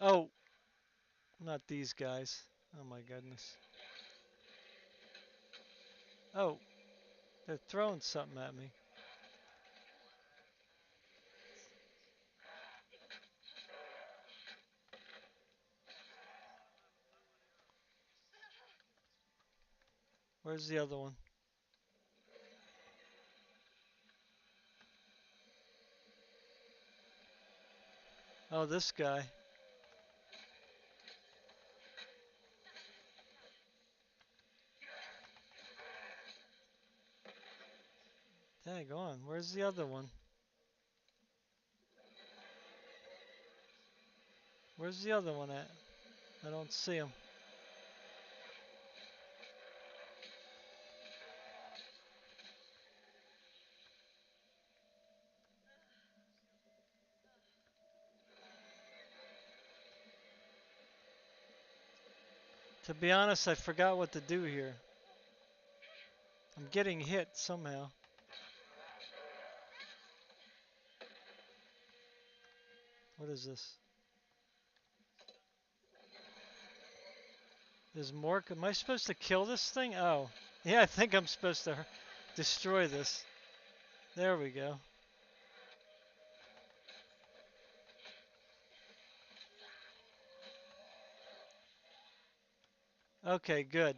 Oh, not these guys. Oh my goodness. Oh, they're throwing something at me. Where's the other one? Oh, this guy. Dang on. Where's the other one? Where's the other one at? I don't see him. To be honest, I forgot what to do here. I'm getting hit somehow. What is this? There's more. Am I supposed to kill this thing? Oh. Yeah, I think I'm supposed to destroy this. There we go. Okay, good.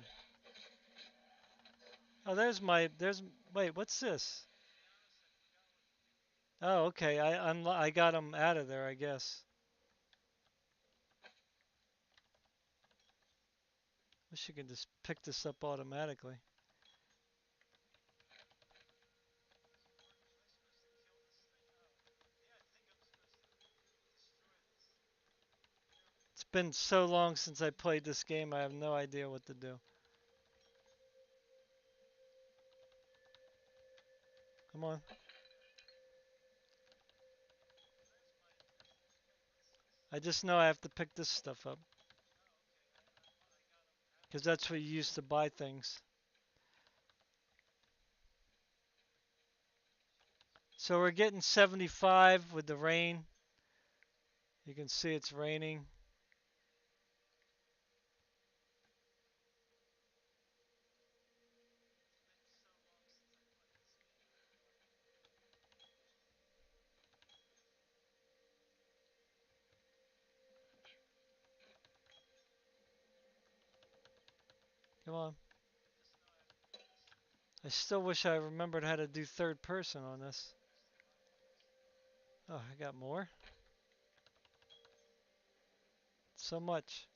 Oh, wait, what's this? Oh, okay, I got him out of there, I guess. Wish you could just pick this up automatically. It's been so long since I played this game, I have no idea what to do. Come on. I just know I have to pick this stuff up. Because that's what you use to buy things. So we're getting 75 with the rain. You can see it's raining. Come on. I still wish I remembered how to do third person on this. Oh, I got more? So much.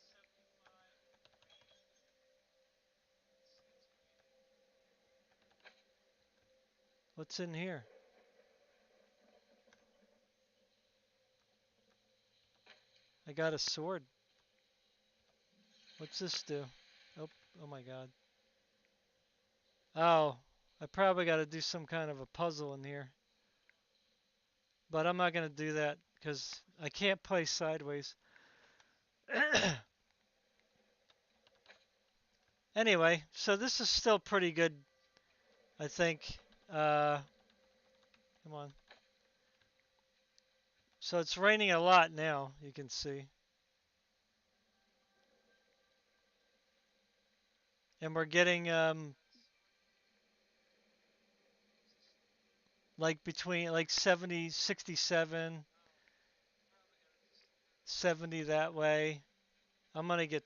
What's in here? I got a sword. What's this do? Oh, oh my god. Oh, I probably got to do some kind of a puzzle in here. But I'm not going to do that because I can't play sideways. Anyway, so this is still pretty good, I think. Come on. So it's raining a lot now, you can see. And we're getting like between like 70, 67, 70 that way. I'm gonna get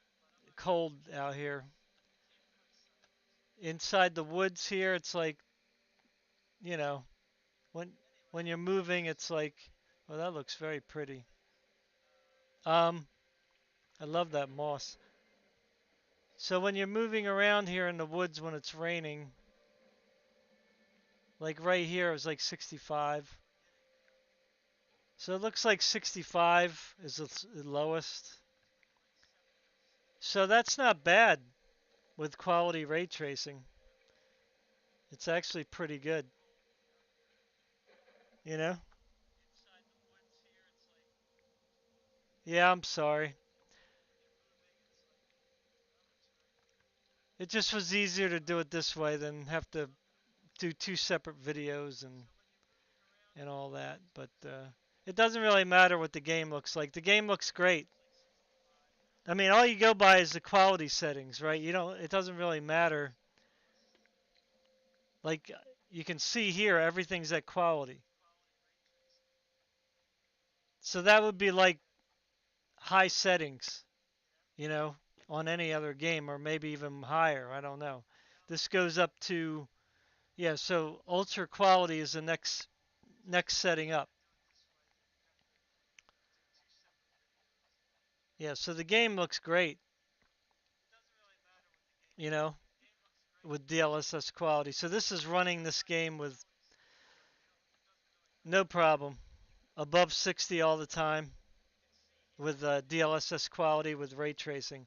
cold out here. Inside the woods here, it's like, you know, when when you're moving, it's like, well, that looks very pretty. Um, I love that moss. So when you're moving around here in the woods when it's raining, like right here, it was like 65. So it looks like 65 is the lowest. So that's not bad with quality ray tracing. It's actually pretty good, you know? Yeah, I'm sorry. It just was easier to do it this way than have to do two separate videos and all that. But it doesn't really matter what the game looks like. The game looks great. I mean, all you go by is the quality settings, right? You don't. It doesn't really matter. Like you can see here, everything's at quality. So that would be like high settings, you know, on any other game, or maybe even higher. I don't know. This goes up to, yeah. So ultra quality is the next setting up. Yeah. So the game looks great, you know, with DLSS quality. So this is running this game with no problem, above 60 all the time with DLSS quality with ray tracing.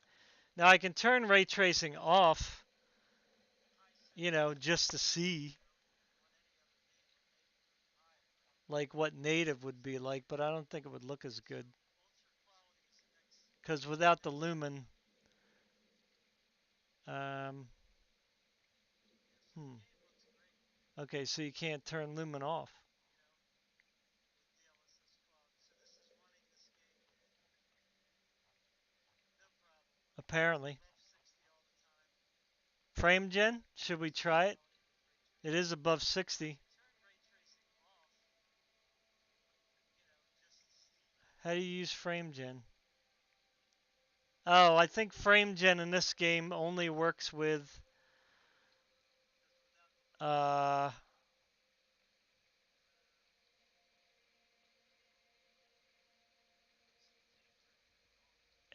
Now I can turn ray tracing off, you know, just to see like what native would be like, but I don't think it would look as good because without the lumen, um, hmm. Okay, so you can't turn lumen off apparently. Frame gen, should we try it? It is above 60. How do you use frame gen? Oh, I think frame gen in this game only works with uh,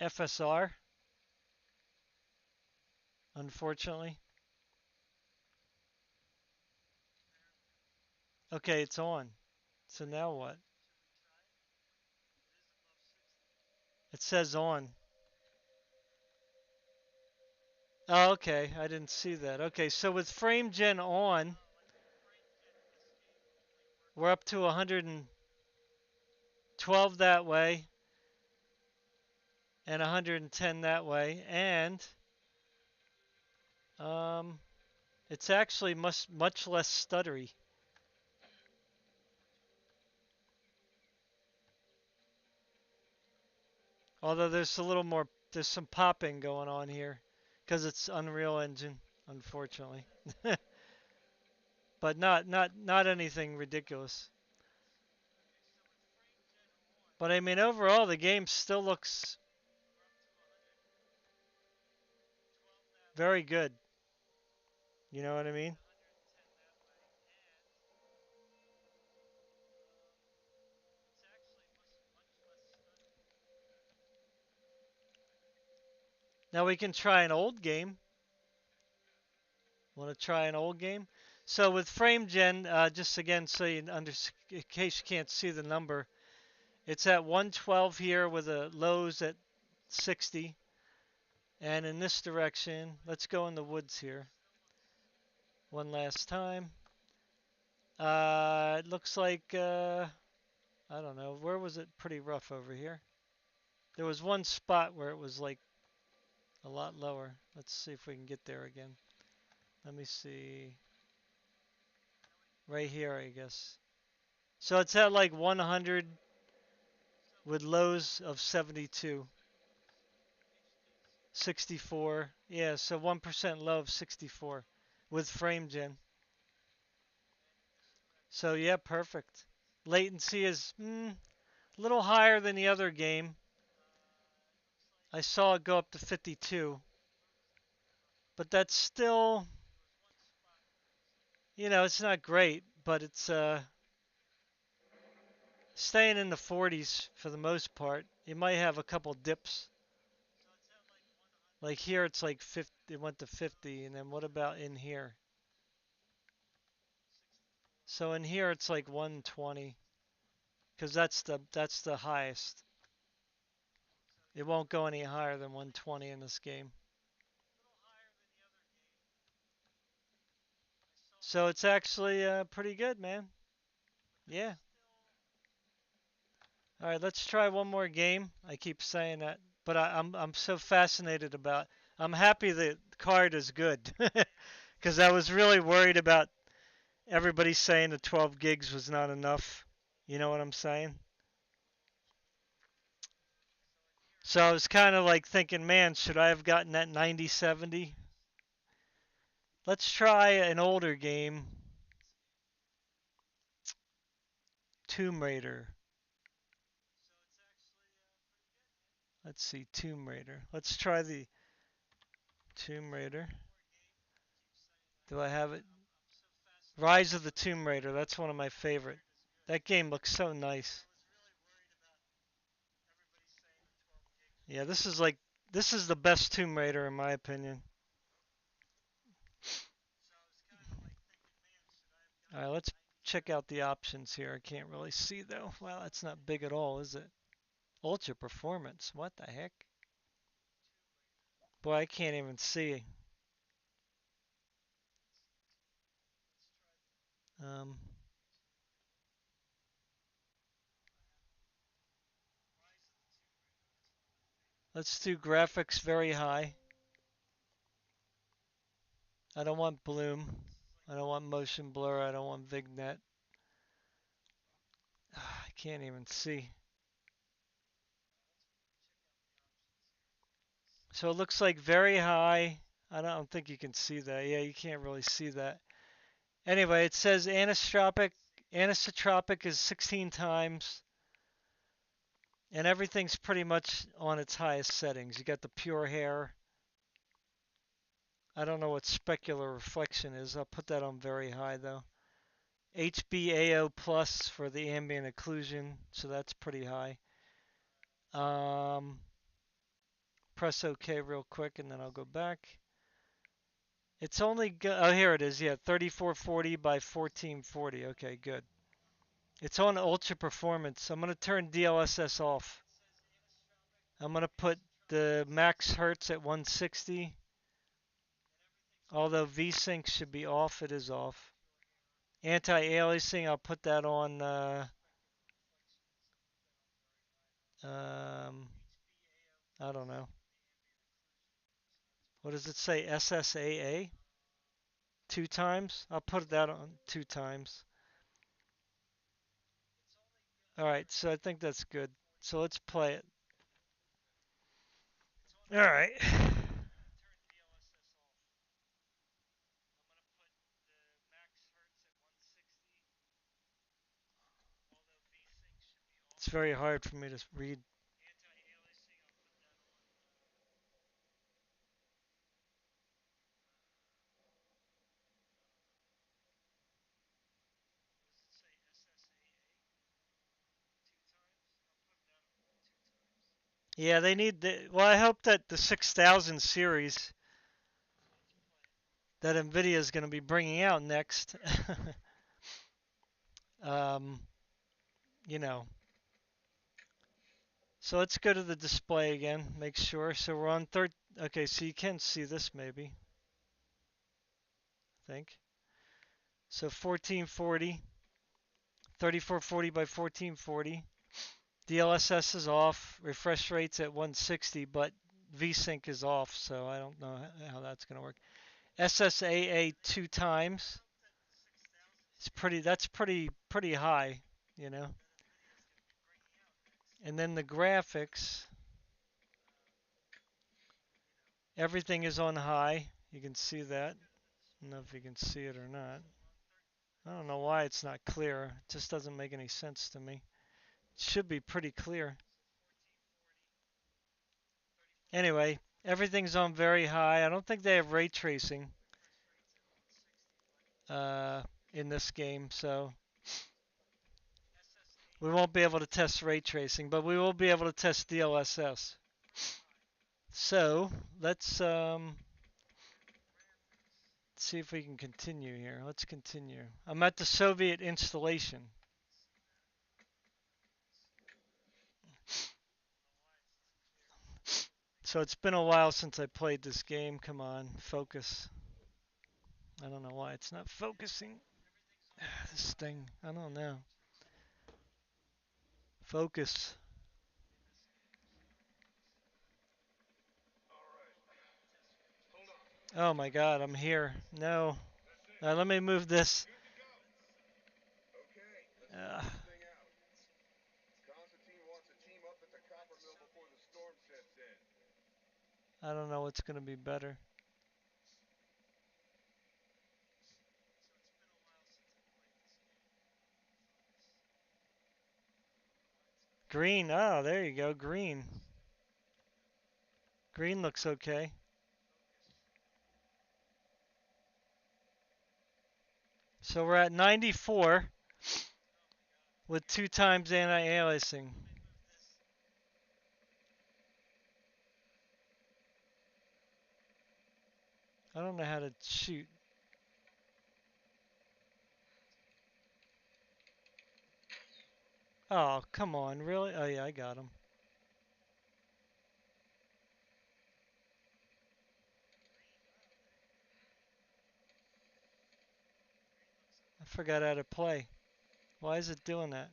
FSR, unfortunately. Okay, it's on. So now what? It says on. Oh, okay. I didn't see that. Okay, so with frame gen on, we're up to 112 that way and 110 that way, and um, it's actually much less stuttery. Although there's a little more, there's some popping going on here because it's Unreal Engine, unfortunately. But not anything ridiculous. But I mean, overall, the game still looks very good. You know what I mean? Now we can try an old game. Want to try an old game? So with frame gen, just again, so you in case you can't see the number, it's at 112 here with a lows at 60, and in this direction, let's go in the woods here one last time. It looks like I don't know, where was it pretty rough over here? There was one spot where it was like a lot lower. Let's see if we can get there again. Let me see. Right here, I guess. So it's at like 100 with lows of 72. 64. Yeah, so 1% low of 64 with frame gen. So yeah, perfect. Latency is a little higher than the other game. I saw it go up to 52, but that's still, it's not great, but it's staying in the 40s for the most part. You might have a couple dips. Like here, it's like 50. It went to 50, and then what about in here? So in here, it's like 120, because that's the highest. It won't go any higher than 120 in this game. So it's actually pretty good, man. Yeah. All right, let's try one more game. I keep saying that, but I'm so fascinated about. I'm happy the card is good, because I was really worried about everybody saying the 12 gigs was not enough. You know what I'm saying? So I was kind of like thinking, man, should I have gotten that 9070? Let's try an older game, Tomb Raider. Let's see, Tomb Raider. Let's try the Tomb Raider. Do I have it? Rise of the Tomb Raider. That's one of my favorite. That game looks so nice. Yeah, this is the best Tomb Raider in my opinion. All right, let's check out the options here. I can't really see though. Wow, that's not big at all, is it? Ultra performance. What the heck? Boy, I can't even see. Um, let's do graphics very high. I don't want bloom. I don't want motion blur. I don't want vignette. I can't even see. So it looks like very high. I don't think you can see that. Yeah, you can't really see that. Anyway, it says anisotropic is 16 times, and everything's pretty much on its highest settings. You got the pure hair. I don't know what specular reflection is. I'll put that on very high though. HBAO plus for the ambient occlusion, so that's pretty high. Um, press OK real quick, and then I'll go back. It's only oh, here it is. Yeah, 3440 by 1440. Okay, good. It's on ultra performance. I'm going to turn DLSS off. I'm going to put the max hertz at 160. Although VSync should be off, it is off. Anti-aliasing, I'll put that on um, I don't know. What does it say? SSAA? 2 times? I'll put that on 2 times. Alright, so I think that's good. So let's play it. Alright. It's very hard for me to read. Yeah, they need the. Well, I hope that the 6000 series that Nvidia is going to be bringing out next, um, you know. So let's go to the display again, make sure. So we're on third. Okay, so you can see this maybe, I think. So 1440, 3440 by 1440. DLSS is off. Refresh rate's at 160, but VSync is off, so I don't know how that's going to work. SSAA 2 times. That's pretty high, you know. And then the graphics, everything is on high. You can see that. I don't know if you can see it or not. I don't know why it's not clear. It just doesn't make any sense to me. It should be pretty clear. Anyway, everything's on very high. I don't think they have ray tracing uh, in this game, so we won't be able to test ray tracing, but we will be able to test DLSS. So let's see if we can continue here. Let's continue. I'm at the Soviet installation. So it's been a while since I played this game. Come on, focus. I don't know why it's not focusing. This thing, I don't know. Focus. Oh my god, I'm here. No. Let me move this. Uh, I don't know what's going to be better. Green. Oh, there you go. Green. Green looks okay. So we're at 94 with 2 times anti-aliasing. I don't know how to shoot. Oh, come on. Really? Oh, yeah, I got him. I forgot how to play. Why is it doing that?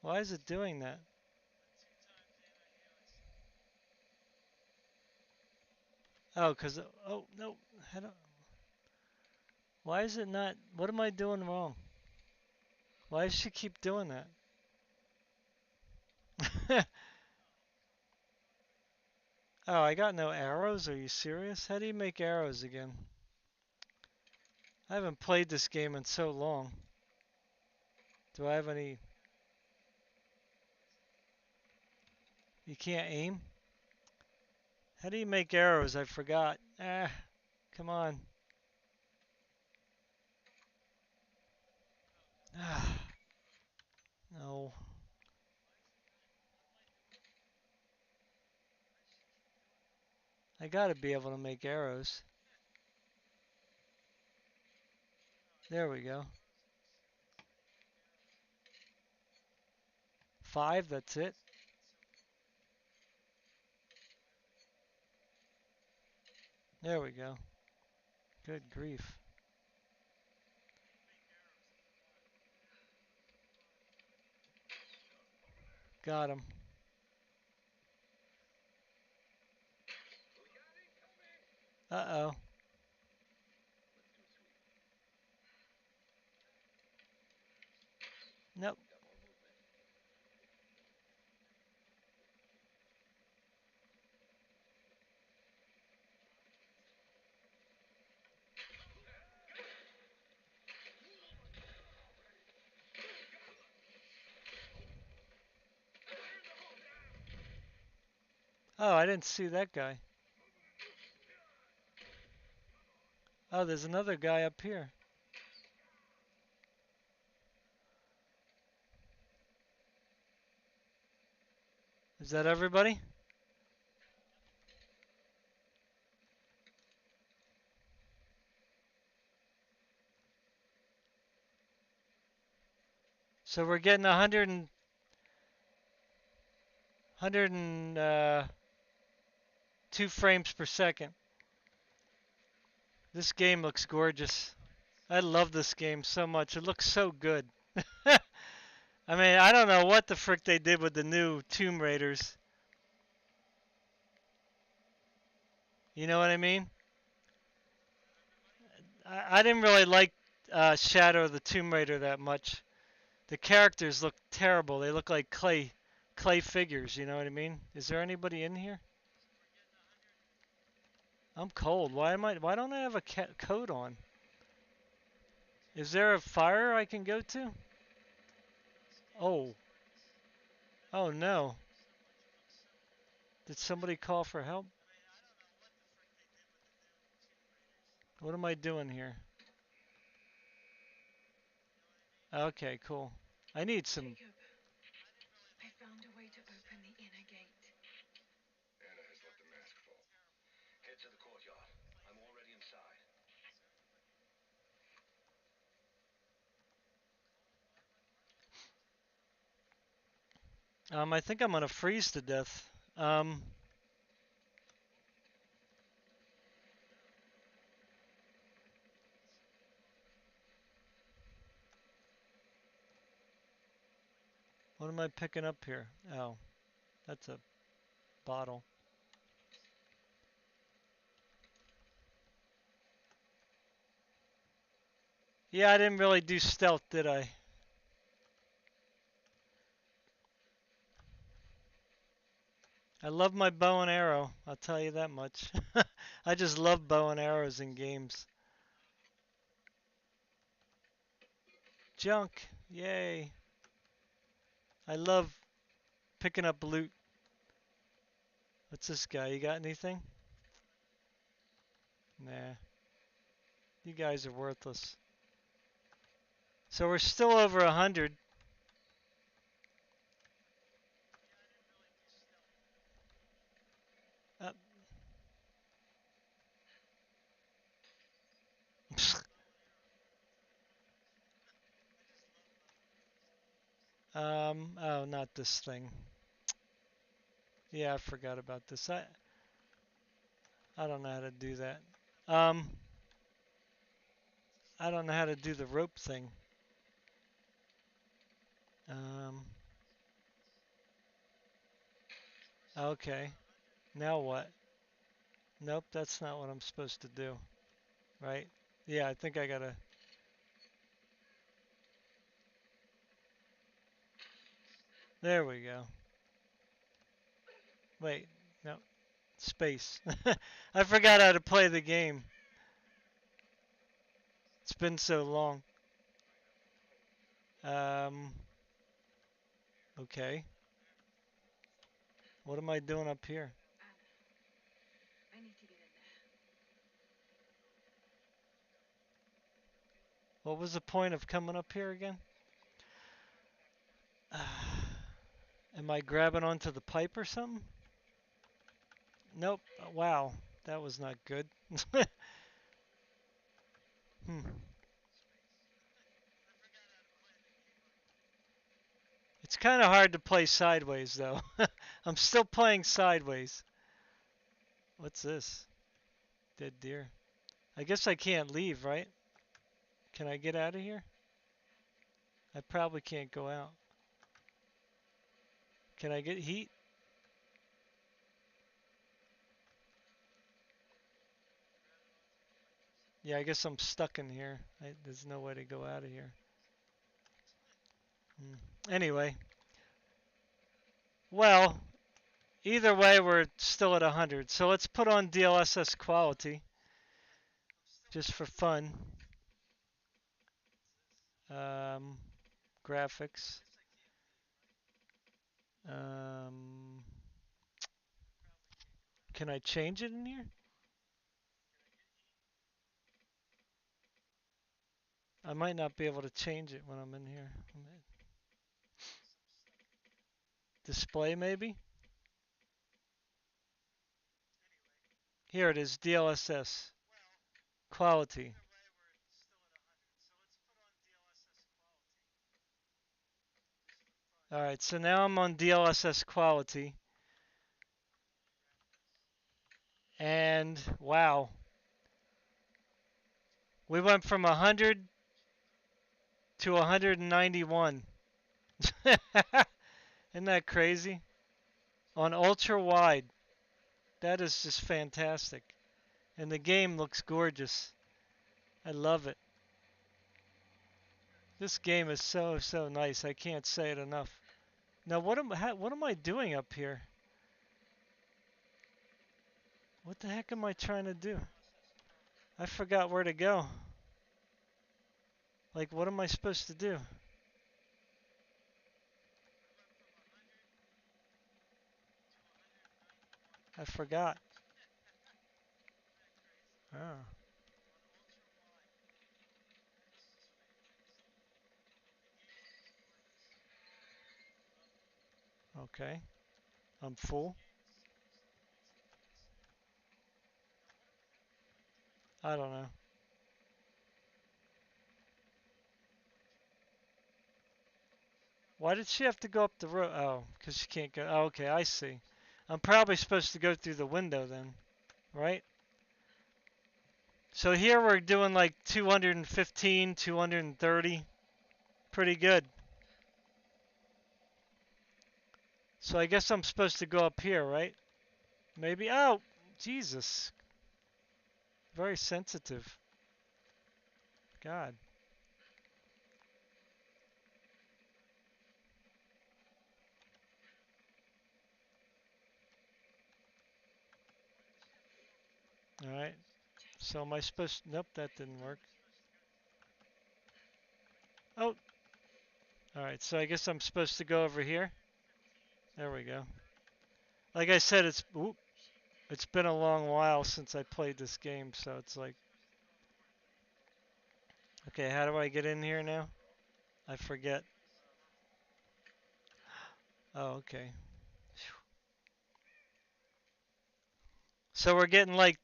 Why is it doing that? Oh, because... Oh, no. How do, why is it not... What am I doing wrong? Why does she keep doing that? Oh, I got no arrows? Are you serious? How do you make arrows again? I haven't played this game in so long. Do I have any... You can't aim? How do you make arrows? I forgot. Ah, come on. Ah, no. I gotta be able to make arrows. There we go. 5, that's it. There we go. Good grief. Got him. Uh-oh. Nope. Oh, I didn't see that guy. Oh, there's another guy up here. Is that everybody? So we're getting 102 frames per second. This game looks gorgeous. I love this game so much. It looks so good. I mean, I don't know what the frick they did with the new Tomb Raiders. You know what I mean? I didn't really like Shadow of the Tomb Raider that much. The characters look terrible. They look like clay figures. You know what I mean? Is there anybody in here? I'm cold. Why don't I have a coat on? Is there a fire I can go to? Oh, Oh no. Did somebody call for help? What am I doing here? Okay, cool. I need some. Jacob, I found a way to open the inner gate. Anna has let the mask fall. Head to the courtyard. I'm already inside. I think I'm gonna freeze to death. What am I picking up here? Oh, that's a bottle. Yeah, I didn't really do stealth, did I? I love my bow and arrow, I'll tell you that much. I just love bow and arrows in games. Junk, yay. I love picking up loot. What's this guy? You got anything? Nah, you guys are worthless. So we're still over 100. Uh, oh, not this thing. Yeah, I forgot about this. I don't know how to do that. Um, I don't know how to do the rope thing. Um, okay. Now what? Nope, that's not what I'm supposed to do. Right? Yeah, I think I gotta. There we go. Wait, no. Space. I forgot how to play the game. It's been so long. Um, okay. What am I doing up here? Anna, I need to get in there. What was the point of coming up here again? Am I grabbing onto the pipe or something? Nope. Wow, that was not good. Hmm. It's kind of hard to play sideways though. I'm still playing sideways. What's this? Dead deer. I guess I can't leave, right? Can I get out of here? I probably can't go out. Can I get heat? Yeah, I guess I'm stuck in here. There's no way to go out of here. Anyway, well, either way, we're still at 100. So let's put on DLSS quality just for fun. Um, graphics. Um, can I change it in here? I might not be able to change it when I'm in here. Display maybe? Here it is, DLSS. Quality. Alright, so now I'm on DLSS quality. And wow. We went from 100 to 191. Isn't that crazy? On ultra wide. That is just fantastic. And the game looks gorgeous. I love it. This game is so nice. I can't say it enough. Now what am I doing up here? What the heck am I trying to do? I forgot where to go. Like what am I supposed to do? I forgot. Oh, okay. I'm full. I don't know. Why did she have to go up the road? Oh, because she can't go. Oh, okay, I see. I'm probably supposed to go through the window then, right? So here we're doing like 215, 230. Pretty good. So I guess I'm supposed to go up here, right? Maybe. Oh, Jesus. Very sensitive. God. All right. So am I supposed? Nope, that didn't work. Oh. All right. So I guess I'm supposed to go over here. There we go. Like I said, it's been a long while since I played this game, so it's like, okay, how do I get in here now? I forget. Oh, okay. So we're getting like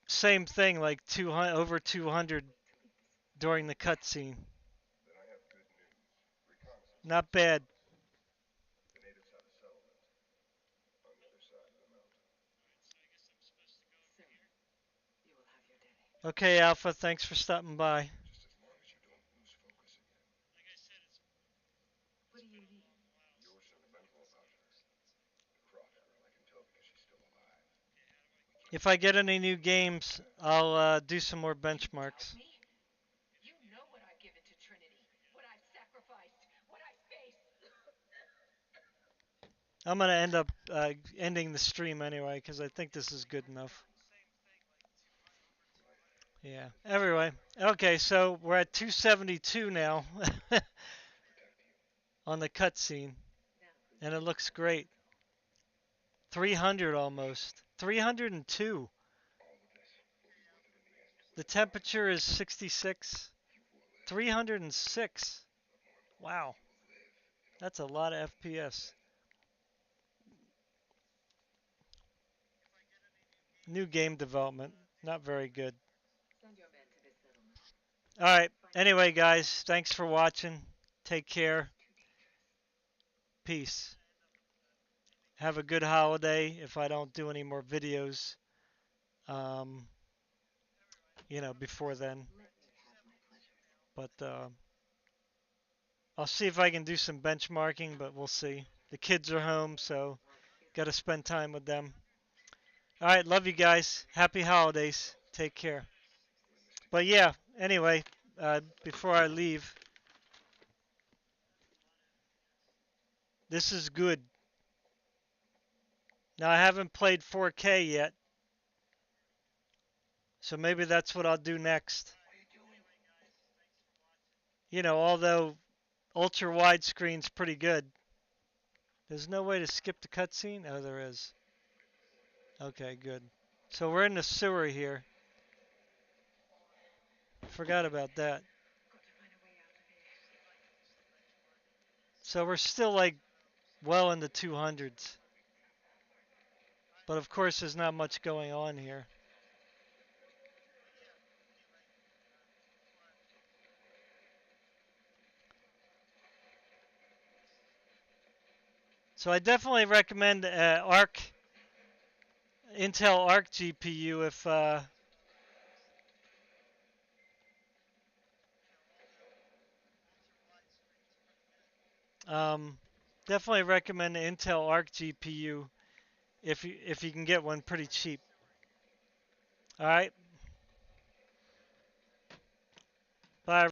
same thing, like 200 over 200 during the cutscene. Then I have good news. Reconnaissance. Not bad. The natives have a settlement on the other side of the mountain. Soon, you will have your day. Okay, Alpha, thanks for stopping by. Just as long as you don't lose focus again. What do you need? You're sentimental about her. The Croft girl, I can tell because she's still alive. We If can't I let get her any new games, I'll do some more benchmarks. Me? You know what I've given to Trinity, what I've sacrificed, what I've faced. I'm gonna end up ending the stream anyway because I think this is good enough. Yeah. Anyway, okay, so we're at 272 now protect you. on the cutscene, and it looks great. 300 almost. 302. All of this will be worth it in the end. The temperature is 66. You will live. 306. But more importantly, Wow, you will live in a that's a world lot of where you FPS. win. New game development, not very good. Send your men to this settlement. All right. Anyway, guys, thanks for watching. Take care. Too dangerous. Peace. Have a good holiday if I don't do any more videos, um, before then. Let me have my pleasures. But I'll see if I can do some benchmarking, but we'll see. The kids are home, so Work is got to done. spend time with them. All right. Love you guys. Happy holidays. Take care. We're in this But together. yeah, anyway, before I leave, this is good. Now, I haven't played 4K yet, so maybe that's what I'll do next. What are you doing? Although ultra widescreen's pretty good. There's no way to skip the cutscene? Oh, there is. Okay, good. So we're in the sewer here. Forgot about that. Got to find a way out of here. So we're still like well in the 200s. But of course, there's not much going on here. So I definitely recommend Intel Arc GPU if um, definitely recommend the Intel Arc GPU if you can get one pretty cheap. All right. Bye.